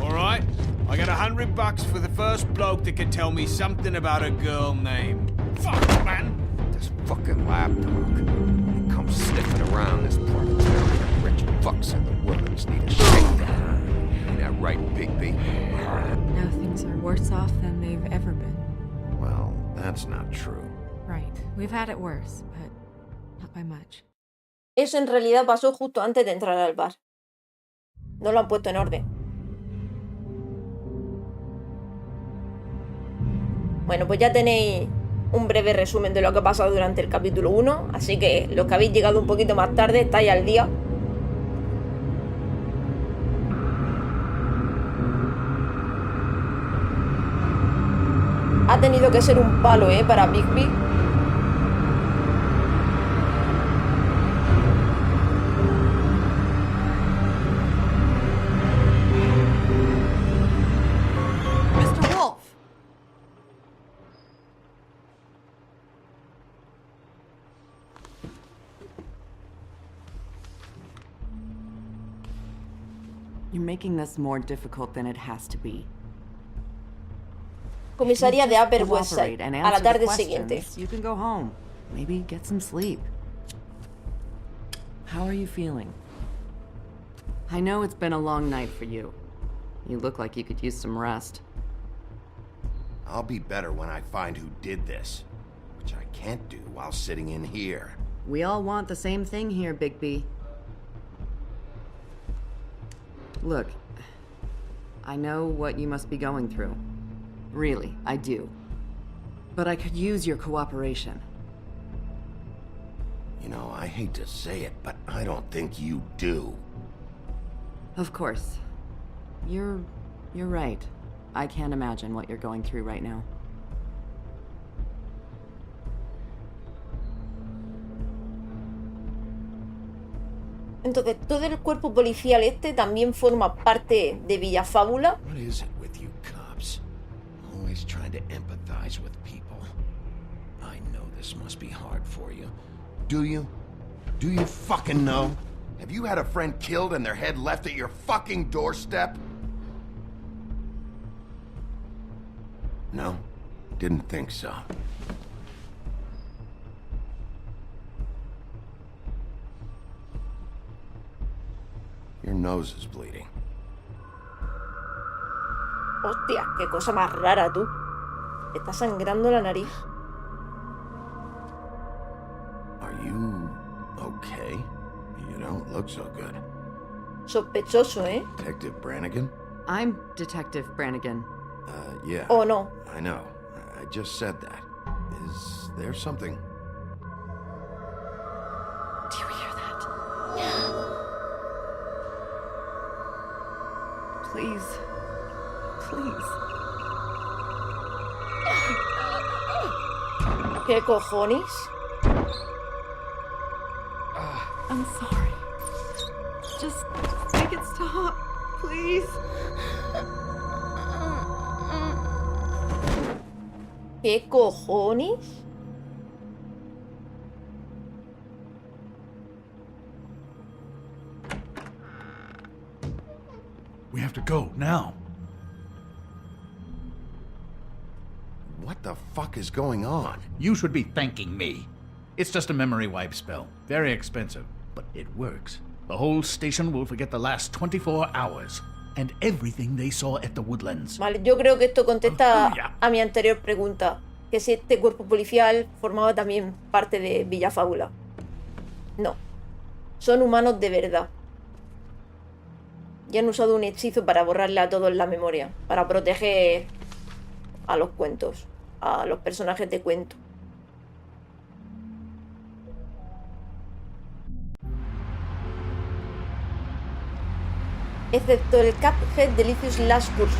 All right, I got $100 for the first bloke that can tell me something about a girl named. Fuck, man! This fucking lapdog. He comes sniffing around this part of town. Rich fucks in the wilderness need a shakedown. Ain't that right, Bigby? Now things are worse off than they've ever been. Well, that's not true. Right. We've had it worse, but not by much. Eso en realidad pasó justo antes de entrar al bar. No lo han puesto en orden. Bueno, pues ya tenéis un breve resumen de lo que ha pasado durante el capítulo 1, así que los que habéis llegado un poquito más tarde estáis al día. Ha tenido que ser un palo, para Bigby. Mr. Wolf! You're making this more difficult than it has to be. Comisaría de Upper Cooperate West Side, and a la answer the tarde questions, siguiente. You can go home. Maybe get some sleep. How are you feeling? I know it's been a long night for you. You look like you could use some rest. I'll be better when I find who did this, which I can't do while sitting in here. We all want the same thing here, Bigby. Look, I know what you must be going through. Really, I do. But I could use your cooperation. You know, I hate to say it, but I don't think you do. Of course. You're right. I can't imagine what you're going through right now. Entonces, todo el cuerpo policial también forma parte de Villa Fábula. What is it with you cops? Always trying to empathize with people. I know this must be hard for you. Do you? Do you fucking know? Have you had a friend killed and their head left at your fucking doorstep? No? Didn't think so. Your nose is bleeding. Hostia, qué cosa más rara, tú. Te está sangrando la nariz. Are you okay? You don't look so good. Sospechoso, Detective Brannigan? I'm Detective Brannigan. Yeah. Oh, no. I know. I just said that. Is there something? Do you hear that? Please. Please. ¿Qué cojones? I'm sorry. Just make it stop, please. ¿Qué cojones? We have to go, now. What the fuck is going on? You should be thanking me. It's just a memory wipe spell. Very expensive, but it works. The whole station will forget the last 24 hours and everything they saw at the Woodlands. Vale, yo creo que esto contesta a mi anterior pregunta, que si este cuerpo policial formaba también parte de Villa Fábula. No, son humanos de verdad. Y han usado un hechizo para borrarle a todos la memoria, para proteger a los cuentos, a los personajes de cuento. Excepto el Cuphead Delicious Last Course.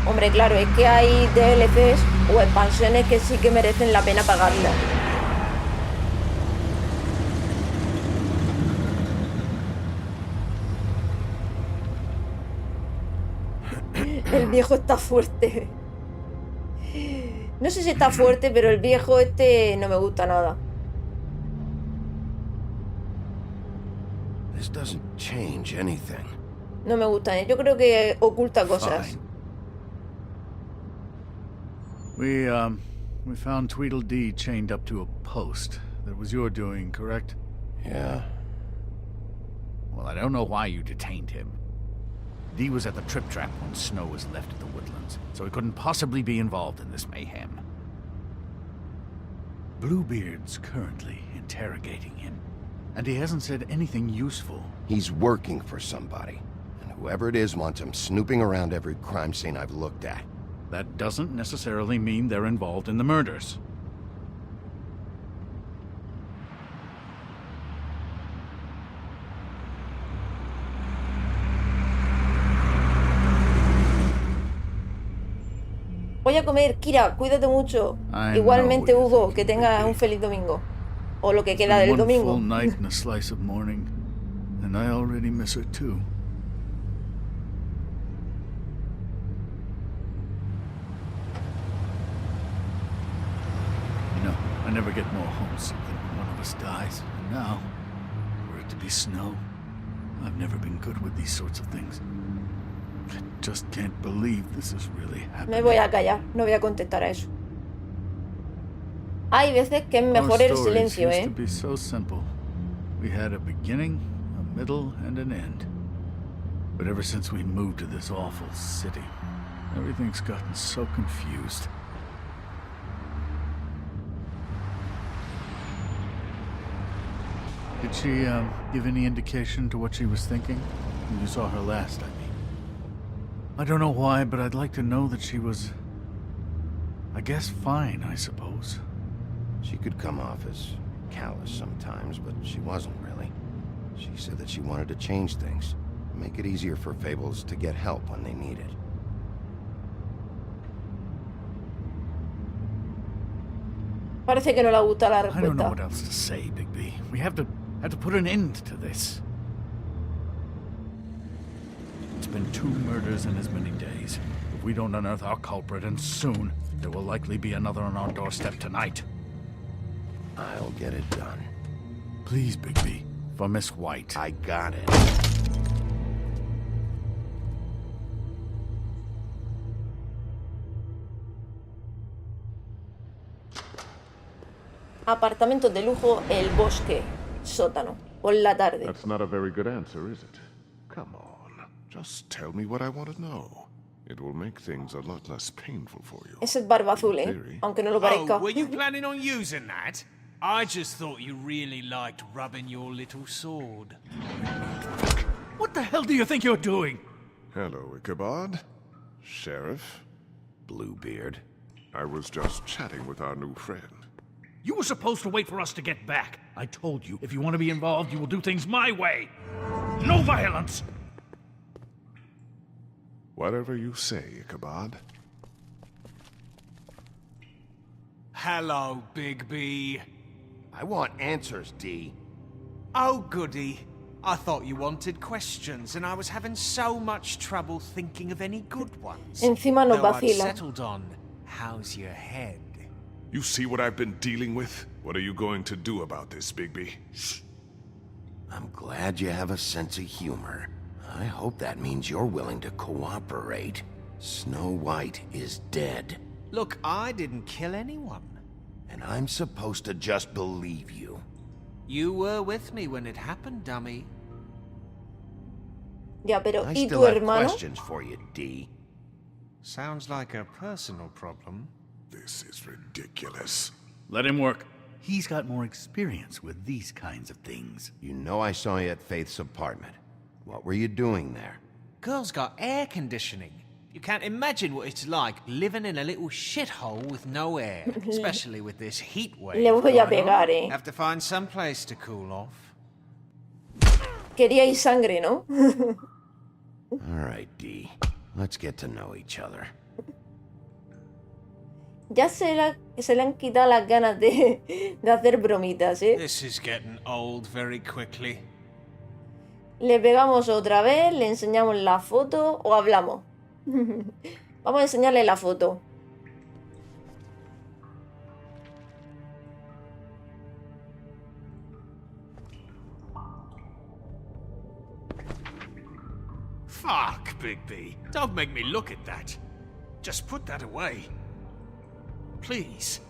Hombre, claro, es que hay DLCs o expansiones que sí que merecen la pena pagarlas. El viejo está fuerte. No sé si está fuerte, pero el viejo este no me gusta nada. This doesn't change anything. No me gusta, yo creo que oculta cosas. We found Tweedledee chained up to a post. That was your doing, correct? Yeah. Well, I don't know why you detained him. Dee was at the Trip Trap when Snow was left at the Woodlands, so he couldn't possibly be involved in this mayhem. Bluebeard's currently interrogating him, and he hasn't said anything useful. He's working for somebody, and whoever it is wants him snooping around every crime scene I've looked at. That doesn't necessarily mean they're involved in the murders. Voy a comer, Kira, cuídate mucho. Igualmente, Hugo, que tengas un feliz domingo. O lo que queda del domingo. One full night and a slice of morning, and I already miss her too. You know, I never get more homesick than when one of us dies. And now, for it to be Snow, I've never been good with these sorts of things. I just can't believe this is really happening. Me voy a callar, no voy a contestar a eso. Hay veces que es mejor el silencio, used to be so simple. We had a beginning, a middle, and an end. But ever since we moved to this awful city, everything's gotten so confused. Did she give any indication to what she was thinking? When you saw her last, I mean. I don't know why, but I'd like to know that she was, I guess, fine, I suppose. She could come off as callous sometimes, but she wasn't really. She said that she wanted to change things, make it easier for Fables to get help when they need it. Parece que no le gusta la respuesta. I don't know what else to say, Bigby. We have to put an end to this. It's been 2 murders in as many days. If we don't unearth our culprit, and soon, there will likely be another on our doorstep tonight. I'll get it done. Please, Bigby. For Miss White. I got it. Apartamento de lujo, el bosque, sótano, por la tarde. That's not a very good answer, is it? Come on. Just tell me what I want to know. It will make things a lot less painful for you. Ese es barba azul, aunque no lo parezca. Oh, were you planning on using that? I just thought you really liked rubbing your little sword. What the hell do you think you're doing? Hello, Ichabod. Sheriff. Bluebeard. I was just chatting with our new friend. You were supposed to wait for us to get back. I told you, if you want to be involved, you will do things my way. No violence! Whatever you say, Ichabod. Hello, Bigby. I want answers, Dee. Oh, goody. I thought you wanted questions, and I was having so much trouble thinking of any good ones. Encima nos Though I've vacila. settled on, how's your head? You see what I've been dealing with? What are you going to do about this, Bigby? I'm glad you have a sense of humor. I hope that means you're willing to cooperate. Snow White is dead. Look, I didn't kill anyone. And I'm supposed to just believe you. You were with me when it happened, dummy. Ya, pero I ¿y still tu have hermano? questions for you, D. Sounds like a personal problem. This is ridiculous. Let him work. He's got more experience with these kinds of things. You know I saw you at Faith's apartment. What were you doing there? Girl's got air conditioning. You can't imagine what it's like living in a little shithole with no air, especially with this heat wave. Le voy a going pegar, on. Have to find some place to cool off. Queríais sangre, ¿no? All right, D. Let's get to know each other. Ya se le han quitado las ganas de hacer bromitas, ¿eh? This is getting old very quickly. Le pegamos otra vez, le enseñamos la foto o hablamos. Vamos a enseñarle la foto. Fuck, Bigby. Don't make me look at that. Just put that away. Please.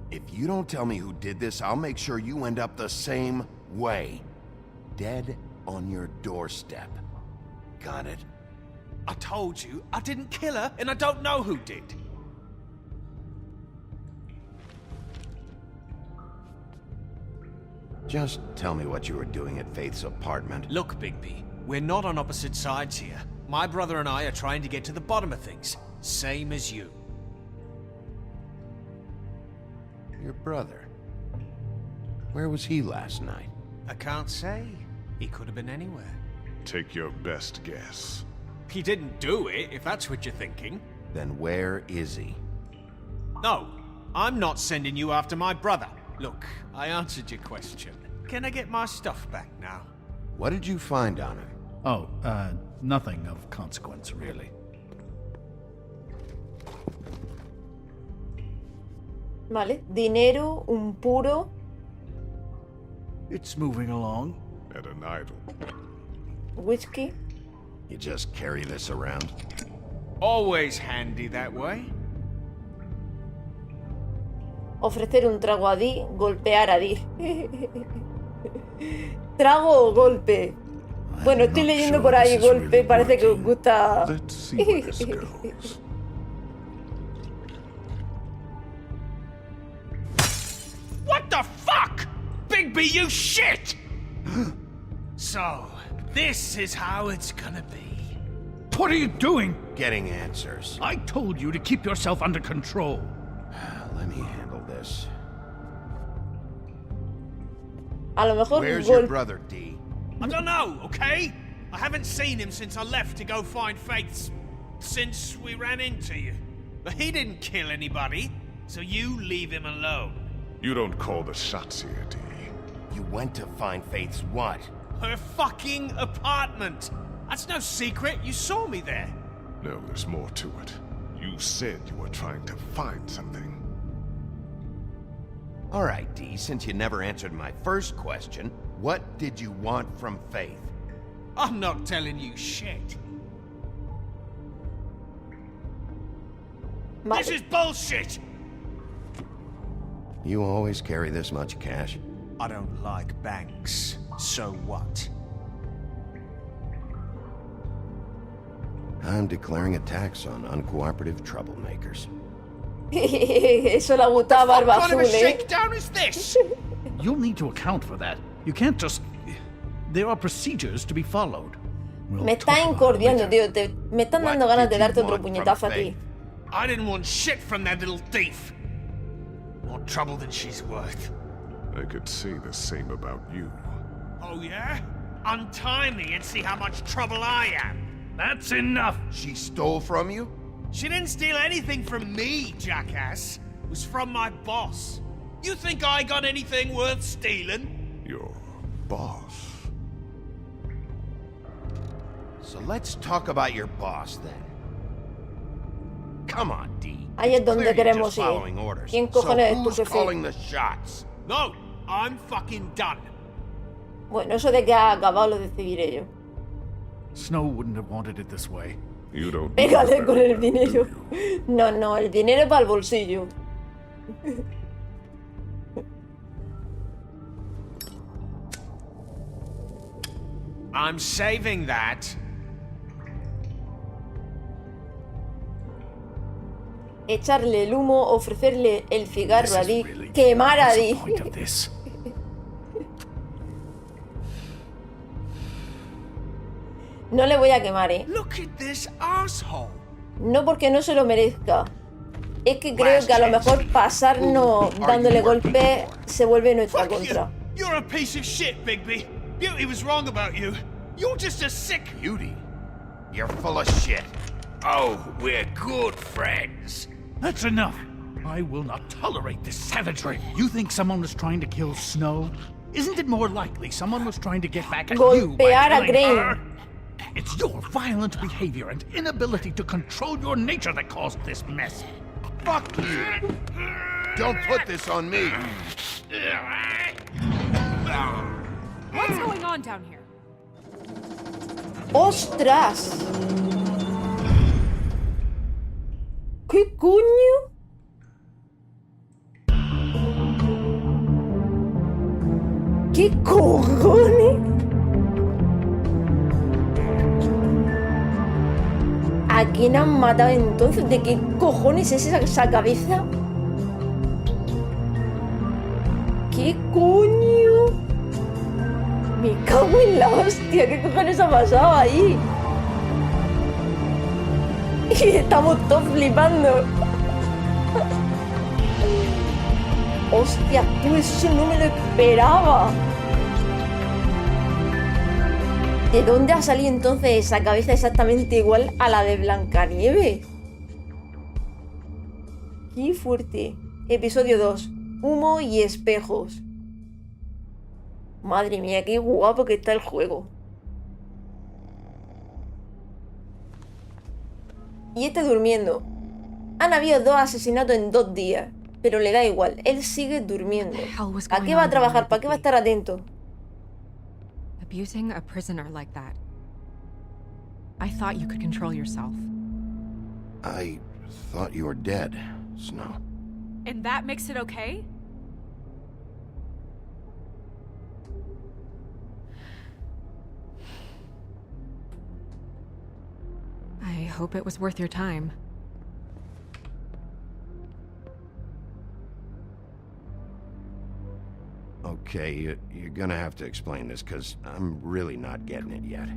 If you don't tell me who did this, I'll make sure you end up the same way. Dead on your doorstep. Got it? I told you I didn't kill her, and I don't know who did. Just tell me what you were doing at Faith's apartment. Look, Bigby, we're not on opposite sides here. My brother and I are trying to get to the bottom of things. Same as you. Your brother. Where was he last night? I can't say. He could have been anywhere. Take your best guess. He didn't do it, if that's what you're thinking. Then where is he? No, I'm not sending you after my brother. Look, I answered your question. Can I get my stuff back now? What did you find on him? Oh, nothing of consequence, really. Vale, dinero, un puro. It's moving along. At an idol. Whisky. You just carry this around? Always handy that way. Ofrecer un trago a Di, golpear a Di. ¿Trago o golpe? Bueno, estoy leyendo por ahí golpe, parece que os gusta. Let's see where this goes. What the fuck? Bigby, you shit! So, this is how it's gonna be. What are you doing? Getting answers. I told you to keep yourself under control. Let me handle this. A lo mejor Where's your brother, D? I don't know, okay? I haven't seen him since I left to go find Faith's... since we ran into you. But he didn't kill anybody, so you leave him alone. You don't call the shots here, D. You went to find Faith's what? Her fucking apartment! That's no secret, you saw me there. No, there's more to it. You said you were trying to find something. All right, D, since you never answered my first question, what did you want from Faith? I'm not telling you shit. This is bullshit! You always carry this much cash? I don't like banks, so what? I'm declaring a tax on uncooperative troublemakers. Eso le gustaba a Barba What kind of a Azul, ¿eh? shakedown is this? You'll need to account for that. You can't just... There are procedures to be followed. Me está encordiando, tío. Me están dando ganas de darte otro puñetazo a ti. I didn't want shit from that little thief. More trouble than she's worth. I could say the same about you. Oh yeah? Untie me and see how much trouble I am. That's enough! She stole from you? She didn't steal anything from me, jackass. It was from my boss. You think I got anything worth stealing? Your boss. So let's talk about your boss then. Come on, D. Ahí es donde Clear you're queremos just ir. following orders. ¿Quién So cojones es tu who's jefe? calling the shots? No, I'm fucking done. Bueno, eso de que ha acabado lo decidiré yo. Snow wouldn't have wanted it this way. You don't. Pégale con el dinero. No, el dinero es para el bolsillo. I'm saving that. Echarle el humo, ofrecerle el cigarro a Dick, quemar a Dick. No le voy a quemar, Look at this asshole. No porque no se lo merezca. Es que creo que a lo mejor pasarnos dándole golpes se vuelve nuestra contra. You're a piece of shit, Bigby. Beauty was wrong about you. You're just a sick... Beauty? You're full of shit. Oh, we're good friends. That's enough. I will not tolerate this savagery. You think someone was trying to kill Snow? Isn't it more likely someone was trying to get back at you by Golpear a killing Crane. her? It's your violent behavior and inability to control your nature that caused this mess. Fuck you. Don't put this on me. What's going on down here? ¡Ostras! ¿Qué coño? ¿Qué cojones? ¿A quién han matado entonces? ¿De qué cojones es esa cabeza? ¿Qué coño? Me cago en la hostia, ¿qué cojones ha pasado ahí? Y estamos todos flipando. Hostia, tú, eso no me lo esperaba. ¿De dónde ha salido entonces esa cabeza exactamente igual a la de Blancanieves? Qué fuerte. Episodio 2. Humo y espejos. Madre mía, qué guapo que está el juego. Y este durmiendo. Han habido 2 asesinatos en 2 días. Pero le da igual, él sigue durmiendo. ¿A qué va a trabajar? ¿Para qué va a estar atento? Abusing a prisoner like that. I thought you could control yourself. I thought you were dead, Snow. And that makes it okay? I hope it was worth your time. Okay, you're gonna have to explain this, because I'm really not getting it yet.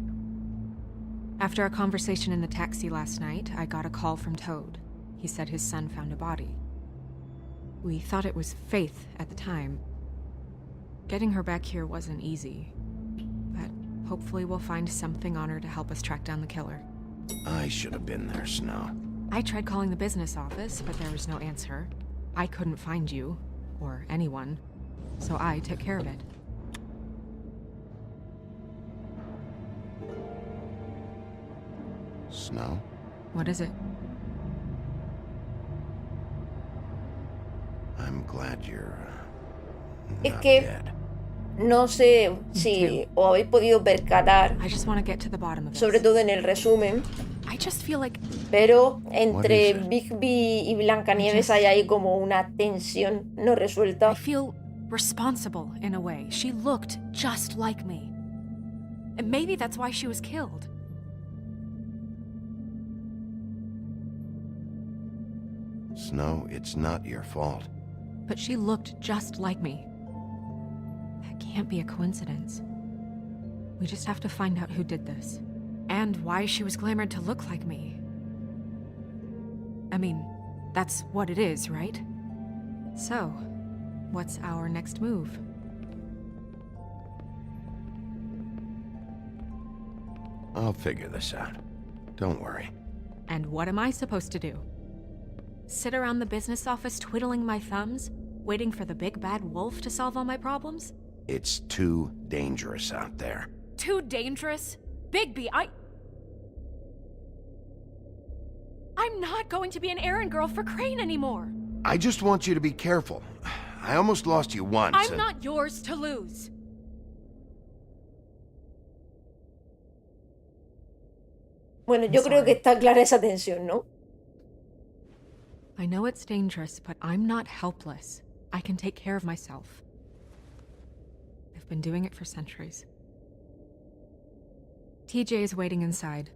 After a conversation in the taxi last night, I got a call from Toad. He said his son found a body. We thought it was Faith at the time. Getting her back here wasn't easy, but hopefully we'll find something on her to help us track down the killer. I should have been there, Snow. I tried calling the business office, but there was no answer. I couldn't find you, or anyone, so I took care of it. Snow? What is it? I'm glad you're Es not que dead. no sé si os habéis podido percatar, I just want to get to the bottom of this. sobre todo en el resumen, I just feel like pero entre Bigby y Blancanieves hay ahí como una tensión no resuelta. I feel responsible in a way. She looked just like me. And maybe that's why she was killed. Snow, it's not your fault. But she looked just like me. That can't be a coincidence. We just have to find out who did this. And why she was glamored to look like me. I mean, that's what it is, right? So, what's our next move? I'll figure this out. Don't worry. And what am I supposed to do? Sit around the business office twiddling my thumbs, waiting for the big bad wolf to solve all my problems? It's too dangerous out there. Too dangerous? Bigby, I'm not going to be an errand girl for Crane anymore. I just want you to be careful. I almost lost you once. I'm not yours to lose. Bueno, yo creo que está clara esa tensión, ¿no? I know it's dangerous, but I'm not helpless. I can take care of myself. I've been doing it for centuries. TJ is waiting inside.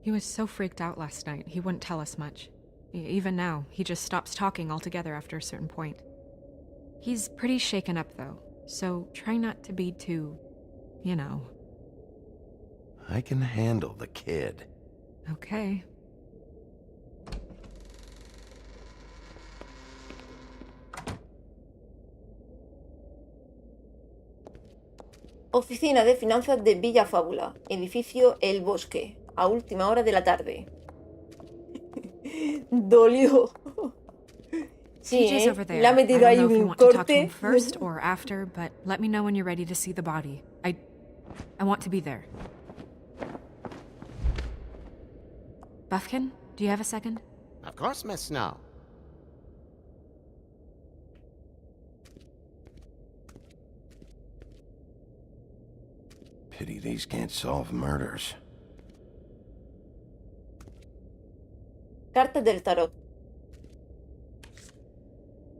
He was so freaked out last night, he wouldn't tell us much. Even now, he just stops talking altogether after a certain point. He's pretty shaken up, though, so try not to be too, you know. I can handle the kid. Okay. Oficina de Finanzas de Villa Fábula, edificio El Bosque, a última hora de la tarde. Dolió. Sí, TJ's over there. le ha metido I ahí don't know if you un want to talk to him corte. first or after, but let me know when you're ready to see the body. I want to be there. Buffkin, do you have a second? Of course, Miss Snow. Pity these can't solve murders. Cartas del tarot.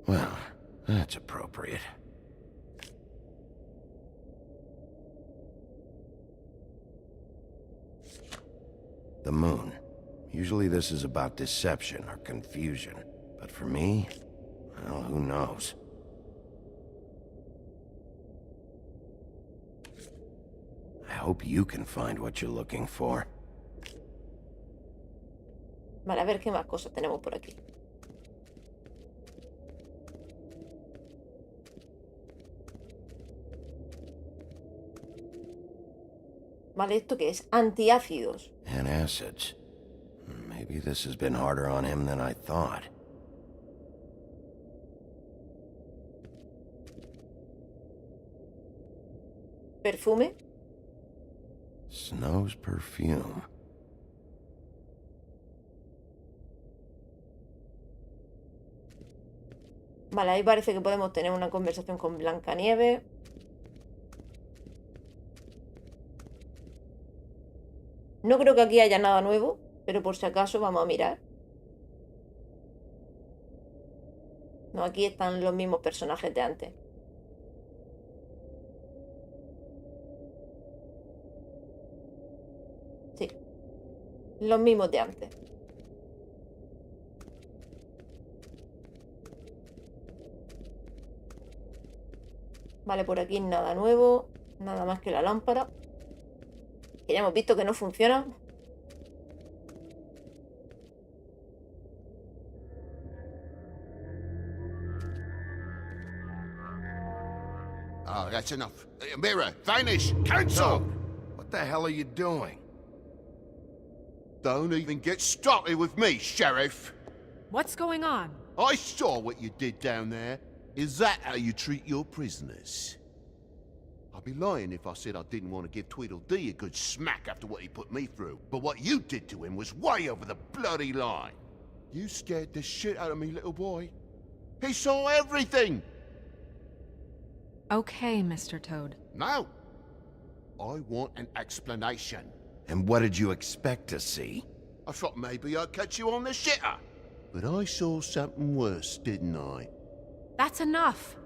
Well, that's appropriate. The moon. Usually this is about deception or confusion. But for me, well, who knows? I hope you can find what you're looking for. Vale, a ver qué más cosas tenemos por aquí. Vale, ¿esto qué es? Antiácidos. Antacids. Maybe this has been harder on him than I thought. Perfume. Snow's perfume. Vale, ahí parece que podemos tener una conversación con Blancanieves. No creo que aquí haya nada nuevo, pero por si acaso vamos a mirar. No, aquí están los mismos personajes de antes. Sí, los mismos de antes. Vale, por aquí nada nuevo, nada más que la lámpara. Que ya hemos visto que no funciona. Oh, that's enough. Mirror, vanish, cancel! What the hell are you doing? Don't even get started with me, Sheriff. What's going on? I saw what you did down there. Is that how you treat your prisoners? I'd be lying if I said I didn't want to give Tweedledee a good smack after what he put me through. But what you did to him was way over the bloody line. You scared the shit out of me, little boy. He saw everything! Okay, Mr. Toad. No. I want an explanation. And what did you expect to see? I thought maybe I'd catch you on the shitter. But I saw something worse, didn't I? That's enough.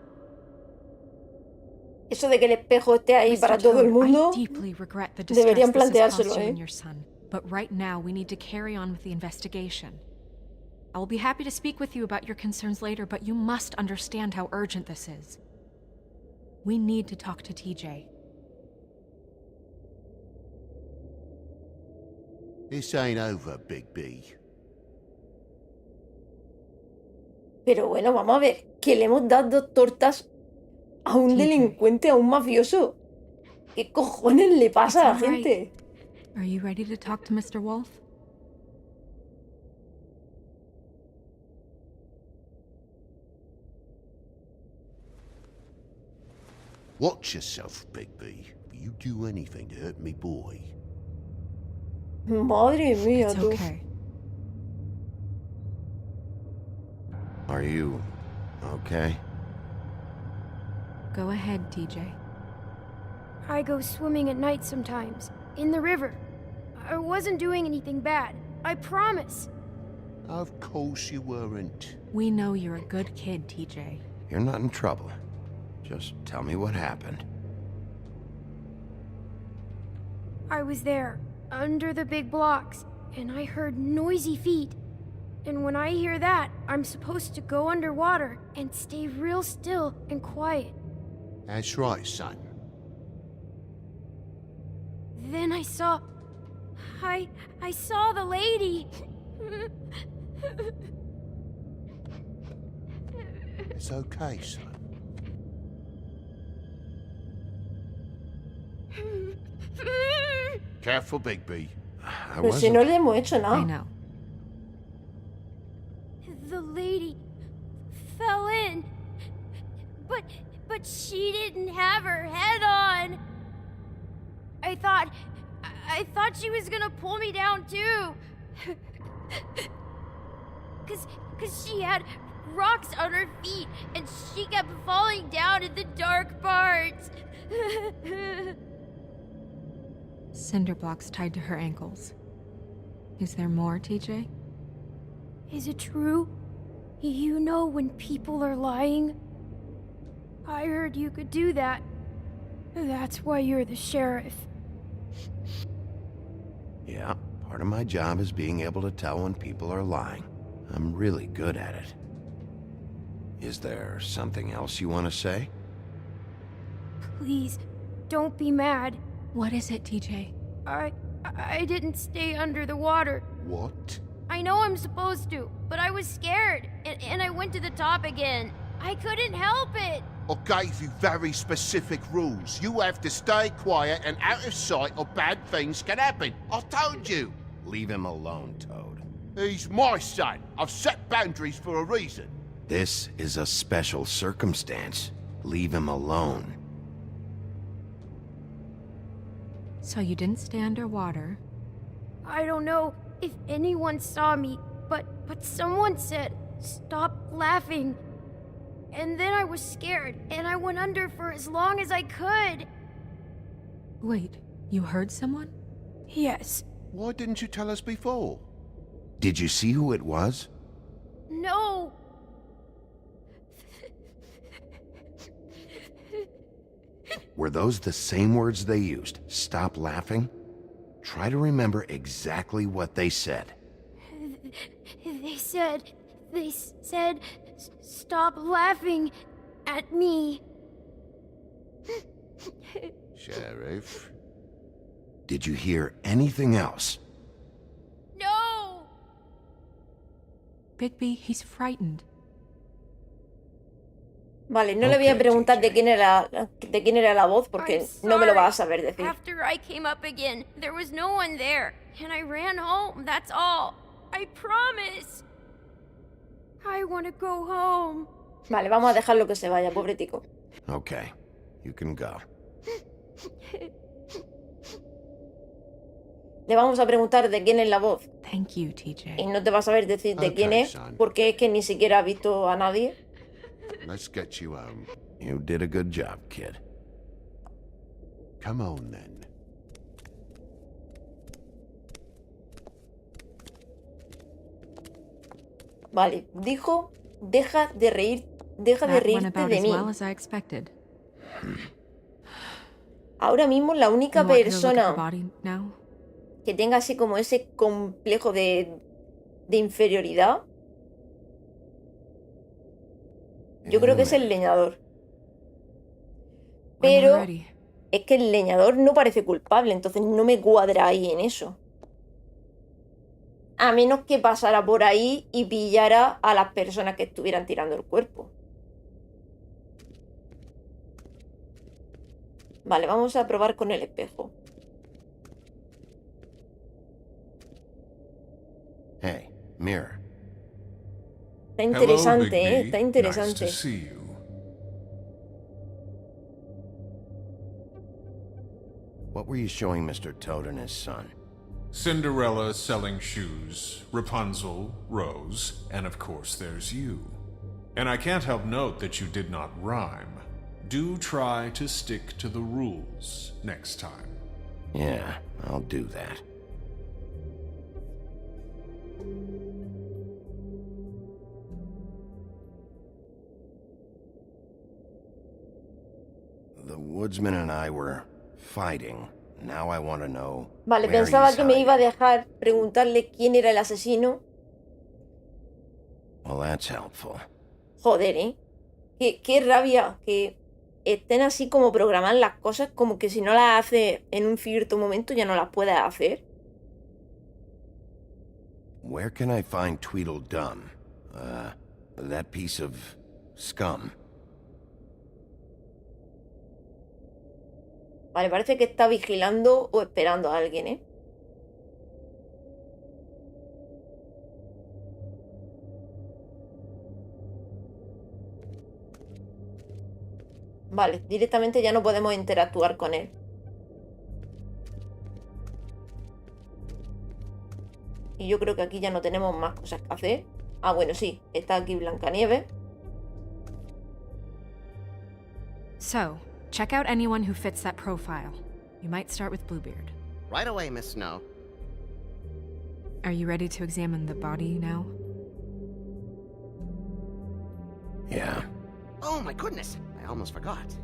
Eso de que el espejo esté ahí para todo el mundo, deberían planteárselo, ¿eh? But right now we need to carry on with the investigation. I will be happy to speak with you about your concerns later, but you must understand how urgent this is. We need to talk to TJ. This ain't over, Bigby. Pero bueno, vamos a ver, que le hemos dado 2 tortas a un delincuente, a un mafioso. ¿Qué cojones le pasa a la gente? Are you ready to talk to Mr. Wolf? Watch yourself, Bigby. You do anything to hurt me, boy. Madre mía, tú. Okay. Are you okay? Go ahead, TJ. I go swimming at night sometimes, in the river. I wasn't doing anything bad. I promise. Of course you weren't. We know you're a good kid, TJ. You're not in trouble. Just tell me what happened. I was there, under the big blocks, and I heard noisy feet. And when I hear that, I'm supposed to go underwater and stay real still and quiet. That's right, son. Then I saw the lady. It's okay, son. Careful, Bigby. Pero si no le hemos hecho nada. I know. The lady fell in. But she didn't have her head on. I thought she was gonna pull me down too. Cause she had rocks on her feet and she kept falling down in the dark parts. Cinder blocks tied to her ankles. Is there more, TJ? Is it true? You know when people are lying? I heard you could do that. That's why you're the sheriff. Yeah, part of my job is being able to tell when people are lying. I'm really good at it. Is there something else you want to say? Please, don't be mad. What is it, TJ? I didn't stay under the water. What? I know I'm supposed to, but I was scared, and I went to the top again. I couldn't help it. I gave you very specific rules. You have to stay quiet and out of sight or bad things can happen. I told you. Leave him alone, Toad. He's my son. I've set boundaries for a reason. This is a special circumstance. Leave him alone. So you didn't stay underwater? I don't know if anyone saw me, but someone said, "Stop laughing." And then I was scared, and I went under for as long as I could. Wait, you heard someone? Yes. Why didn't you tell us before? Did you see who it was? No. Were those the same words they used? Stop laughing? Try to remember exactly what they said. They said, "Stop laughing at me." Sheriff? Did you hear anything else? No! Bigby, he's frightened. Vale, no le voy a preguntar de quién era la voz porque no me lo va a saber decir. After I came up again, there was no one there, and I ran home, that's all. I promise. I want to go home. Vale, vamos a dejarlo que se vaya, pobre tico. Okay, you can go. Le vamos a preguntar de quién es la voz. Thank you, TJ. Y no te va a saber decir de quién es porque es que ni siquiera ha visto a nadie. Let's get you home. You did a good job, kid. Come on, then. Vale, dijo, deja de reírte de mí. Ahora mismo la única persona que tenga así como ese complejo de inferioridad, yo creo que es el leñador. Pero es que el leñador no parece culpable, entonces no me cuadra ahí en eso. A menos que pasara por ahí y pillara a las personas que estuvieran tirando el cuerpo. Vale, vamos a probar con el espejo. Hey, mirror. Está interesante, Hello, Bigby. Está interesante. Nice to see you. What were you showing Mr. Toad and his son? Cinderella selling shoes, Rapunzel, Rose, and of course there's you. And I can't help note that you did not rhyme. Do try to stick to the rules next time. Yeah, I'll do that. woodsman and I were fighting. Now I want to know Vale, where pensaba he's que me iba a hiding. dejar preguntarle quién era el asesino. Well, that's helpful. Joder, ¿eh? Qué rabia que estén así como programar las cosas, como que si no las hace en un cierto momento ya no las puedes hacer. Where can I find Tweedledum? That piece of scum. Vale, parece que está vigilando o esperando a alguien, ¿eh? Vale, directamente ya no podemos interactuar con él. Y yo creo que aquí ya no tenemos más cosas que hacer. Ah, bueno, sí, está aquí Blancanieves. So, check out anyone who fits that profile. You might start with Bluebeard. Right away, Miss Snow. Are you ready to examine the body now? Yeah. Oh my goodness, I almost forgot.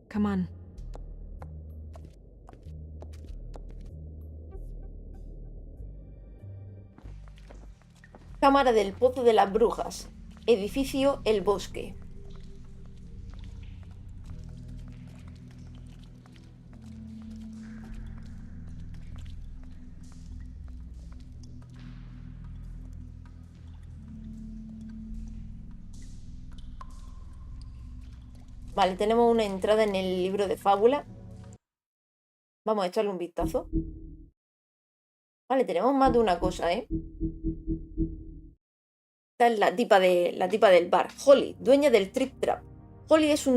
Come on. Cámara del Pozo de las Brujas. Edificio El Bosque. Vale, tenemos una entrada en el libro de fábula. Vamos a echarle un vistazo. Vale, tenemos más de una cosa, ¿eh? Esta es la tipa del bar, Holly, dueña del Trip Trap. Holly es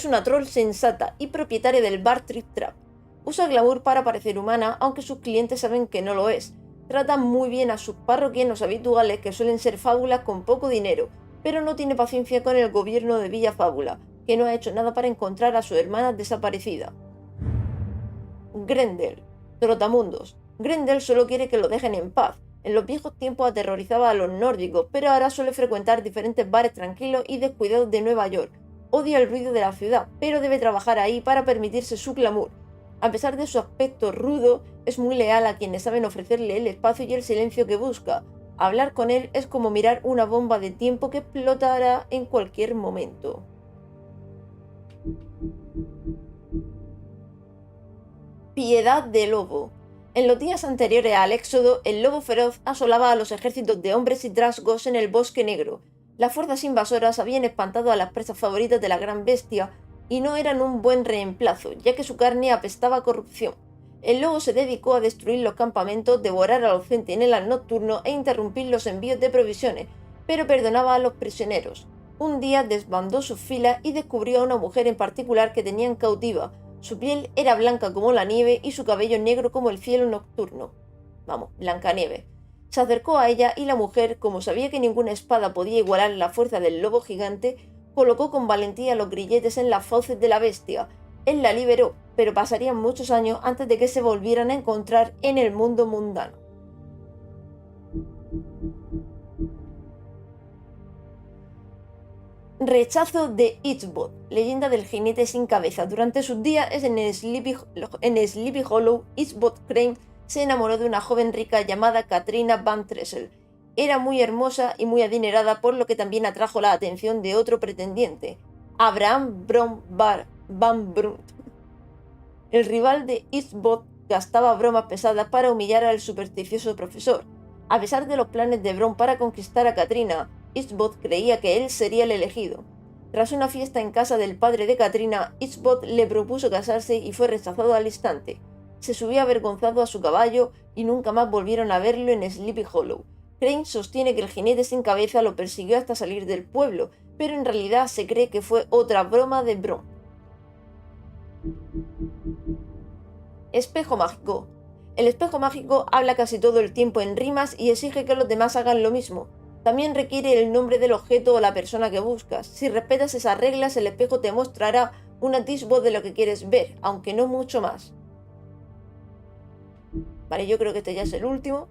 una troll sensata y propietaria del bar Trip Trap. Usa glamour para parecer humana, aunque sus clientes saben que no lo es. Trata muy bien a sus parroquianos habituales, que suelen ser fábulas con poco dinero, pero no tiene paciencia con el gobierno de Villa Fábula, que no ha hecho nada para encontrar a su hermana desaparecida. Grendel, trotamundos. Grendel solo quiere que lo dejen en paz. En los viejos tiempos aterrorizaba a los nórdicos, pero ahora suele frecuentar diferentes bares tranquilos y descuidados de Nueva York. Odia el ruido de la ciudad, pero debe trabajar ahí para permitirse su glamour. A pesar de su aspecto rudo, es muy leal a quienes saben ofrecerle el espacio y el silencio que busca. Hablar con él es como mirar una bomba de tiempo que explotará en cualquier momento. Piedad de Lobo. En los días anteriores al éxodo, el lobo feroz asolaba a los ejércitos de hombres y trasgos en el Bosque Negro. Las fuerzas invasoras habían espantado a las presas favoritas de la gran bestia y no eran un buen reemplazo, ya que su carne apestaba a corrupción. El lobo se dedicó a destruir los campamentos, devorar a los centinelas nocturnos e interrumpir los envíos de provisiones, pero perdonaba a los prisioneros. Un día desbandó sus filas y descubrió a una mujer en particular que tenían cautiva. Su piel era blanca como la nieve y su cabello negro como el cielo nocturno. Vamos, Blancanieves. Se acercó a ella y la mujer, como sabía que ninguna espada podía igualar la fuerza del lobo gigante, colocó con valentía los grilletes en las fauces de la bestia. Él la liberó, pero pasarían muchos años antes de que se volvieran a encontrar en el mundo mundano. Rechazo de Ichbot, leyenda del jinete sin cabeza. Durante sus días en Sleepy Hollow, Ichbot Crane se enamoró de una joven rica llamada Katrina Van Tressel. Era muy hermosa y muy adinerada, por lo que también atrajo la atención de otro pretendiente, Abraham Van Brunt. El rival de Ichbot gastaba bromas pesadas para humillar al supersticioso profesor. A pesar de los planes de Bron para conquistar a Katrina, Ichbot creía que él sería el elegido. Tras una fiesta en casa del padre de Katrina, Ichbot le propuso casarse y fue rechazado al instante. Se subió avergonzado a su caballo y nunca más volvieron a verlo en Sleepy Hollow. Crane sostiene que el jinete sin cabeza lo persiguió hasta salir del pueblo, pero en realidad se cree que fue otra broma de Bron. Espejo mágico. El espejo mágico habla casi todo el tiempo en rimas y exige que los demás hagan lo mismo. También requiere el nombre del objeto o la persona que buscas. Si respetas esas reglas, el espejo te mostrará un atisbo de lo que quieres ver, aunque no mucho más. Vale, yo creo que este ya es el último.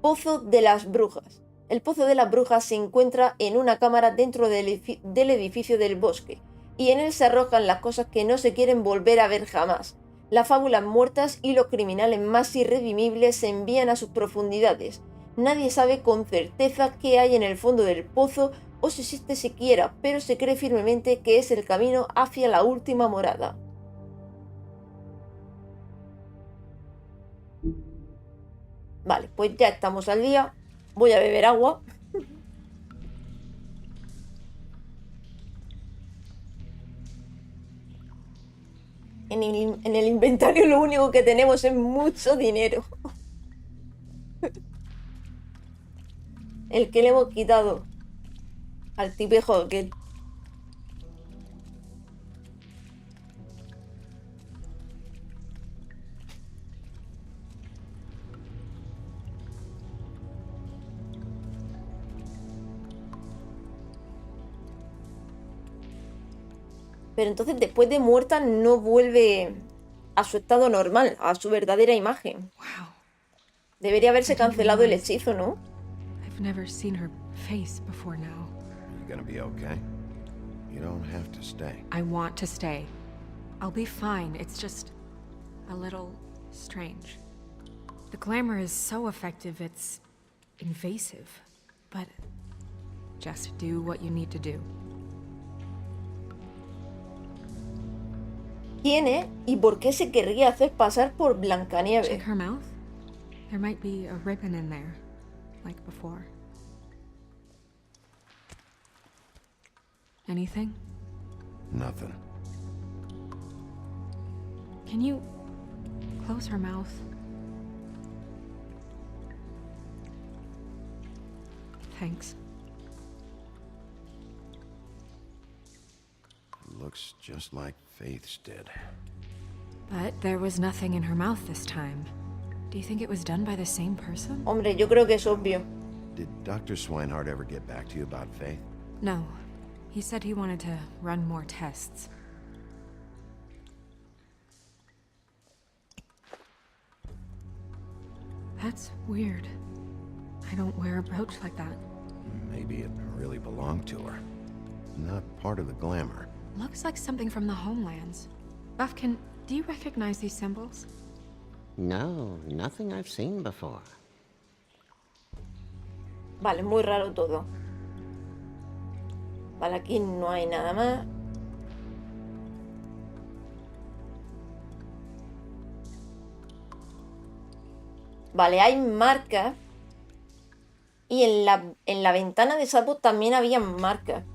Pozo de las Brujas. El pozo de las brujas se encuentra en una cámara dentro del edificio del bosque, y en él se arrojan las cosas que no se quieren volver a ver jamás. Las fábulas muertas y los criminales más irredimibles se envían a sus profundidades. Nadie sabe con certeza qué hay en el fondo del pozo o si existe siquiera, pero se cree firmemente que es el camino hacia la última morada. Vale, pues ya estamos al día. Voy a beber agua. En el inventario lo único que tenemos es mucho dinero. El que le hemos quitado al tipejo aquel. Pero entonces después de muerta no vuelve a su estado normal, a su verdadera imagen. Debería haberse cancelado el hechizo, ¿no? I've never seen her face before now. You gonna be okay? You don't have to stay. I want to stay. I'll be fine. It's just a little strange. The glamour is so effective, it's invasive. But just do what you need to do. ¿Quién es y por qué se querría hacer pasar por Blancanieves? Check her mouth. There might be a ribbon in there, like before. Anything? Nothing. Can you close her mouth? Thanks. Looks just like Faith's did. But there was nothing in her mouth this time. Do you think it was done by the same person? Hombre, yo creo que es obvio. Did Dr. Swinehart ever get back to you about Faith? No. He said he wanted to run more tests. That's weird. I don't wear a brooch like that. Maybe it really belonged to her. Not part of the glamour. Looks like something from the homelands. Buffkin, do you recognize these symbols? No, nothing I've seen before. Vale, muy raro todo. Vale, aquí no hay nada más. Vale, hay marcas. Y en la ventana de sapo también había marcas.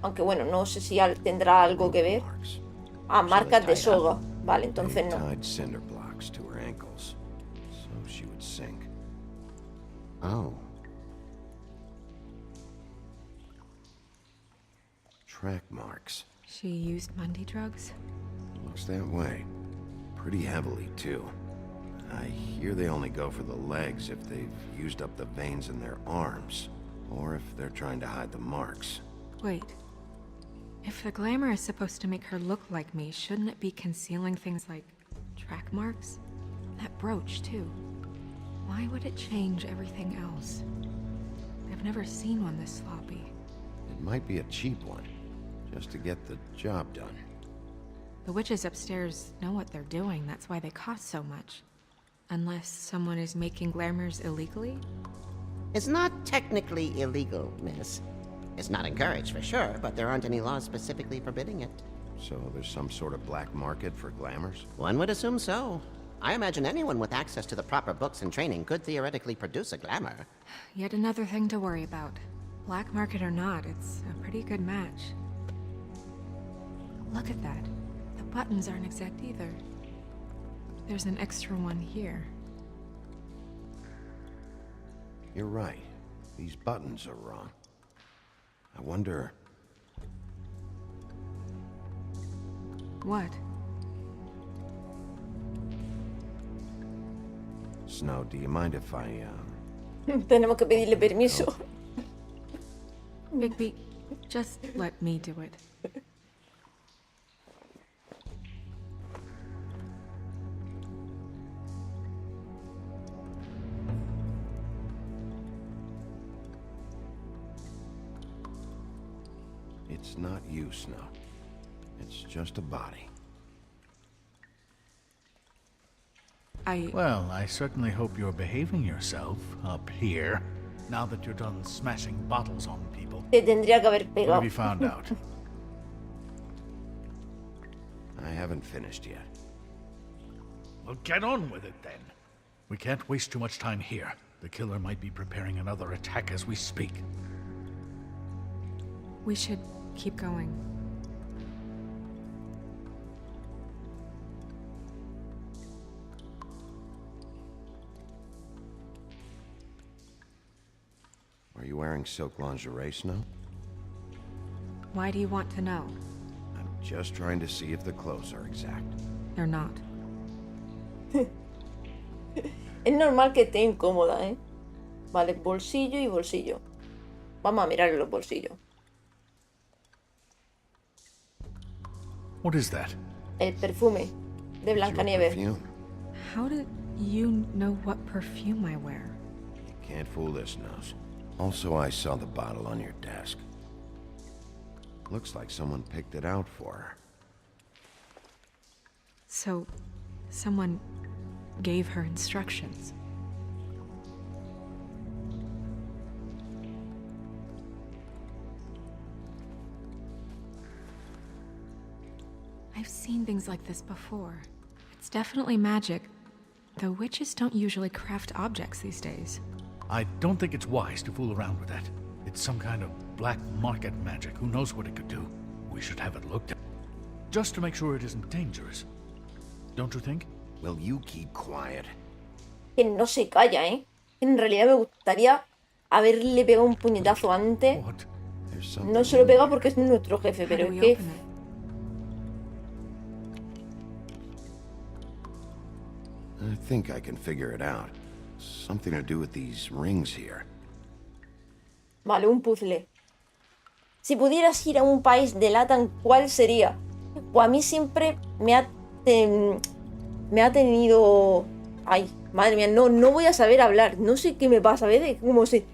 Aunque bueno, no sé si tendrá algo que ver. Ah, marcas de soga. Vale, entonces no. Oh. Track marks. She used Mundy drugs? Looks that way. Pretty heavily, too. I hear they only go for the legs if they've used up the veins in their arms, or if they're trying to hide the marks. Wait. If the glamour is supposed to make her look like me, shouldn't it be concealing things like track marks? That brooch, too. Why would it change everything else? I've never seen one this sloppy. It might be a cheap one, just to get the job done. The witches upstairs know what they're doing, that's why they cost so much. Unless someone is making glamours illegally? It's not technically illegal, miss. It's not encouraged for sure, but there aren't any laws specifically forbidding it. So there's some sort of black market for glamours? One would assume so. I imagine anyone with access to the proper books and training could theoretically produce a glamour. Yet another thing to worry about. Black market or not, it's a pretty good match. Look at that. The buttons aren't exact either. There's an extra one here. You're right. These buttons are wrong. I wonder... What? Snow, do you mind if I, Tenemos que pedirle permiso. Bigby, just let me do it. It's not you, Snow. It's just a body. Well, I certainly hope you're behaving yourself up here, now that you're done smashing bottles on people. Te tendría que haber What pegado. have you found out? I haven't finished yet. Well, get on with it then. We can't waste too much time here. The killer might be preparing another attack as we speak. We should keep going. Are you wearing silk lingerie, Snow? Why do you want to know? I'm just trying to see if the clothes are exact. They're not. Es normal que esté incómoda, ¿eh? Vale, bolsillo y bolsillo. Vamos a mirar en los bolsillos. What is that? El perfume de Blancanieves. Perfume. How do you know what perfume I wear? Can't fool this nose. Also, I saw the bottle on your desk. Looks like someone picked it out for her. So, someone gave her instructions. I've seen things like this before. It's definitely magic, though witches don't usually craft objects these days. I don't think it's wise to fool around with that. It's some kind of black market magic. Who knows what it could do? We should have it looked at. Just to make sure it isn't dangerous. Don't you think? Will you keep quiet? Que no se calla, ¿eh? En realidad me gustaría haberle pegado un puñetazo antes. No se lo pega porque es nuestro jefe, pero es que... I think I can figure it out. Something to do with these rings here. Vale, un puzzle. Si pudieras ir a un país de LATAM, ¿cuál sería? Pues a mí siempre me ha tenido... Ay, madre mía, no voy a saber hablar. No sé qué me pasa, ¿ves? Como se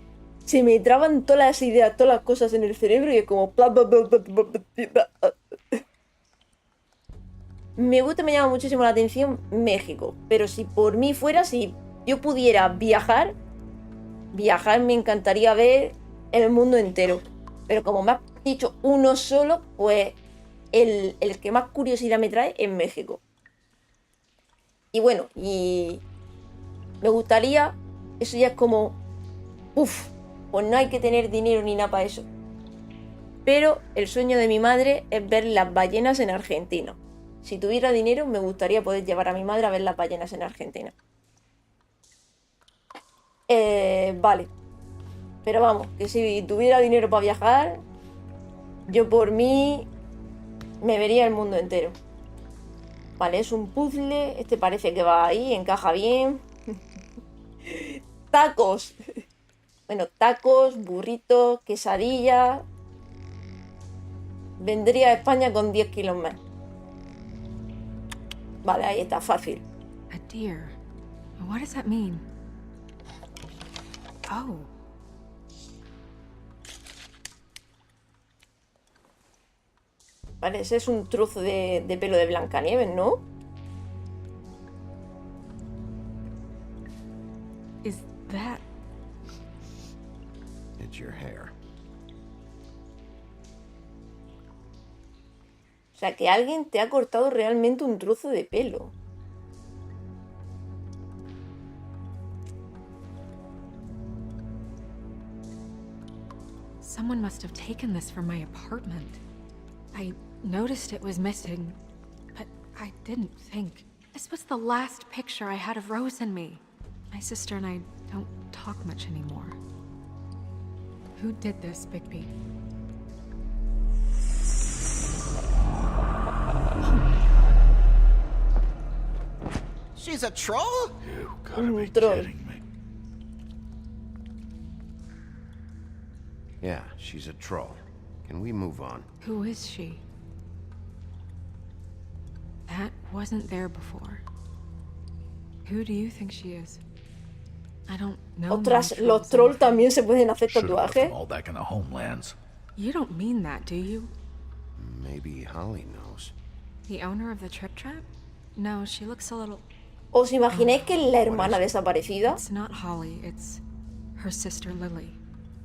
me traban todas las ideas, todas las cosas en el cerebro y es como... Me gusta, me llama muchísimo la atención México. Pero si por mí fuera, si yo pudiera viajar me encantaría ver el mundo entero. Pero como me has dicho uno solo, pues el que más curiosidad me trae es México. Y bueno, y me gustaría, eso ya es como, pues no hay que tener dinero ni nada para eso. Pero el sueño de mi madre es ver las ballenas en Argentina. Si tuviera dinero, me gustaría poder llevar a mi madre a ver las ballenas en Argentina. Vale. Pero vamos, que si tuviera dinero para viajar, yo por mí me vería el mundo entero. Vale, es un puzzle. Este parece que va ahí, encaja bien. Tacos. Bueno, tacos, burritos, quesadillas. Vendría a España con 10 kilos más. Vale, ahí está, fácil. A deer. What does that mean? Oh. Vale, ese es un trozo de pelo de Blancanieves, ¿no? Is that... It's your hair. O sea, que alguien te ha cortado realmente un trozo de pelo. Someone must have taken this from my apartment. I noticed it was missing, but I didn't think. This was the last picture I had of Rose and me. My sister and I don't talk much anymore. Who did this, Bigby? She's a troll? You gotta be troll. kidding me. Yeah, she's a troll. Can we move on? Who is she? That wasn't there before. Who do you think she is? I don't know. Otras, los trolls también se pueden hacer Should've left tatuajes. them all back in the homelands. You don't mean that, do you? Maybe Holly knows. The owner of the Trip Trap? No, she looks a little... ¿Os imagináis que es la hermana desaparecida? It's not Holly, it's her sister Lily.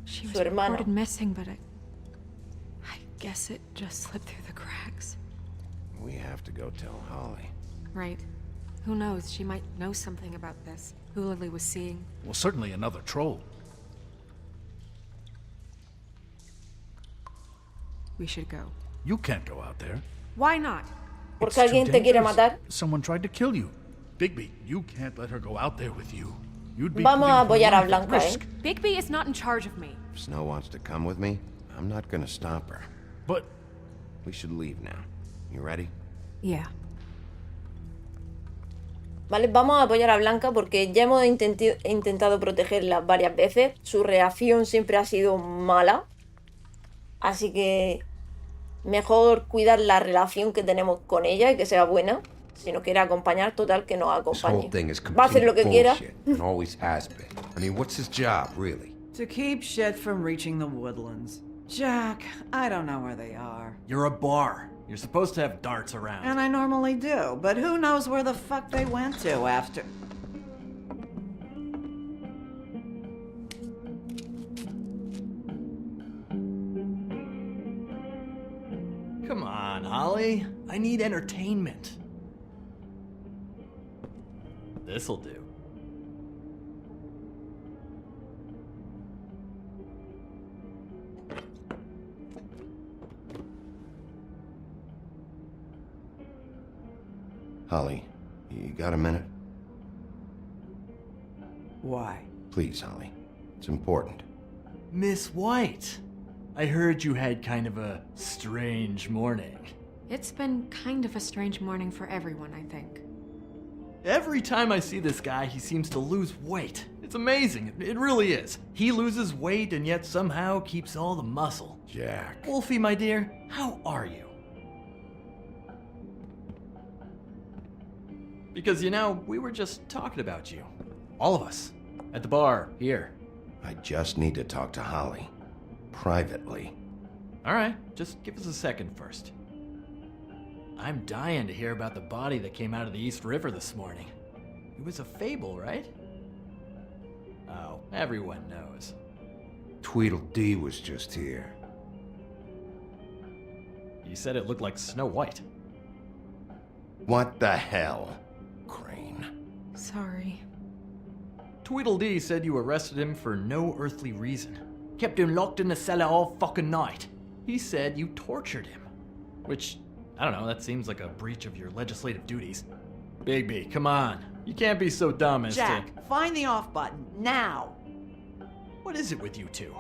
She was Su hermana. reported missing, but I guess it just slipped through the cracks. We have to go tell Holly. Right. Who knows, she might know something about this. Who Lily was seeing. Well, certainly another troll. We should go. You can't go out there. Why not? Porque alguien te quiere matar. Someone tried to kill you. Bigby, you can't let her go out there with you. You'd be Vamos a putting apoyar her a life at Blanca, risk. Bigby is not in charge of me. If Snow wants to come with me, I'm not gonna stop her. But... We should leave now. You ready? Yeah. Vale, vamos a apoyar a Blanca porque ya hemos intentado protegerla varias veces. Su reacción siempre ha sido mala. Así que mejor cuidar la relación que tenemos con ella y que sea buena. Si nos quiere acompañar, total, que nos acompañe. Va a hacer lo que quiera. And always has been. I mean, what's his job, really? To keep shit from reaching the woodlands. Jack, I don't know where they are. You're a bar. You're supposed to have darts around. And I normally do, but who knows where the fuck they went to after... Come on, Holly. I need entertainment. This'll do. Holly, you got a minute? Why? Please, Holly. It's important. Miss White, I heard you had kind of a strange morning. It's been kind of a strange morning for everyone, I think. Every time I see this guy, he seems to lose weight. It's amazing. It really is. He loses weight and yet somehow keeps all the muscle. Jack. Wolfie, my dear, how are you? Because, you know, we were just talking about you. All of us. At the bar, here. I just need to talk to Holly. Privately. Alright, just give us a second first. I'm dying to hear about the body that came out of the East River this morning. It was a fable, right? Oh, everyone knows. Tweedledee was just here. You said it looked like Snow White. What the hell? Crane. Sorry. Tweedledee said you arrested him for no earthly reason. Kept him locked in the cellar all fucking night. He said you tortured him. Which, I don't know, that seems like a breach of your legislative duties. Bigby, come on. You can't be so dumb as Jack, to... find the off button, now! What is it with you two?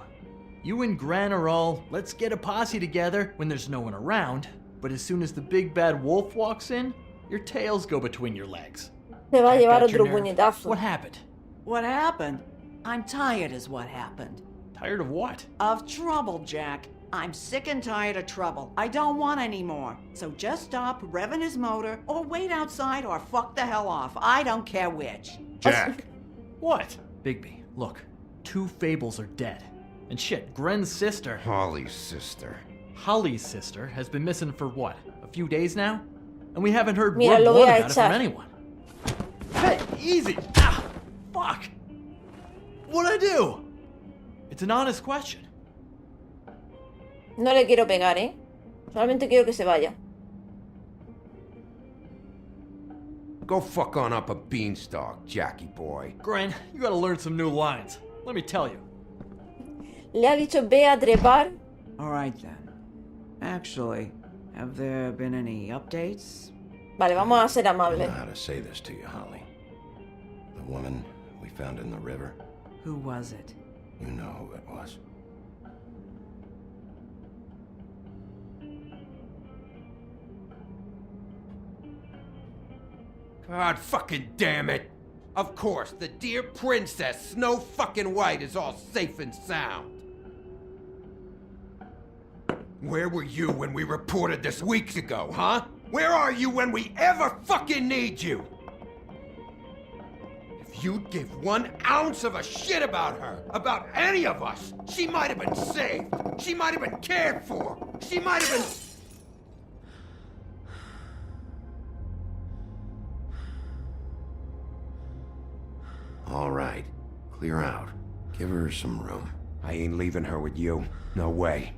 You and Gran are all, let's get a posse together when there's no one around, but as soon as the big bad wolf walks in, your tails go between your legs. Se va a llevar Got your otro nerve. puñetazo. What happened? What happened? I'm tired is what happened. Tired of what? Of trouble, Jack. I'm sick and tired of trouble. I don't want any more. So just stop revving his motor, or wait outside, or fuck the hell off. I don't care which. Jack! What? Bigby, look. 2 Fables are dead. And shit, Gren's sister... Holly's sister. Holly's sister has been missing for what? A few days now? And we haven't heard Mira, lo one voy a about it from echar. anyone. Hey, easy! Ah, fuck! What'd I do? It's an honest question. No le quiero pegar, ¿eh? Solamente quiero que se vaya. Go fuck on up a beanstalk, Jackie boy. Gren, you gotta learn some new lines. Let me tell you. Le ha dicho ve a trepar. Alright then. Actually, have there been any updates? Vale, vamos a ser I don't amables. know how to say this to you, Holly. The woman we found in the river. Who was it? You know who it was. God fucking damn it! Of course, the dear princess Snow fucking White is all safe and sound. Where were you when we reported this weeks ago, huh? Where are you when we ever fucking need you? If you'd give 1 ounce of a shit about her, about any of us, she might have been saved. She might have been cared for. She might have been... Clear out. Give her some room. I ain't leaving her with you. No way.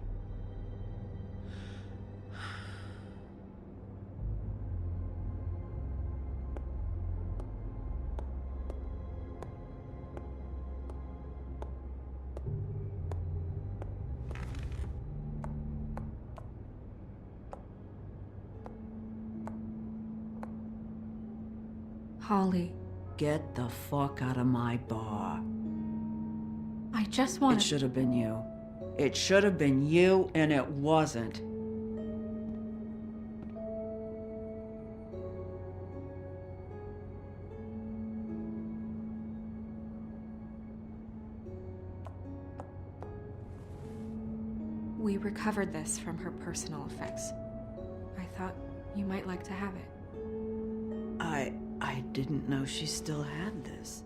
Holly, Get the fuck out of my bar. I just want It should have been you. It should have been you, and it wasn't. We recovered this from her personal effects. I thought you might like to have it. I didn't know she still had this.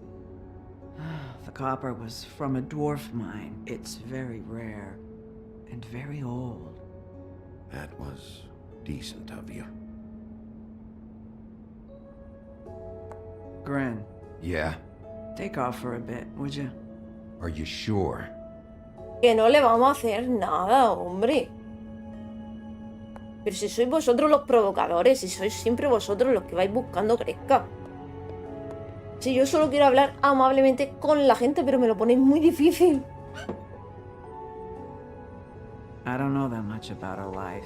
The copper was from a dwarf mine. It's very rare and very old. That was decent of you. Gren, Yeah? take off for a bit, would you? Are you sure? Que no le vamos a hacer nada, hombre. Pero si sois vosotros los provocadores, si sois siempre vosotros los que vais buscando crezca. Si yo solo quiero hablar amablemente con la gente, pero me lo ponéis muy difícil. I don't know that much about her life.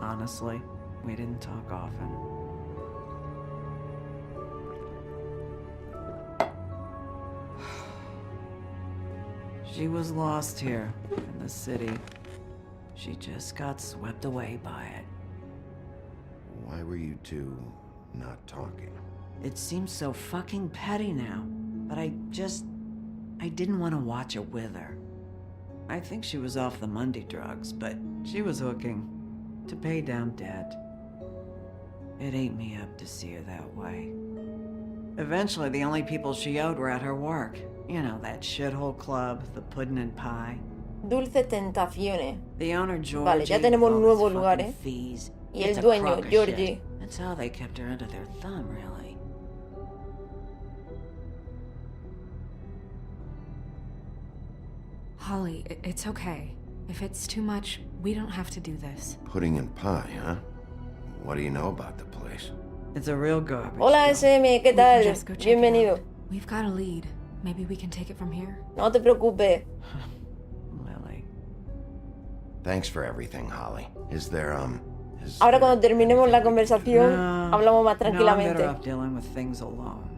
Honestly, we didn't talk often. She was lost here in the city. She just got swept away by it. Why were you two not talking? It seems so fucking petty now, but I didn't want to watch it with her. I think she was off the Monday drugs, but she was hooking to pay down debt. It ate me up to see her that way. Eventually, the only people she owed were at her work. You know, that shithole club, the Puddin' and Pie. Dulces tentaciones. The owner, Georgie, Vale, ya tenemos all his nuevos fucking lugares. fees. Y It's el a dueño, crock of Georgie. shit. That's how they kept her under their thumb, really. Holly, it's okay. If it's too much, we don't have to do this. Pudding and pie, huh? What do you know about the place? It's a real garbage. Hola SM, ¿qué We can tal? just go check it Bienvenido. out. We've got a lead. Maybe we can take it from here. No te preocupes. Lily. Thanks for everything, Holly. Is there, Ahora cuando terminemos la conversación, hablamos más No, I'm tranquilamente. better off dealing with things alone.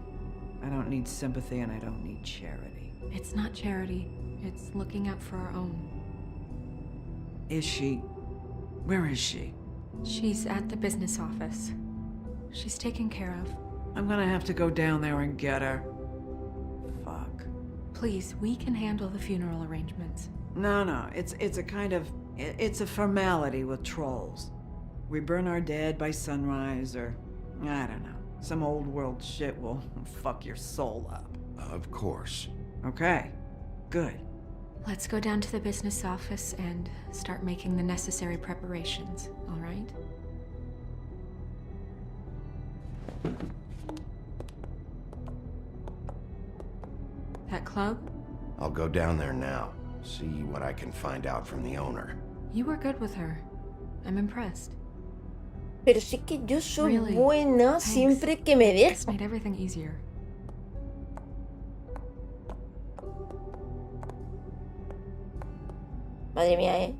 I don't need sympathy and I don't need charity. It's not charity. It's looking out for our own. Is she... Where is she? She's at the business office. She's taken care of. I'm gonna have to go down there and get her. Fuck. Please, we can handle the funeral arrangements. No, it's a kind of... It's a formality with trolls. We burn our dead by sunrise, or... I don't know. Some old world shit will fuck your soul up. Of course. Okay. Good. Let's go down to the business office and start making the necessary preparations, all right? That club? I'll go down there now. See what I can find out from the owner. You were good with her. I'm impressed. Pero sí que yo soy Really? buena Thanks. siempre que me This dejo. made everything easier. Madre mía,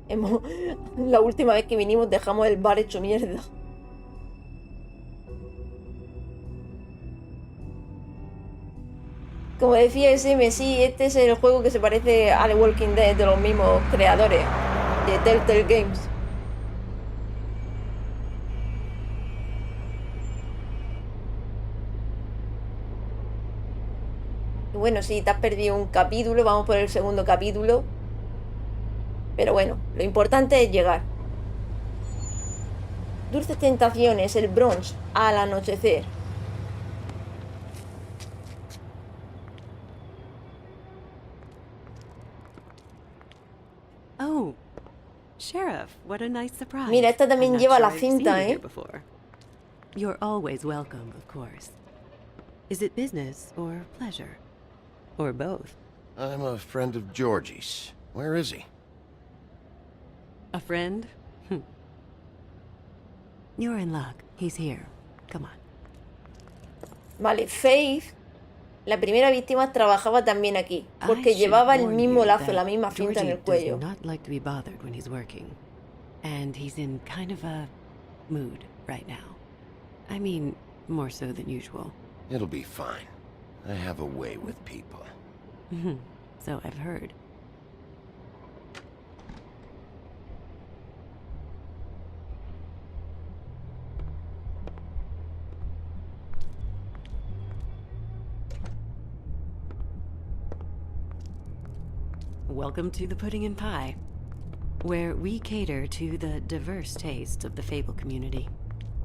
La última vez que vinimos dejamos el bar hecho mierda. Como decía SM, sí, este es el juego que se parece a The Walking Dead de los mismos creadores de Telltale Games. Y bueno, si te has perdido un capítulo, vamos por el segundo capítulo. Pero bueno, lo importante es llegar. Dulces tentaciones, el Bronx, al anochecer. Oh, Sheriff, what a nice surprise. Mira, esta también I'm not lleva sure la I've seen cinta, you here ¿eh? before. You're always welcome, of course. Is it business or pleasure? Or both? I'm a friend of Georgie's. Where is he? A friend? You're in luck. He's here. Come on. Vale, Faith, la primera víctima, trabajaba también aquí, porque llevaba el mismo lazo, la misma cinta en el cuello. Does not like to be bothered when he's working, and he's in kind of a mood right now. I mean, more so than usual. It'll be fine. I have a way with people. So I've heard. Welcome to the Pudding and Pie, where we cater to the diverse tastes of the Fable community.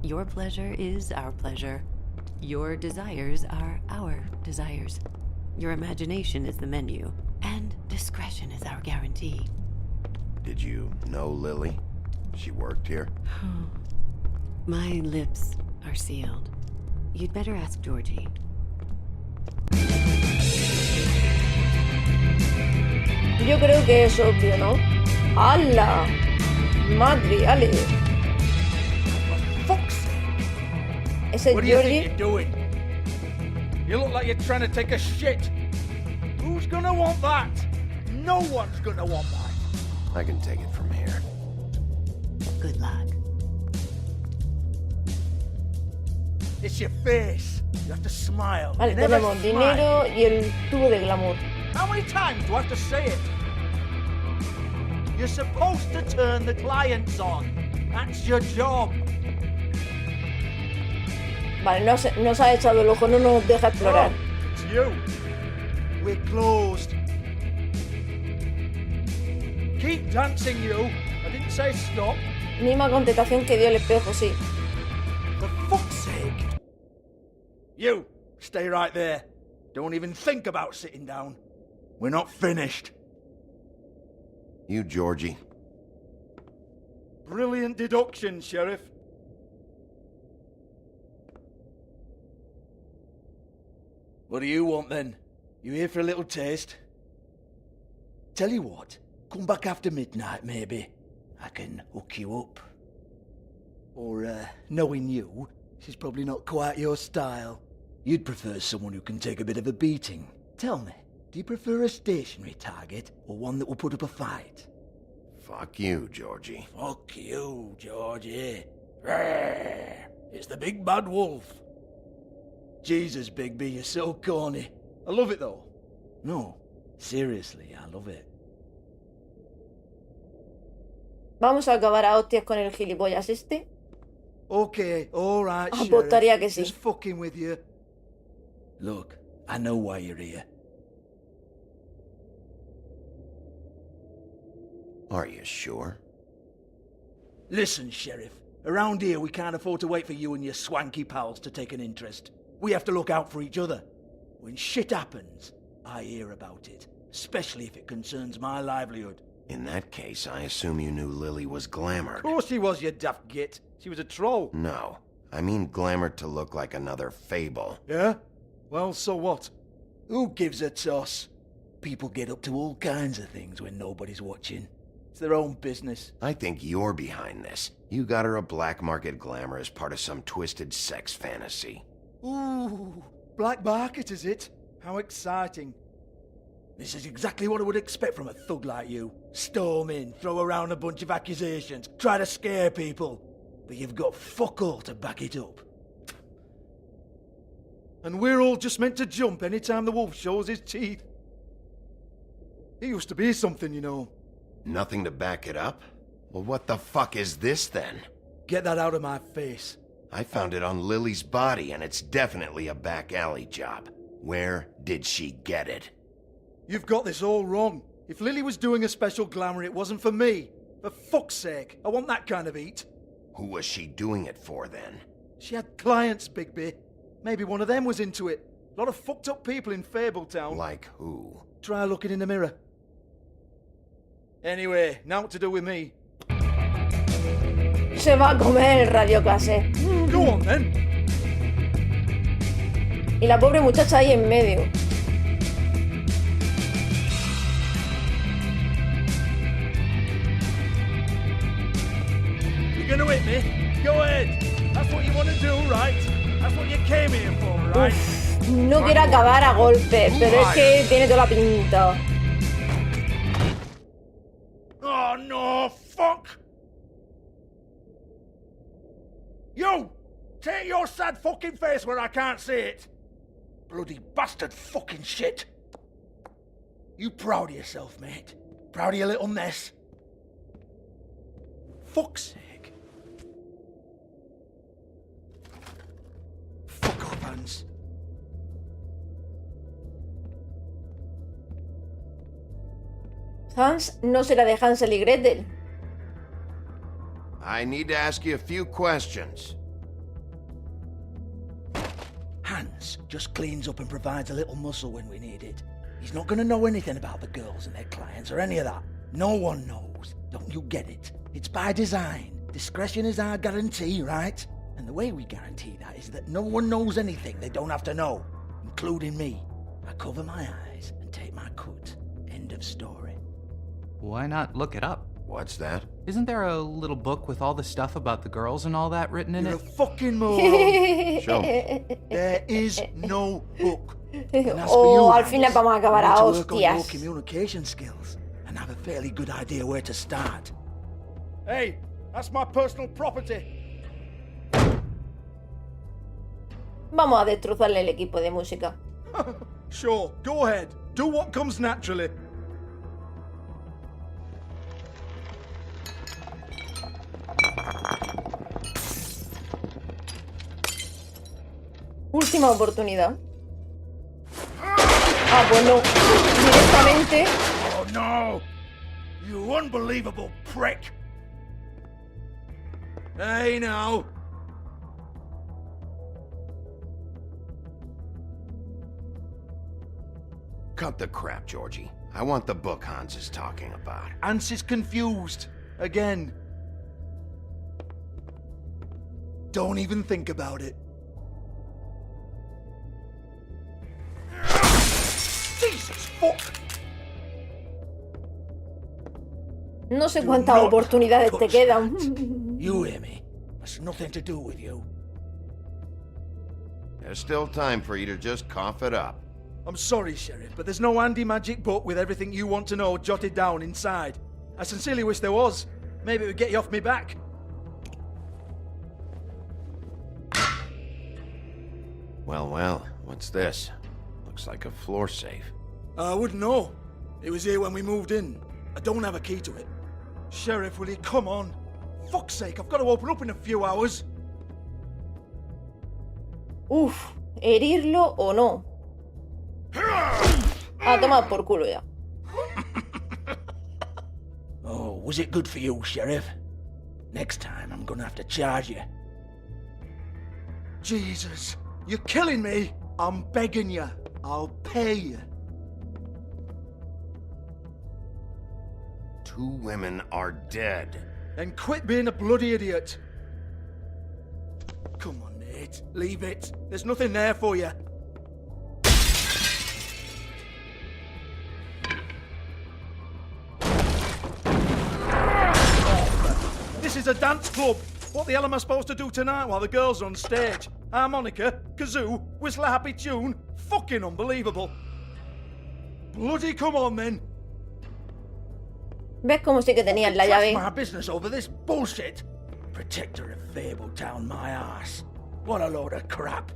Your pleasure is our pleasure. Your desires are our desires. Your imagination is the menu, and discretion is our guarantee. Did you know Lily? She worked here? My lips are sealed. You'd better ask Georgie. Yo creo que es obvio, ¿no? ¡Hala! ¡Madre, ale! ¿Ese es What do you think Georgie? you're doing? You look like you're trying to take a shit. Who's gonna want that? No one's gonna want that. I can take it from here. Good luck. It's your face. You have to smile. Vale, You never tenemos smile. dinero y el tubo de glamour. How many times do I have to say it? You're supposed to turn the clients on. That's your job. Vale, nos ha echado el ojo, no nos deja explorar. Oh, it's you. We're closed. Keep dancing, you. I didn't say stop. Misma contestación que dio el espejo, sí. For fuck's sake. You, stay right there. Don't even think about sitting down. We're not finished. You, Georgie. Brilliant deduction, Sheriff. What do you want then? You here for a little taste? Tell you what, come back after midnight maybe. I can hook you up. Or, knowing you, she's probably not quite your style. You'd prefer someone who can take a bit of a beating. Tell me, do you prefer a stationary target or one that will put up a fight? Fuck you, Georgie. Fuck you, Georgie. Rawr. It's the big bad wolf. Jesus, Bigby, you're so corny. I love it though. No, seriously, I love it. Vamos a acabar a hostias con el gilipollas este. Okay, alright, Apostaría Sheriff. que sí. Just fucking with you. Look, I know why you're here. Are you sure? Listen, Sheriff. Around here, we can't afford to wait for you and your swanky pals to take an interest. We have to look out for each other. When shit happens, I hear about it. Especially if it concerns my livelihood. In that case, I assume you knew Lily was glamored. Of course she was, you daft git. She was a troll. No. I mean glamored to look like another Fable. Yeah? Well, so what? Who gives a toss? People get up to all kinds of things when nobody's watching. It's their own business. I think you're behind this. You got her a black market glamour as part of some twisted sex fantasy. Ooh, black market is it? How exciting. This is exactly what I would expect from a thug like you. Storm in, throw around a bunch of accusations, try to scare people. But you've got fuck all to back it up. And we're all just meant to jump any time the wolf shows his teeth. He used to be something, you know. Nothing to back it up? Well, what the fuck is this then? Get that out of my face. I found it on Lily's body, and it's definitely a back alley job. Where did she get it? You've got this all wrong. If Lily was doing a special glamour, it wasn't for me. For fuck's sake, I want that kind of eat. Who was she doing it for, then? She had clients, Bigby. Maybe one of them was into it. A lot of fucked up people in Fabletown. Like who? Try looking in the mirror. Anyway, now what to do with me? Se va a comer el radiocassette. Go on, then. Y la pobre muchacha ahí en medio. You're gonna hit me? Go ahead. That's what you want to do, right? That's what you came here for, right? Uf, no quiero acabar a golpes, pero es que tiene toda la pinta. Oh no, fuck! You! Take your sad fucking face where I can't see it! Bloody bastard fucking shit! You proud of yourself, mate? Proud of your little mess? Fuck's sake. Fuck off, Hans. Hans no será de Hansel y Gretel. I need to ask you a few questions. Hans just cleans up and provides a little muscle when we need it. He's not gonna know anything about the girls and their clients or any of that. No one knows. Don't you get it? It's by design. Discretion is our guarantee, right? And the way we guarantee that is that no one knows anything they don't have to know, including me. I cover my eyes and take my cut. End of story. Why not look it up? What's that? Isn't there a little book with all the stuff about the girls and all that written in You're it? a fucking moron. Show me. There is no book. Oh, al final vamos a acabar a You need to work on your hostias. communication skills and have a fairly good idea where to start. Hey, that's my personal property. Vamos a destrozarle el equipo de música. Sure, go ahead. Do what comes naturally. Última oportunidad. Ah, pues no. Directamente. Oh no! You unbelievable prick! Hey now! Cut the crap, Georgie. I want the book Hans is talking about. Hans is confused. Again. Don't even think about it. Jesus fuck! No sé cuántas oportunidades te quedan. You hear me? That's nothing to do with you. There's still time for you to just cough it up. I'm sorry, Sheriff, but there's no handy magic book with everything you want to know jotted down inside. I sincerely wish there was. Maybe it would get you off me back. Well, what's this? Looks like a floor safe. I wouldn't know. It was here when we moved in. I don't have a key to it. Sheriff, will you come on? Fuck's sake, I've got to open up in a few hours. Uf, herirlo o no. A tomar por culo ya. Oh, was it good for you, Sheriff? Next time I'm gonna have to charge you. Jesus, you're killing me. I'm begging you. I'll pay you. 2 women are dead. And quit being a bloody idiot. Come on, mate. Leave it. There's nothing there for you. This is a dance club. What the hell am I supposed to do tonight while the girls are on stage? Harmonica, kazoo, whistle a happy tune. Fucking unbelievable. Bloody come on then. ¿Ves cómo sí que tenías la llave? My business over this bullshit. Protector of Fabletown, my ass. What a load of crap.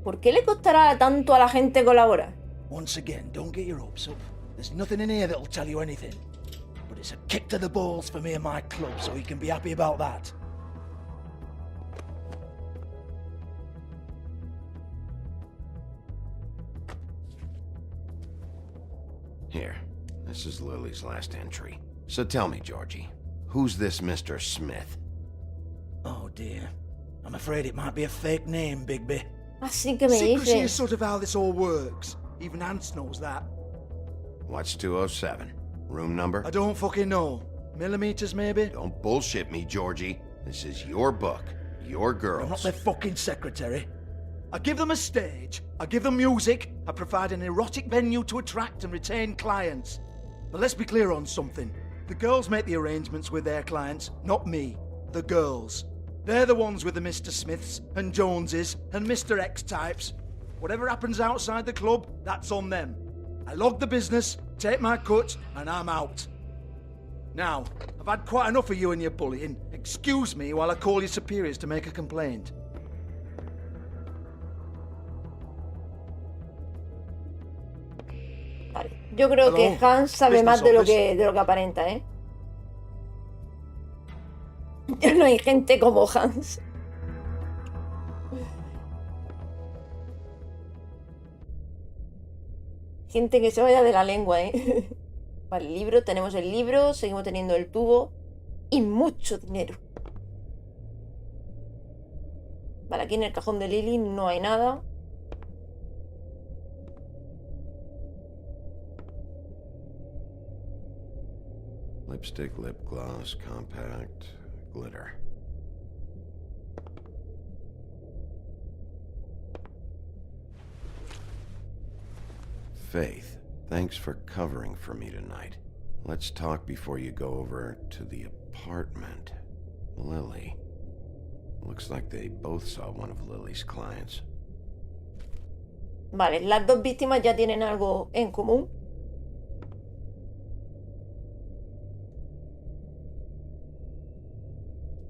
¿Por qué le costará tanto a la gente colaborar? Once again, don't get your hopes up. There's nothing in here that'll tell you anything. But it's a kick to the balls for me and my club, so you can be happy about that. Here, this is Lily's last entry. So tell me, Georgie, who's this Mr. Smith? Oh dear. I'm afraid it might be a fake name, Bigby. Así que me Secrecy is dices. sort of how this all works. Even Hans knows that. What's 207? Room number? I don't fucking know. Millimeters, maybe? Don't bullshit me, Georgie. This is your book. Your girls. I'm not their fucking secretary. I give them a stage, I give them music, I provide an erotic venue to attract and retain clients. But let's be clear on something. The girls make the arrangements with their clients, not me. The girls. They're the ones with the Mr. Smiths and Joneses and Mr. X types. Whatever happens outside the club, that's on them. I log the business, take my cut, and I'm out. Now, I've had quite enough of you and your bullying. Excuse me while I call your superiors to make a complaint. Vale. Yo creo que Hans sabe más de lo que aparenta, ¿eh? Ya no hay gente como Hans. Gente que se vaya de la lengua, ¿eh? Vale, libro, tenemos el libro, seguimos teniendo el tubo y mucho dinero. Vale, aquí en el cajón de Lily no hay nada. Lipstick, lip gloss, compact, glitter. Faith, thanks for covering for me tonight. Let's talk before you go over to the apartment. Lily. Looks like they both saw one of Lily's clients. Vale, las dos víctimas ya tienen algo en común.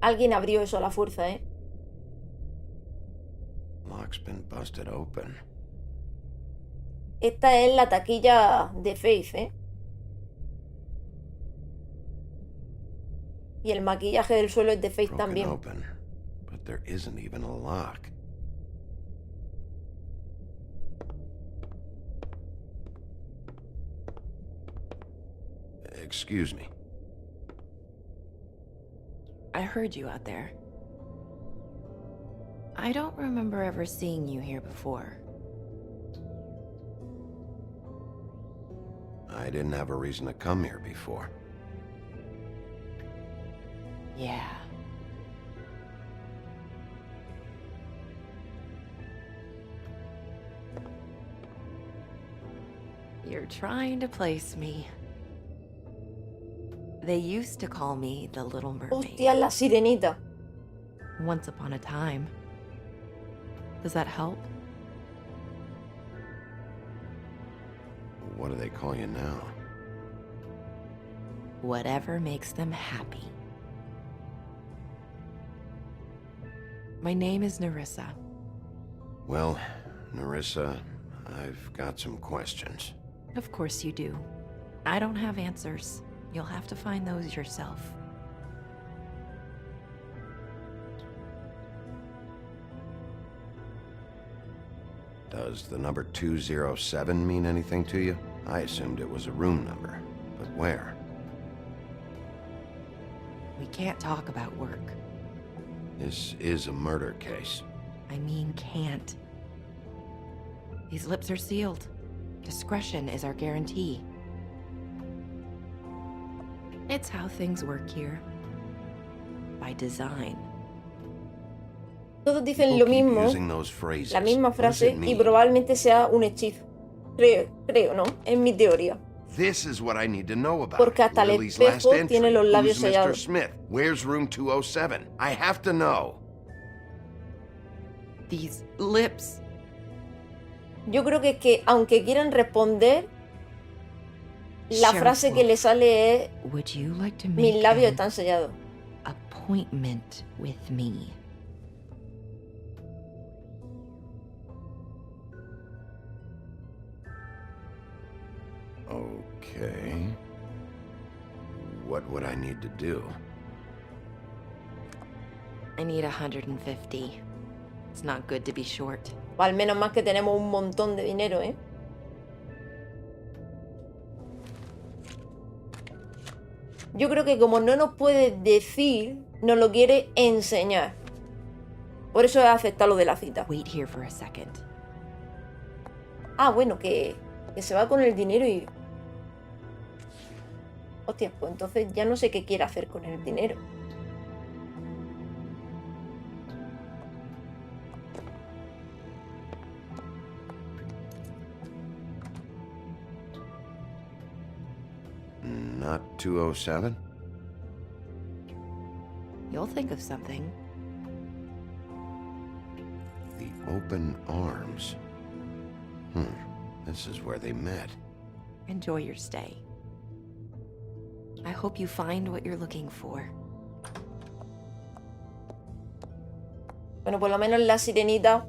Alguien abrió eso a la fuerza, ¿eh? Lock's been busted open. Esta es la taquilla de Faith, ¿eh? Y el maquillaje del suelo es de Faith también. Open, but there isn't even a lock. Excuse me. I heard you out there. I don't remember ever seeing you here before. I didn't have a reason to come here before. Yeah. You're trying to place me. They used to call me the Little Mermaid. Hostia, la sirenita. Once upon a time. Does that help? What do they call you now? Whatever makes them happy. My name is Nerissa. Well, Nerissa, I've got some questions. Of course you do. I don't have answers. You'll have to find those yourself. Does the number 207 mean anything to you? I assumed it was a room number, but where? We can't talk about work. This is a murder case. I mean can't. These lips are sealed. Discretion is our guarantee. It's how things work here. By design. Todos dicen lo mismo, la misma frase, y probablemente sea un hechizo. Creo, ¿no? Es mi teoría. This is what I need to know about. Porque hasta el espejo tiene los labios sellados. Mr. Smith? Where's room 207? I have to know. These lips. Yo creo que es que, aunque quieran responder, la frase que le sale es: mis labios están sellados. Appointment with me. Okay. What would I need to do? I need 150. It's not good to be short. O al menos más que tenemos un montón de dinero, ¿eh? Yo creo que como no nos puede decir, nos lo quiere enseñar. Por eso he aceptado lo de la cita. Wait here for a second. Ah, bueno, que se va con el dinero y... Hostia, pues entonces ya no sé qué quiere hacer con el dinero. Not 207? You'll You'll think of something. The open arms. This is where they met. Enjoy your stay. I hope you find what you're looking for. Bueno, por lo menos la sirenita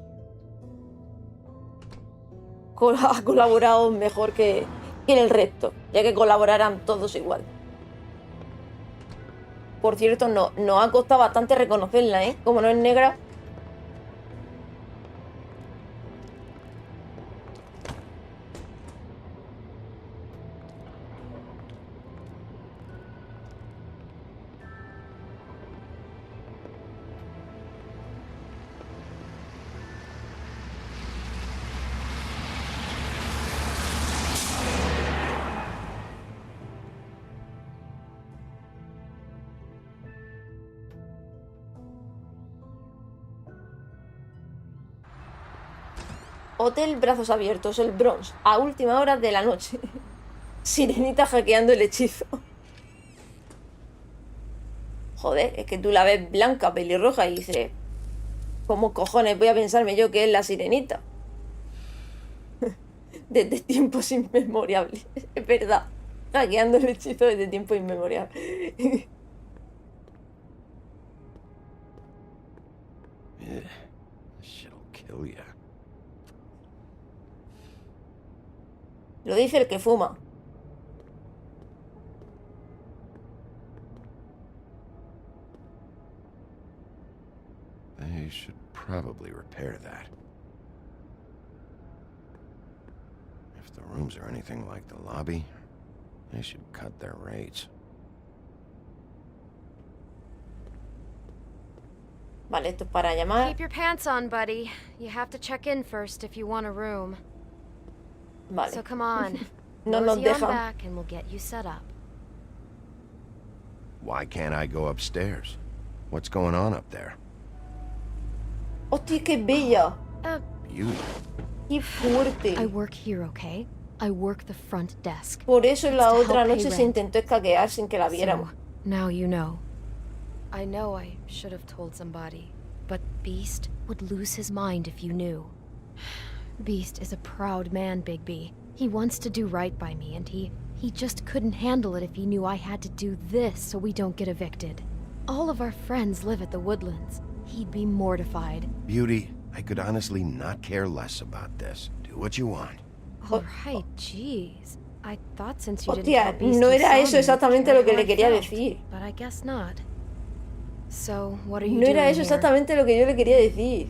ha colaborado mejor que en el resto, ya que colaborarán todos igual. Por cierto, nos ha costado bastante reconocerla, ¿eh? Como no es negra. Hotel Brazos Abiertos, el Bronx, a última hora de la noche. Sirenita hackeando el hechizo. Joder, es que tú la ves blanca, pelirroja y dices, ¿cómo cojones voy a pensarme yo que es la sirenita? Desde tiempos inmemorables. Es verdad. Hackeando el hechizo desde tiempos inmemorables. Shit'll kill ya. Lo dice el que fuma. They should probably repair that. If the rooms are anything like the lobby, they should cut their rates. Vale, esto es para llamar. Keep your pants on, buddy. You have to check in first if you want a room. Vale. So come on. No nos Mosey on dejan. back and we'll get you set up. Why can't I go upstairs? What's going on up there? Hostia, qué bella. Beauty. Qué fuerte. I work here, okay? I work the front desk. Por eso en la It's to otra help pay noche se rent. intentó escaquear sin que la viéramos. So, now you know. I know I should have told somebody. But Beast would lose his mind if you knew. Beast is a proud man, Bigby. He wants to do right by me, and he just couldn't handle it if he knew I had to do this so we don't get evicted. All of our friends live at the Woodlands. He'd be mortified. Beauty, I could honestly not care less about this. Do what you want. Alright, jeez. I thought since you didn't Hostia, tell Beast no you era saw eso me, exactamente you'd lo que care le how I quería felt. decir. But I guess not. So, what are you No doing era eso here? exactamente lo que yo le quería decir.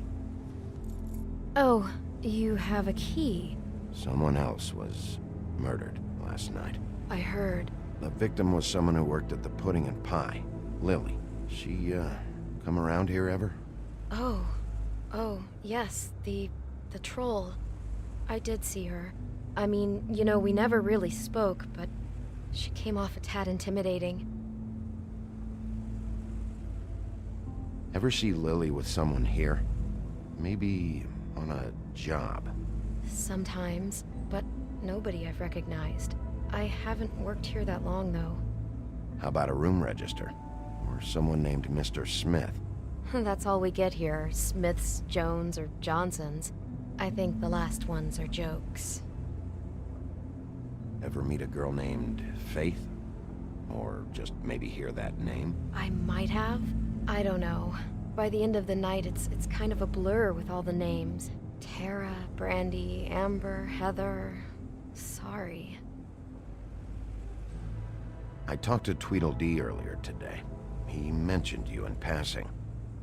Oh, you have a key. Someone else was murdered last night. I heard. The victim was someone who worked at the Pudding and Pie. Lily. She, come around here ever? Oh, yes, the troll. I did see her. I mean, you know, we never really spoke, but she came off a tad intimidating. Ever see Lily with someone here? Maybe on a job. Sometimes, but nobody I've recognized. I haven't worked here that long, though. How about a room register? Or someone named Mr. Smith? That's all we get here, Smiths, Jones, or Johnsons. I think the last ones are jokes. Ever meet a girl named Faith? Or just maybe hear that name? I might have. I don't know. By the end of the night, it's kind of a blur with all the names. Tara, Brandy, Amber, Heather... Sorry. I talked to Tweedledee earlier today. He mentioned you in passing.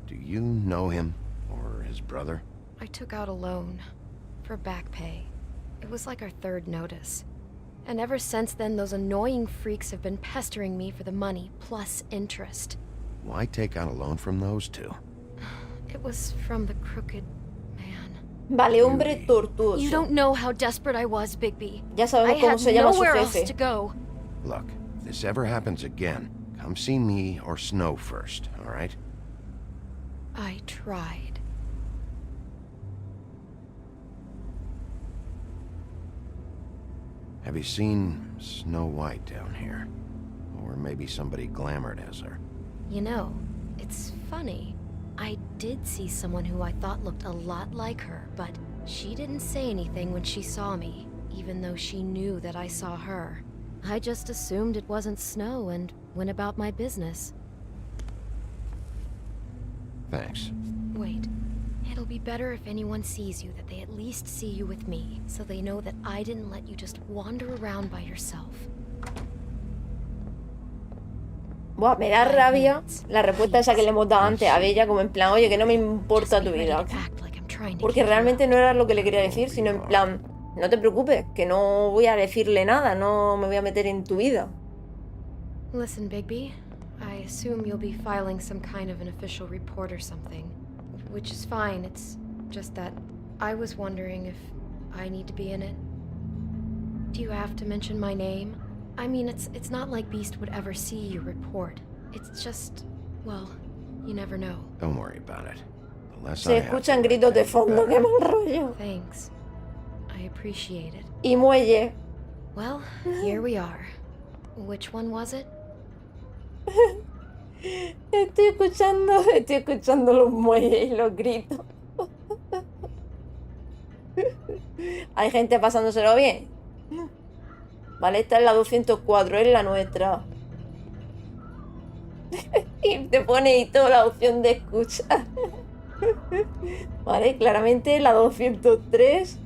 Do you know him? Or his brother? I took out a loan. For back pay. It was like our third notice. And ever since then, those annoying freaks have been pestering me for the money, plus interest. Why take out a loan from those two? It was from the crooked... Vale, hombre tortuoso. You don't know how desperate I was, Bigby. Ya sabemos cómo se I llama had su nowhere else jefe. to go. Look, if this ever happens again, come see me or Snow first, all right? I tried. Have you seen Snow White down here? Or maybe somebody glamored as her? You know, It's funny. I did see someone who I thought looked a lot like her, but she didn't say anything when she saw me, even though she knew that I saw her. I just assumed it wasn't snow and went about my business. Thanks. Wait. It'll be better if anyone sees you that they at least see you with me, so they know that I didn't let you just wander around by yourself. Buah, me da rabia la respuesta esa que le hemos dado antes a Bella, como en plan, oye, que no me importa tu vida. Porque realmente no era lo que le quería decir, sino en plan, no te preocupes, que no voy a decirle nada, no me voy a meter en tu vida. Listen, Bigby, I assume you'll be filing some kind of an official report or something, which is fine. It's just that I was wondering if I need to be in it. Do you have to mention my name? I mean, it's not like Beast would ever see your report. It's just, well, you never know. Don't worry about it. The less Se I have escuchan gritos de fondo, qué mal rollo. Thanks. I appreciate it. Y muelle. Well, here we are. Which one was it? Estoy escuchando los muelles y los gritos. Hay gente pasándoselo bien. Vale, esta es la 204, es la nuestra. Y te pone ahí toda la opción de escuchar. Vale, claramente la 203.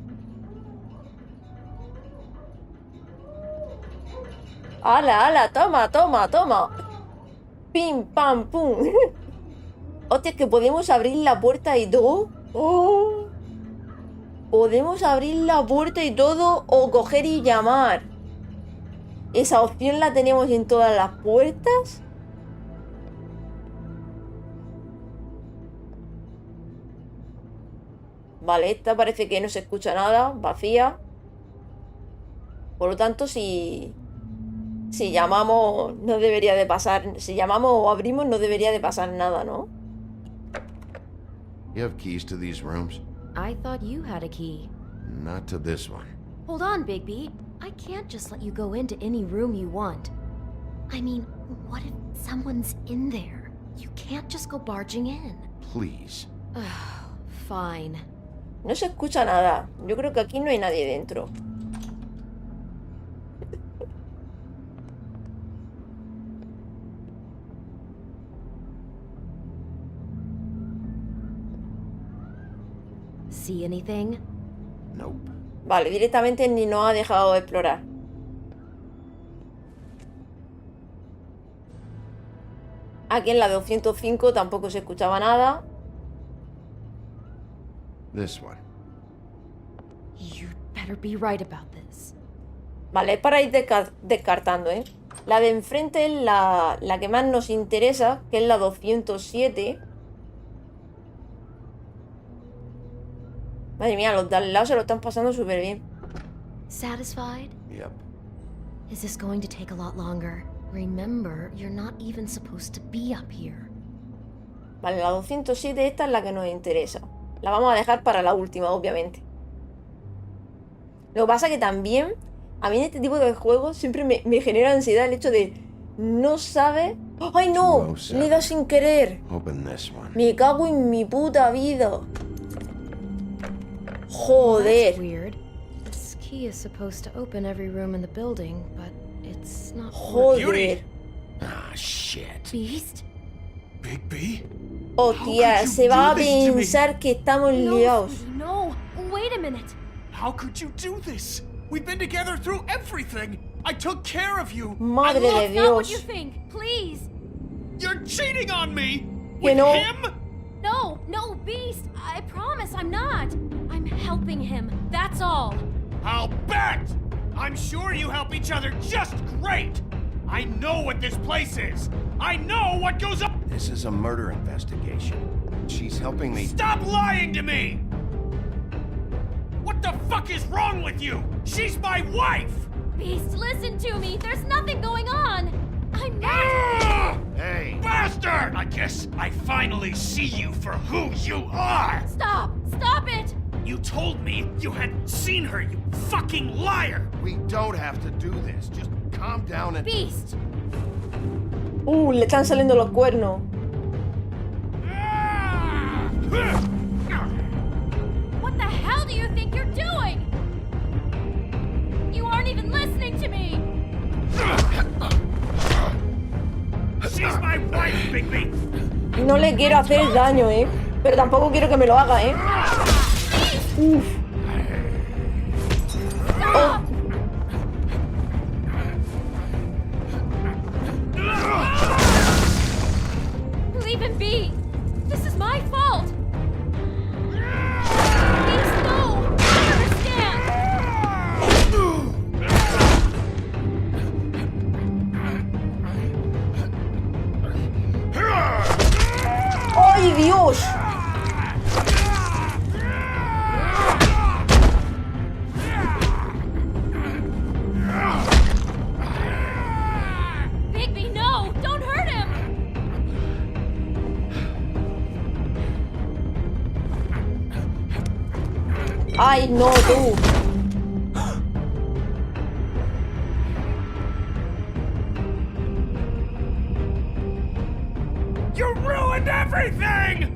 ¡Hala! ¡Toma! ¡Pim, pam, pum! Hostia, es que podemos abrir la puerta y todo. ¡Oh! Podemos abrir la puerta y todo o coger y llamar. ¿Esa opción la tenemos en todas las puertas? Vale, esta parece que no se escucha nada, vacía. Por lo tanto, si llamamos, no debería de pasar. Si llamamos o abrimos, no debería de pasar nada, ¿no? You have keys to these rooms? I thought you had a key. Not to this one. Hold on, Bigby. I can't just let you go into any room you want. I mean, what if someone's in there? You can't just go barging in. Please. Fine. No se escucha nada. Yo creo que aquí no hay nadie dentro. See anything? Nope. Vale, directamente ni nos ha dejado explorar. Aquí en la 205 tampoco se escuchaba nada. This one. You'd better be right about this. Vale, es para ir descartando, ¿eh? La de enfrente es la que más nos interesa, que es la 207. Madre mía, los de al lado se lo están pasando súper bien. Satisfied? Yep. Is this going to take a lot longer? Remember, you're not even supposed to be up here. Vale, la 207, esta es la que nos interesa. La vamos a dejar para la última, obviamente. Lo que pasa es que también, a mí en este tipo de juegos siempre me genera ansiedad el hecho de no sabe... ¡Ay, no! Le he dado sin querer. Open this one. Me cago en mi puta vida. Joder. That's weird. This key is supposed to open every room in the building, but it's not. Joder. Ah, shit. Beast? Bigby? Hostia, se va a pensar que estamos liados. No, wait a minute. How could you do this? We've been together through everything. I took care of you. Madre de That's not what you Dios. think. Please. You're cheating on me. Que With no. him? No, Beast. I promise I'm not. I'm helping him. That's all. I'll bet! I'm sure you help each other just great! I know what this place is! I know what goes on! This is a murder investigation. She's helping me. Stop lying to me! What the fuck is wrong with you? She's my wife! Beast, listen to me. There's nothing going on. I'm not. Hey! Bastard! I guess I finally see you for who you are! Stop it! You told me you had seen her, you fucking liar! We don't have to do this. Just calm down and... Beast! Le están saliendo los cuernos. No le quiero hacer daño, pero tampoco quiero que me lo haga, Uf. Oh. Leave him be! This is my fault! Please, no! I understand! ¡Ay, Dios! Bigby, no! Don't hurt him! ¡Ay, no, tú! You ruined everything!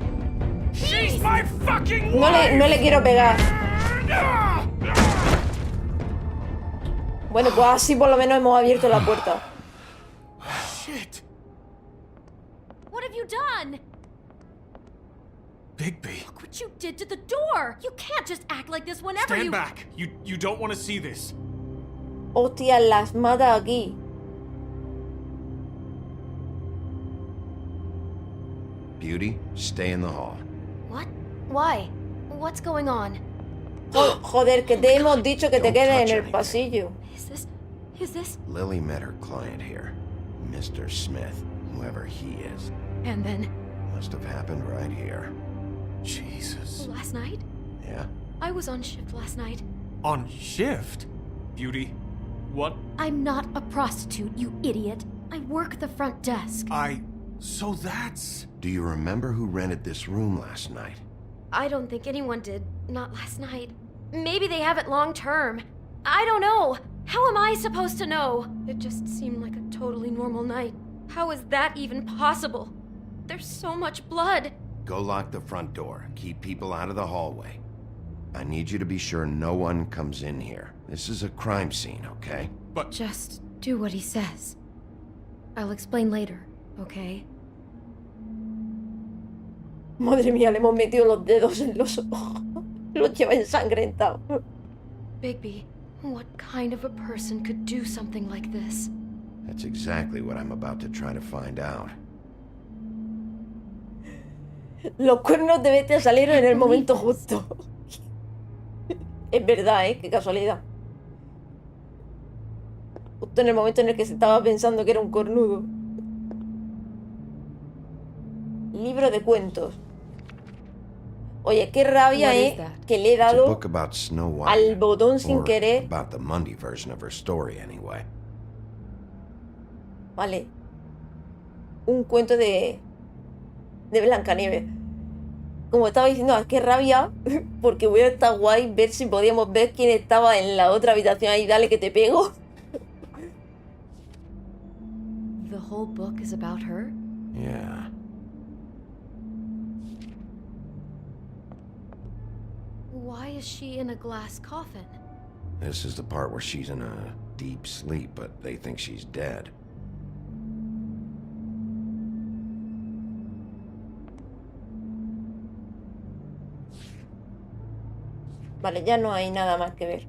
She's my fucking wife! No le quiero pegar. Bueno, pues así por lo menos hemos abierto la puerta. Shit! What have you done? Bigby. Look what you did to the door! You can't just act like this whenever Stand back. You don't want to see this. Hostia, las mata aquí. Beauty, stay in the hall. What? Why? What's going on? Joder, que te hemos dicho que te quedes en el pasillo. Is this? Lily met her client here, Mr. Smith, whoever he is. And then? Must have happened right here. Jesus. Last night? Yeah? I was on shift last night. On shift? Beauty, what? I'm not a prostitute, you idiot. I work the front desk. So that's... Do you remember who rented this room last night? I don't think anyone did. Not last night. Maybe they have it long term. I don't know. How am I supposed to know? It just seemed like a totally normal night. How is that even possible? There's so much blood. Go lock the front door. Keep people out of the hallway. I need you to be sure no one comes in here. This is a crime scene, okay? But... Just do what he says. I'll explain later, okay? Madre mía, le hemos metido los dedos en los ojos. Los lleva ensangrentados. Bigby, what kind of a person could do something like this? That's exactly what I'm about to try to find out. Los cuernos de Bestia salieron en el momento justo. Es verdad, qué casualidad. Justo en el momento en el que se estaba pensando que era un cornudo. Libro de cuentos. Oye, qué rabia, que le he dado al botón sin querer. About the Monday version of her story, anyway. Vale. Un cuento de Blancanieves. Como estaba diciendo, qué rabia, porque hubiera estado guay ver si podíamos ver quién estaba en la otra habitación ahí. Dale que te pego. The whole book is about her? Yeah. Why is she in a glass coffin? This is the part where she's in a deep sleep, but they think she's dead. Vale, ya no hay nada más que ver.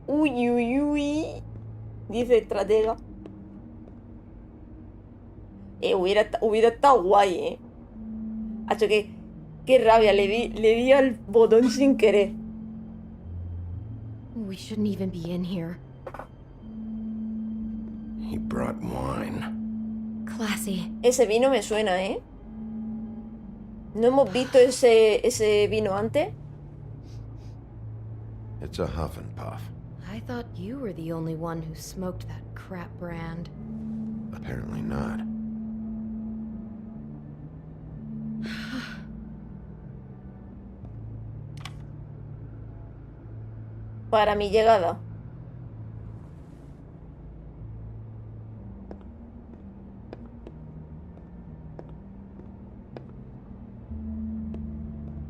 Uy, uy, uy. Dice estratega. Hubiera estado guay, Hacho, qué rabia, le di al botón sin querer. We shouldn't even be in here. He brought wine. Classy. Ese vino me suena, ¿No hemos visto ese vino antes? It's a huff and puff. I thought you were the only one who smoked that crap brand. Apparently not. Para mi llegada.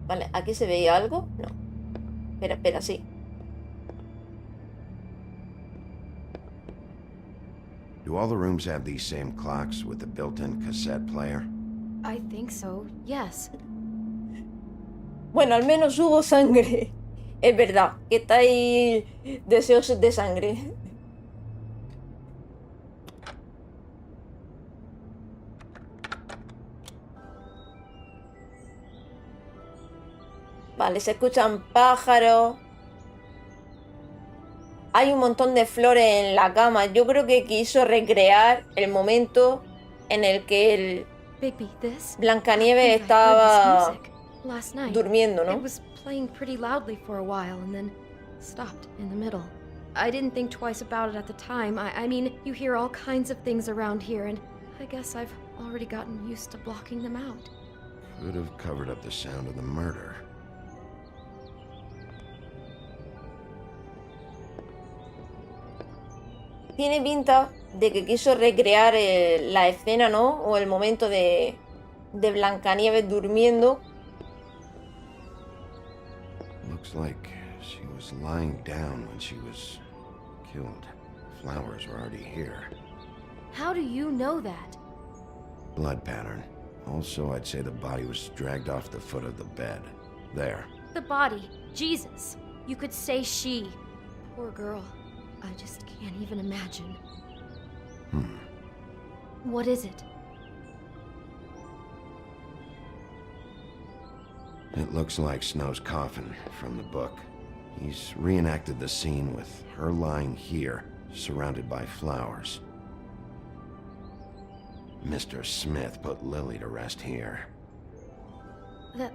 Vale, ¿aquí se veía algo? No. Espera, sí. Do Do all the rooms have these same clocks with the built-in cassette player? I think so, yes. Bueno, al menos hubo sangre. Es verdad, que estáis deseosos de sangre. Vale, se escuchan pájaros. Hay un montón de flores en la cama. Yo creo que quiso recrear el momento en el que el Blancanieves estaba durmiendo, ¿no? It was playing pretty loudly for a while and then stopped in the middle. I didn't think twice about it at the time. I mean, you hear all kinds of things around here, and I guess I've already gotten used to blocking them out. Could have covered up the sound of the murder. Tiene pinta de que quiso recrear la escena, ¿no? O el momento de Blancanieves durmiendo. Looks like she was lying down when she was killed. Flowers were already here. How do you know that? Blood pattern. Also, I'd say the body was dragged off the foot of the bed. There. The body. Jesus. You could say she. Poor girl. I just can't even imagine. What is it? It looks like Snow's coffin from the book. He's reenacted the scene with her lying here, surrounded by flowers. Mr. Smith put Lily to rest here.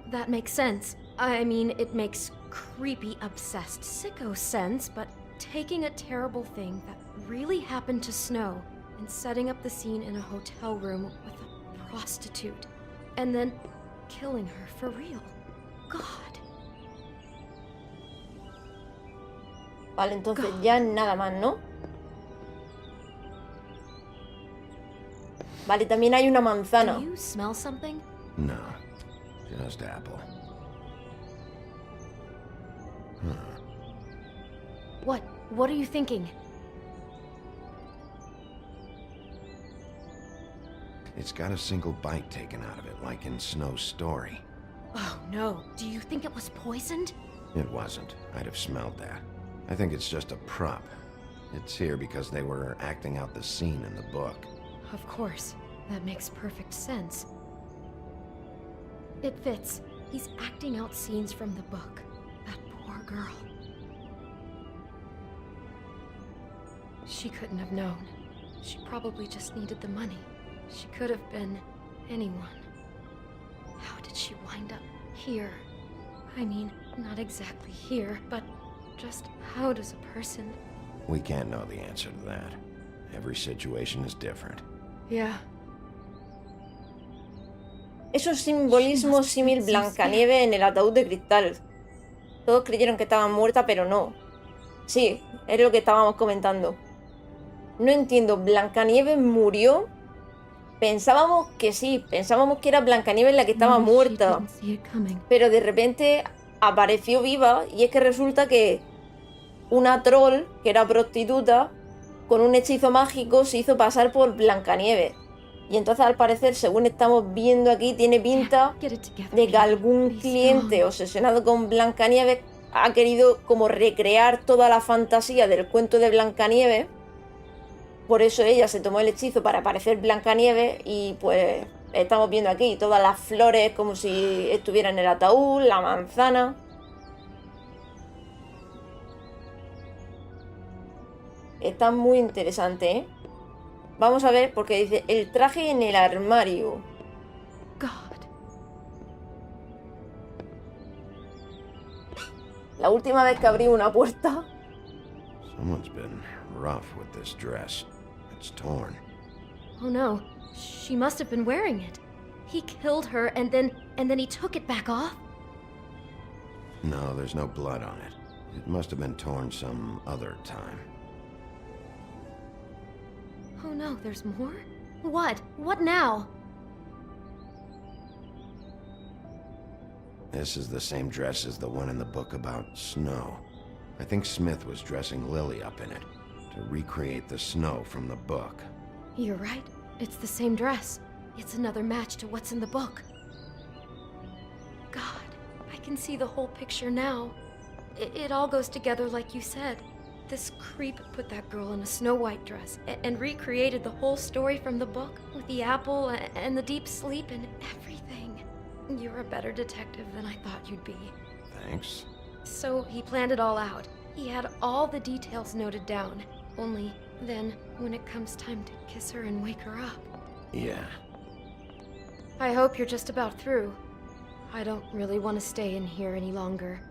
That makes sense. I mean, it makes creepy, obsessed, sicko sense, but taking a terrible thing that really happened to Snow and setting up the scene in a hotel room with a prostitute, and then killing her for real. God. Vale, entonces ya nada más, ¿no? Vale, también hay una manzana. Do you smell something? No, just apple. What are you thinking? It's got a single bite taken out of it, like in Snow's story. Oh no, do you think it was poisoned? It wasn't. I'd have smelled that. I think it's just a prop. It's here because they were acting out the scene in the book. Of course. That makes perfect sense. It fits. He's acting out scenes from the book. That poor girl. She couldn't have known. She probably just needed the money. She could have been anyone. How did she wind up here? I mean, not exactly here, but just how does a person... We can't know the answer to that. Every situation is different. Yeah. Es un simbolismo símil Blancanieves en el ataúd de cristal. Todos creyeron que estaba muerta, pero no. Sí, es lo que estábamos comentando. No entiendo, ¿Blancanieves murió? Pensábamos que sí, pensábamos que era Blancanieves la que estaba muerta. Pero de repente apareció viva y es que resulta que una troll, que era prostituta, con un hechizo mágico se hizo pasar por Blancanieves. Y entonces al parecer, según estamos viendo aquí, tiene pinta de que algún cliente obsesionado con Blancanieves ha querido como recrear toda la fantasía del cuento de Blancanieves. Por eso ella se tomó el hechizo para parecer Blancanieves y pues estamos viendo aquí todas las flores como si estuvieran en el ataúd, la manzana. Está muy interesante, ¿eh? Vamos a ver, porque dice, el traje en el armario. God. La última vez que abrí una puerta. Someone's been rough with this dress. It's torn. Oh no, she must have been wearing it. He killed her and then he took it back off? No, there's no blood on it. It must have been torn some other time. Oh no, there's more? What? What now? This is the same dress as the one in the book about Snow. I think Smith was dressing Lily up in it to recreate the Snow from the book. You're right. It's the same dress. It's another match to what's in the book. God, I can see the whole picture now. It all goes together like you said. This creep put that girl in a Snow White dress and recreated the whole story from the book with the apple and the deep sleep and everything. You're a better detective than I thought you'd be. Thanks. So he planned it all out. He had all the details noted down. Only then, when it comes time to kiss her and wake her up. Yeah. I hope you're just about through. I don't really want to stay in here any longer.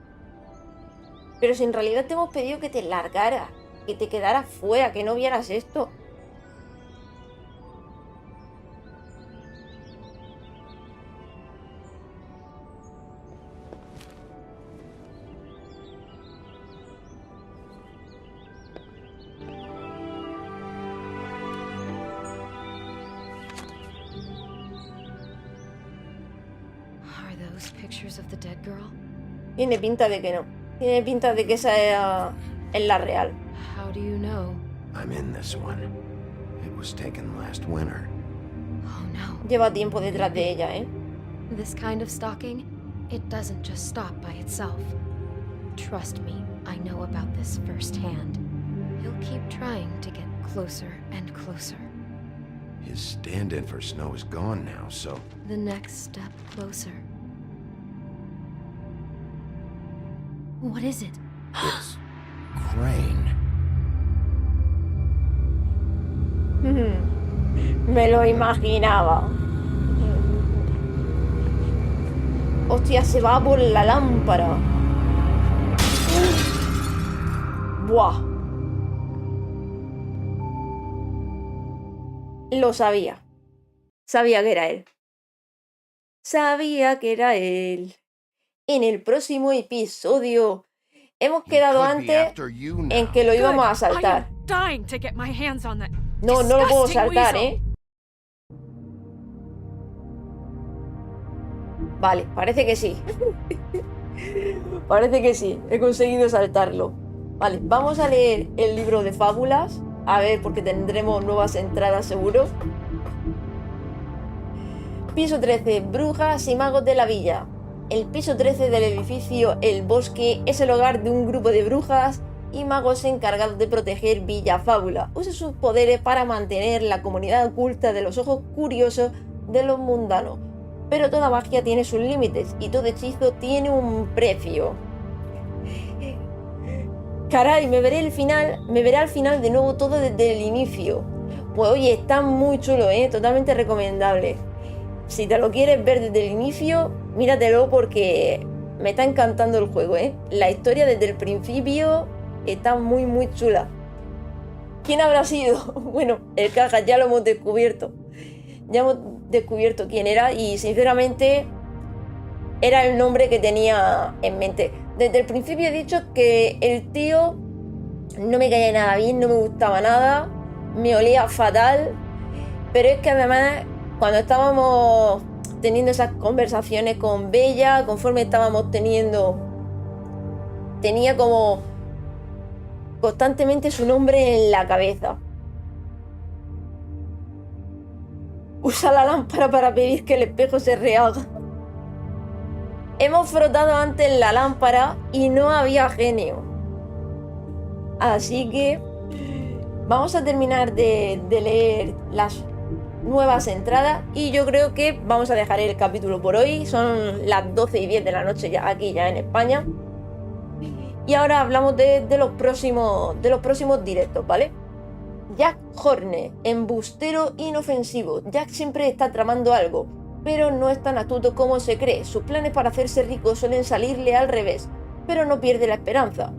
Pero si en realidad te hemos pedido que te largaras, que te quedaras fuera, que no vieras esto. Are those pictures of the dead girl? Tiene pinta de que no. Tiene pinta de que esa es la real. How do you know? I'm in this one. It was taken last winter. Oh no. Lleva tiempo detrás de ella, ¿eh? This kind of stalking, it doesn't just stop by itself. Trust me, I know about this firsthand. He'll keep trying to get closer and closer. His stand-in for Snow is gone now, so... The next step closer. What is it? It's... Crane. Me lo imaginaba. Hostia, se va por la lámpara. Buah. Lo sabía. Sabía que era él. Sabía que era él. En el próximo episodio hemos quedado antes en que lo íbamos a saltar. No, no lo puedo saltar, ¿eh? Vale, parece que sí. Parece que sí, he conseguido saltarlo. Vale, vamos a leer el libro de fábulas. A ver, porque tendremos nuevas entradas seguro. Piso 13, brujas y magos de la villa. El piso 13 del edificio El Bosque es el hogar de un grupo de brujas y magos encargados de proteger Villa Fábula. Usa sus poderes para mantener la comunidad oculta de los ojos curiosos de los mundanos. Pero toda magia tiene sus límites y todo hechizo tiene un precio. Caray, me veré al final de nuevo todo desde el inicio. Pues oye, está muy chulo, totalmente recomendable. Si te lo quieres ver desde el inicio, míratelo porque me está encantando el juego, La historia desde el principio está muy muy chula. ¿Quién habrá sido? Bueno, el caja ya lo hemos descubierto. Ya hemos descubierto quién era y sinceramente era el nombre que tenía en mente. Desde el principio he dicho que el tío no me caía nada bien, no me gustaba nada, me olía fatal, pero es que además cuando estábamos teniendo esas conversaciones con Bella, conforme estábamos teniendo, tenía como constantemente su nombre en la cabeza. Usa la lámpara para pedir que el espejo se rehaga. Hemos frotado antes la lámpara y no había genio. Así que vamos a terminar de leer las nuevas entradas y yo creo que vamos a dejar el capítulo por hoy. Son las 12:10 de la noche ya aquí ya en España. Y ahora hablamos de los próximos directos, ¿vale? Jack Horner, embustero inofensivo. Jack siempre está tramando algo, pero no es tan astuto como se cree. Sus planes para hacerse rico suelen salirle al revés, pero no pierde la esperanza.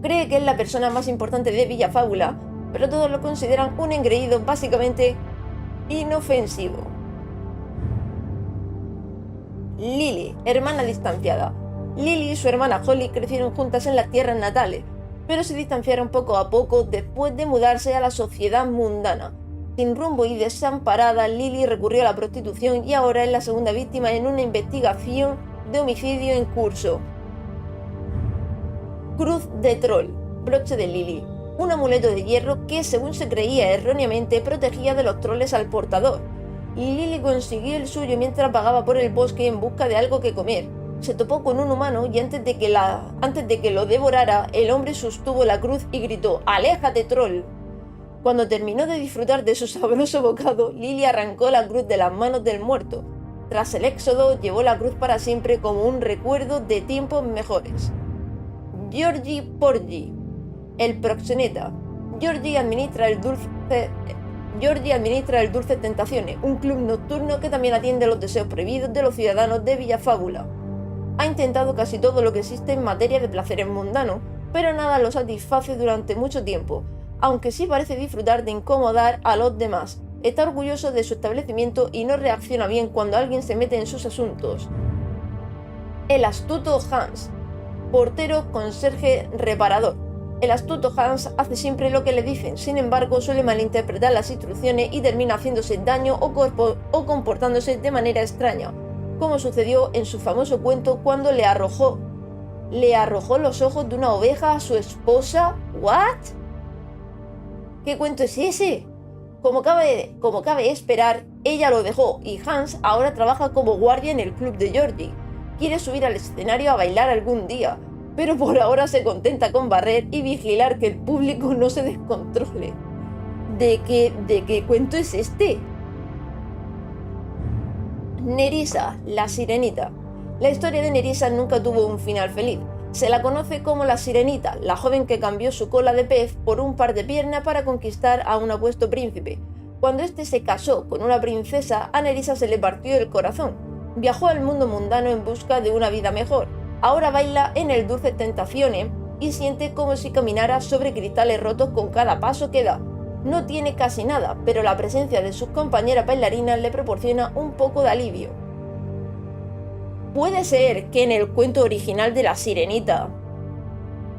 Cree que es la persona más importante de Villa Fábula, pero todos lo consideran un engreído básicamente inofensivo. Lily, hermana distanciada. Lily y su hermana Holly crecieron juntas en las tierras natales, pero se distanciaron poco a poco después de mudarse a la sociedad mundana. Sin rumbo y desamparada, Lily recurrió a la prostitución y ahora es la segunda víctima en una investigación de homicidio en curso. Cruz de Troll, broche de Lily. un amuleto de hierro que, según se creía erróneamente, protegía de los troles al portador. Lily consiguió el suyo mientras vagaba por el bosque en busca de algo que comer. Se topó con un humano y antes de que lo devorara, el hombre sostuvo la cruz y gritó: «¡Aléjate, troll!». Cuando terminó de disfrutar de su sabroso bocado, Lily arrancó la cruz de las manos del muerto. Tras el éxodo, llevó la cruz para siempre como un recuerdo de tiempos mejores. Georgie Porgy, el proxeneta. Georgie administra el Dulce Tentaciones, un club nocturno que también atiende los deseos prohibidos de los ciudadanos de Villa Fábula. Ha intentado casi todo lo que existe en materia de placeres mundanos, pero nada lo satisface durante mucho tiempo, aunque sí parece disfrutar de incomodar a los demás. Está orgulloso de su establecimiento y no reacciona bien cuando alguien se mete en sus asuntos. El astuto Hans, portero, conserje, reparador. El astuto Hans hace siempre lo que le dicen, sin embargo suele malinterpretar las instrucciones y termina haciéndose daño o comportándose de manera extraña, como sucedió en su famoso cuento cuando le arrojó los ojos de una oveja a su esposa. ¿What? ¿Qué cuento es ese? Como cabe esperar, ella lo dejó y Hans ahora trabaja como guardia en el club de Georgie. Quiere subir al escenario a bailar algún día, pero por ahora se contenta con barrer y vigilar que el público no se descontrole. ¿De qué cuento es este? Nerissa, la sirenita. La historia de Nerissa nunca tuvo un final feliz. Se la conoce como la sirenita, la joven que cambió su cola de pez por un par de piernas para conquistar a un apuesto príncipe. Cuando este se casó con una princesa, a Nerissa se le partió el corazón. Viajó al mundo mundano en busca de una vida mejor. Ahora baila en el Dulce Tentaciones y siente como si caminara sobre cristales rotos con cada paso que da. No tiene casi nada, pero la presencia de sus compañeras bailarinas le proporciona un poco de alivio. ¿Puede ser que en el cuento original de la sirenita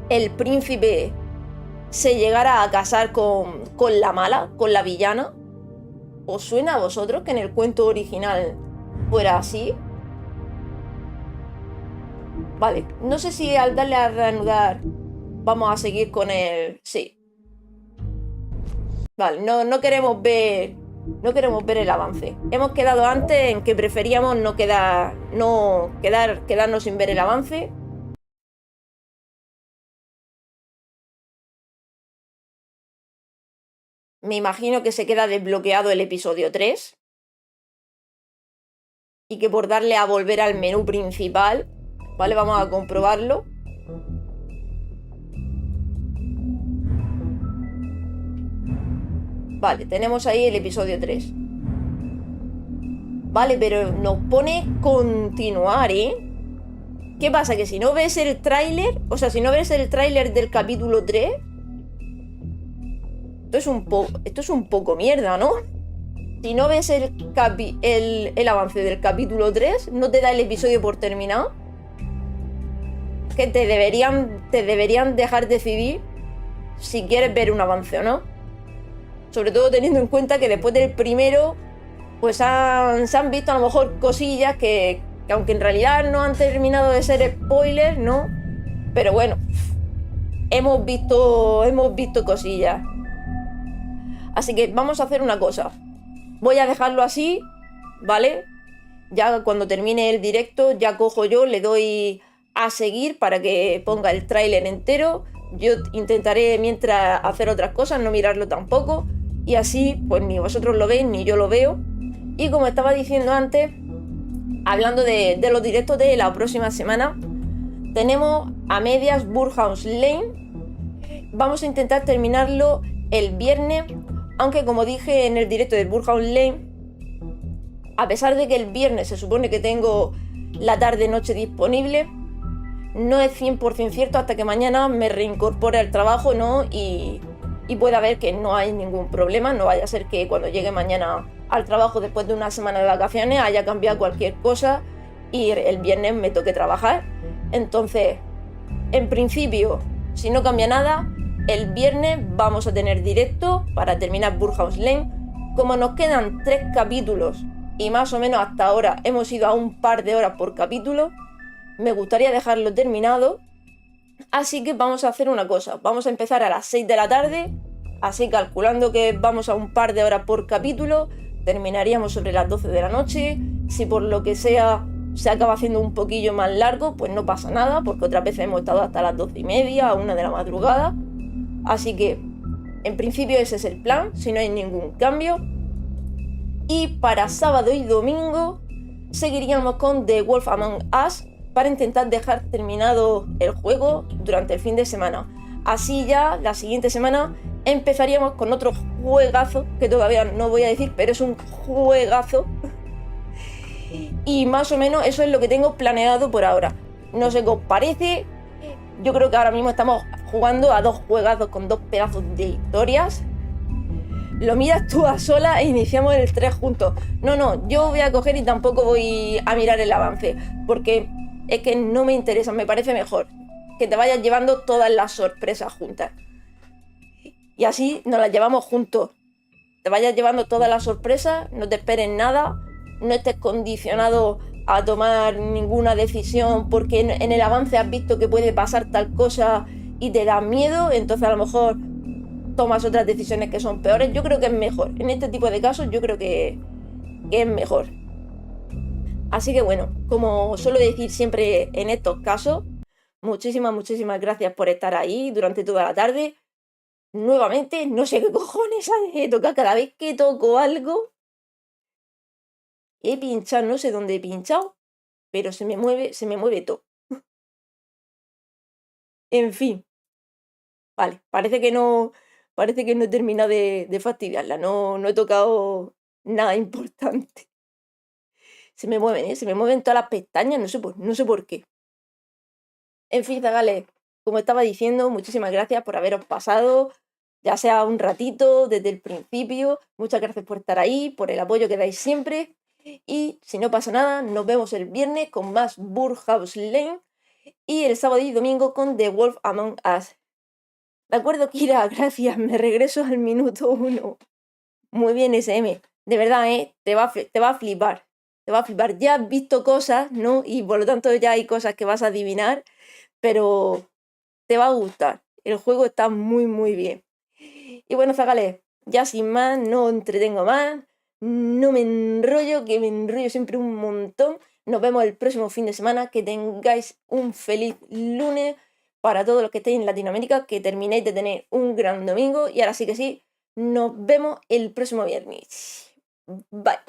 el príncipe se llegara a casar con la mala, con la villana? ¿Os suena a vosotros que en el cuento original fuera así? Vale, no sé si al darle a reanudar vamos a seguir con el... Sí. Vale, no queremos ver el avance. Hemos quedado antes en que preferíamos quedarnos sin ver el avance. Me imagino que se queda desbloqueado el episodio 3. Y que por darle a volver al menú principal, ¿vale? Vamos a comprobarlo. Vale, tenemos ahí el episodio 3. Vale, pero nos pone continuar, ¿eh? ¿Qué pasa? Que si no ves el tráiler, o sea, si no ves el tráiler del capítulo 3, esto es un poco mierda, ¿no? Si no ves el avance del capítulo 3, no te da el episodio por terminado. Que te deberían dejar decidir si quieres ver un avance o no. Sobre todo teniendo en cuenta que después del primero, pues se han visto a lo mejor cosillas que aunque en realidad no han terminado de ser spoilers, ¿no? Pero bueno, hemos visto cosillas. Así que vamos a hacer una cosa. Voy a dejarlo así, ¿vale? Ya cuando termine el directo, ya cojo yo, le doy a seguir para que ponga el tráiler entero. Yo intentaré mientras hacer otras cosas, no mirarlo tampoco. Y así, pues ni vosotros lo veis, ni yo lo veo. Y como estaba diciendo antes, hablando de los directos de la próxima semana, tenemos a medias Burhouse Lane. Vamos a intentar terminarlo el viernes, aunque como dije en el directo de Burhouse Lane, a pesar de que el viernes se supone que tengo la tarde-noche disponible, no es 100% cierto hasta que mañana me reincorpore al trabajo, ¿no? Y pueda ver que no hay ningún problema. No vaya a ser que cuando llegue mañana al trabajo después de una semana de vacaciones haya cambiado cualquier cosa y el viernes me toque trabajar. Entonces, en principio, si no cambia nada, el viernes vamos a tener directo para terminar Burhouse Lane. Como nos quedan 3 capítulos y más o menos hasta ahora hemos ido a un par de horas por capítulo, me gustaría dejarlo terminado Así que vamos a hacer una cosa, vamos a empezar a las 6 de la tarde, así calculando que vamos a un par de horas por capítulo, terminaríamos sobre las 12 de la noche. Si por lo que sea se acaba haciendo un poquillo más largo, pues no pasa nada, porque otras veces hemos estado hasta las 12:30, a 1 de la madrugada. Así que, en principio ese es el plan, si no hay ningún cambio. Y para sábado y domingo seguiríamos con The Wolf Among Us para intentar dejar terminado el juego durante el fin de semana. Así ya la siguiente semana empezaríamos con otro juegazo, que todavía no voy a decir, pero es un juegazo. Y más o menos eso es lo que tengo planeado por ahora. No sé qué os parece. Yo creo que ahora mismo estamos jugando a 2 juegazos con 2 pedazos de historias. Lo miras tú a sola e iniciamos el 3 juntos. No, yo voy a coger y tampoco voy a mirar el avance, porque es que no me interesa, me parece mejor que te vayas llevando todas las sorpresas juntas. Y así nos las llevamos juntos. Te vayas llevando todas las sorpresas, no te esperes nada, no estés condicionado a tomar ninguna decisión porque en el avance has visto que puede pasar tal cosa y te da miedo, entonces a lo mejor tomas otras decisiones que son peores. Yo creo que es mejor. En este tipo de casos yo creo que es mejor. Así que bueno, como suelo decir siempre en estos casos, muchísimas gracias por estar ahí durante toda la tarde. Nuevamente, no sé qué cojones ha de tocar cada vez que toco algo. He pinchado, no sé dónde he pinchado, pero se me mueve todo. En fin. Vale, parece que no he terminado de fastidiarla, no he tocado nada importante. Se me mueven todas las pestañas, no sé por qué. En fin, zagales, como estaba diciendo, muchísimas gracias por haberos pasado, ya sea un ratito, desde el principio. Muchas gracias por estar ahí, por el apoyo que dais siempre. Y si no pasa nada, nos vemos el viernes con más Burhouse Lane y el sábado y domingo con The Wolf Among Us. De acuerdo, Kira, gracias, me regreso al minuto 1. Muy bien, SM, de verdad, te va a flipar. Te va a flipar. Ya has visto cosas, ¿no? Y por lo tanto ya hay cosas que vas a adivinar, pero te va a gustar. El juego está muy bien. Y bueno, zagales, ya sin más, no entretengo más, no me enrollo, que me enrollo siempre un montón. Nos vemos el próximo fin de semana. Que tengáis un feliz lunes para todos los que estéis en Latinoamérica, que terminéis de tener un gran domingo. Y ahora sí que sí, nos vemos el próximo viernes. Bye.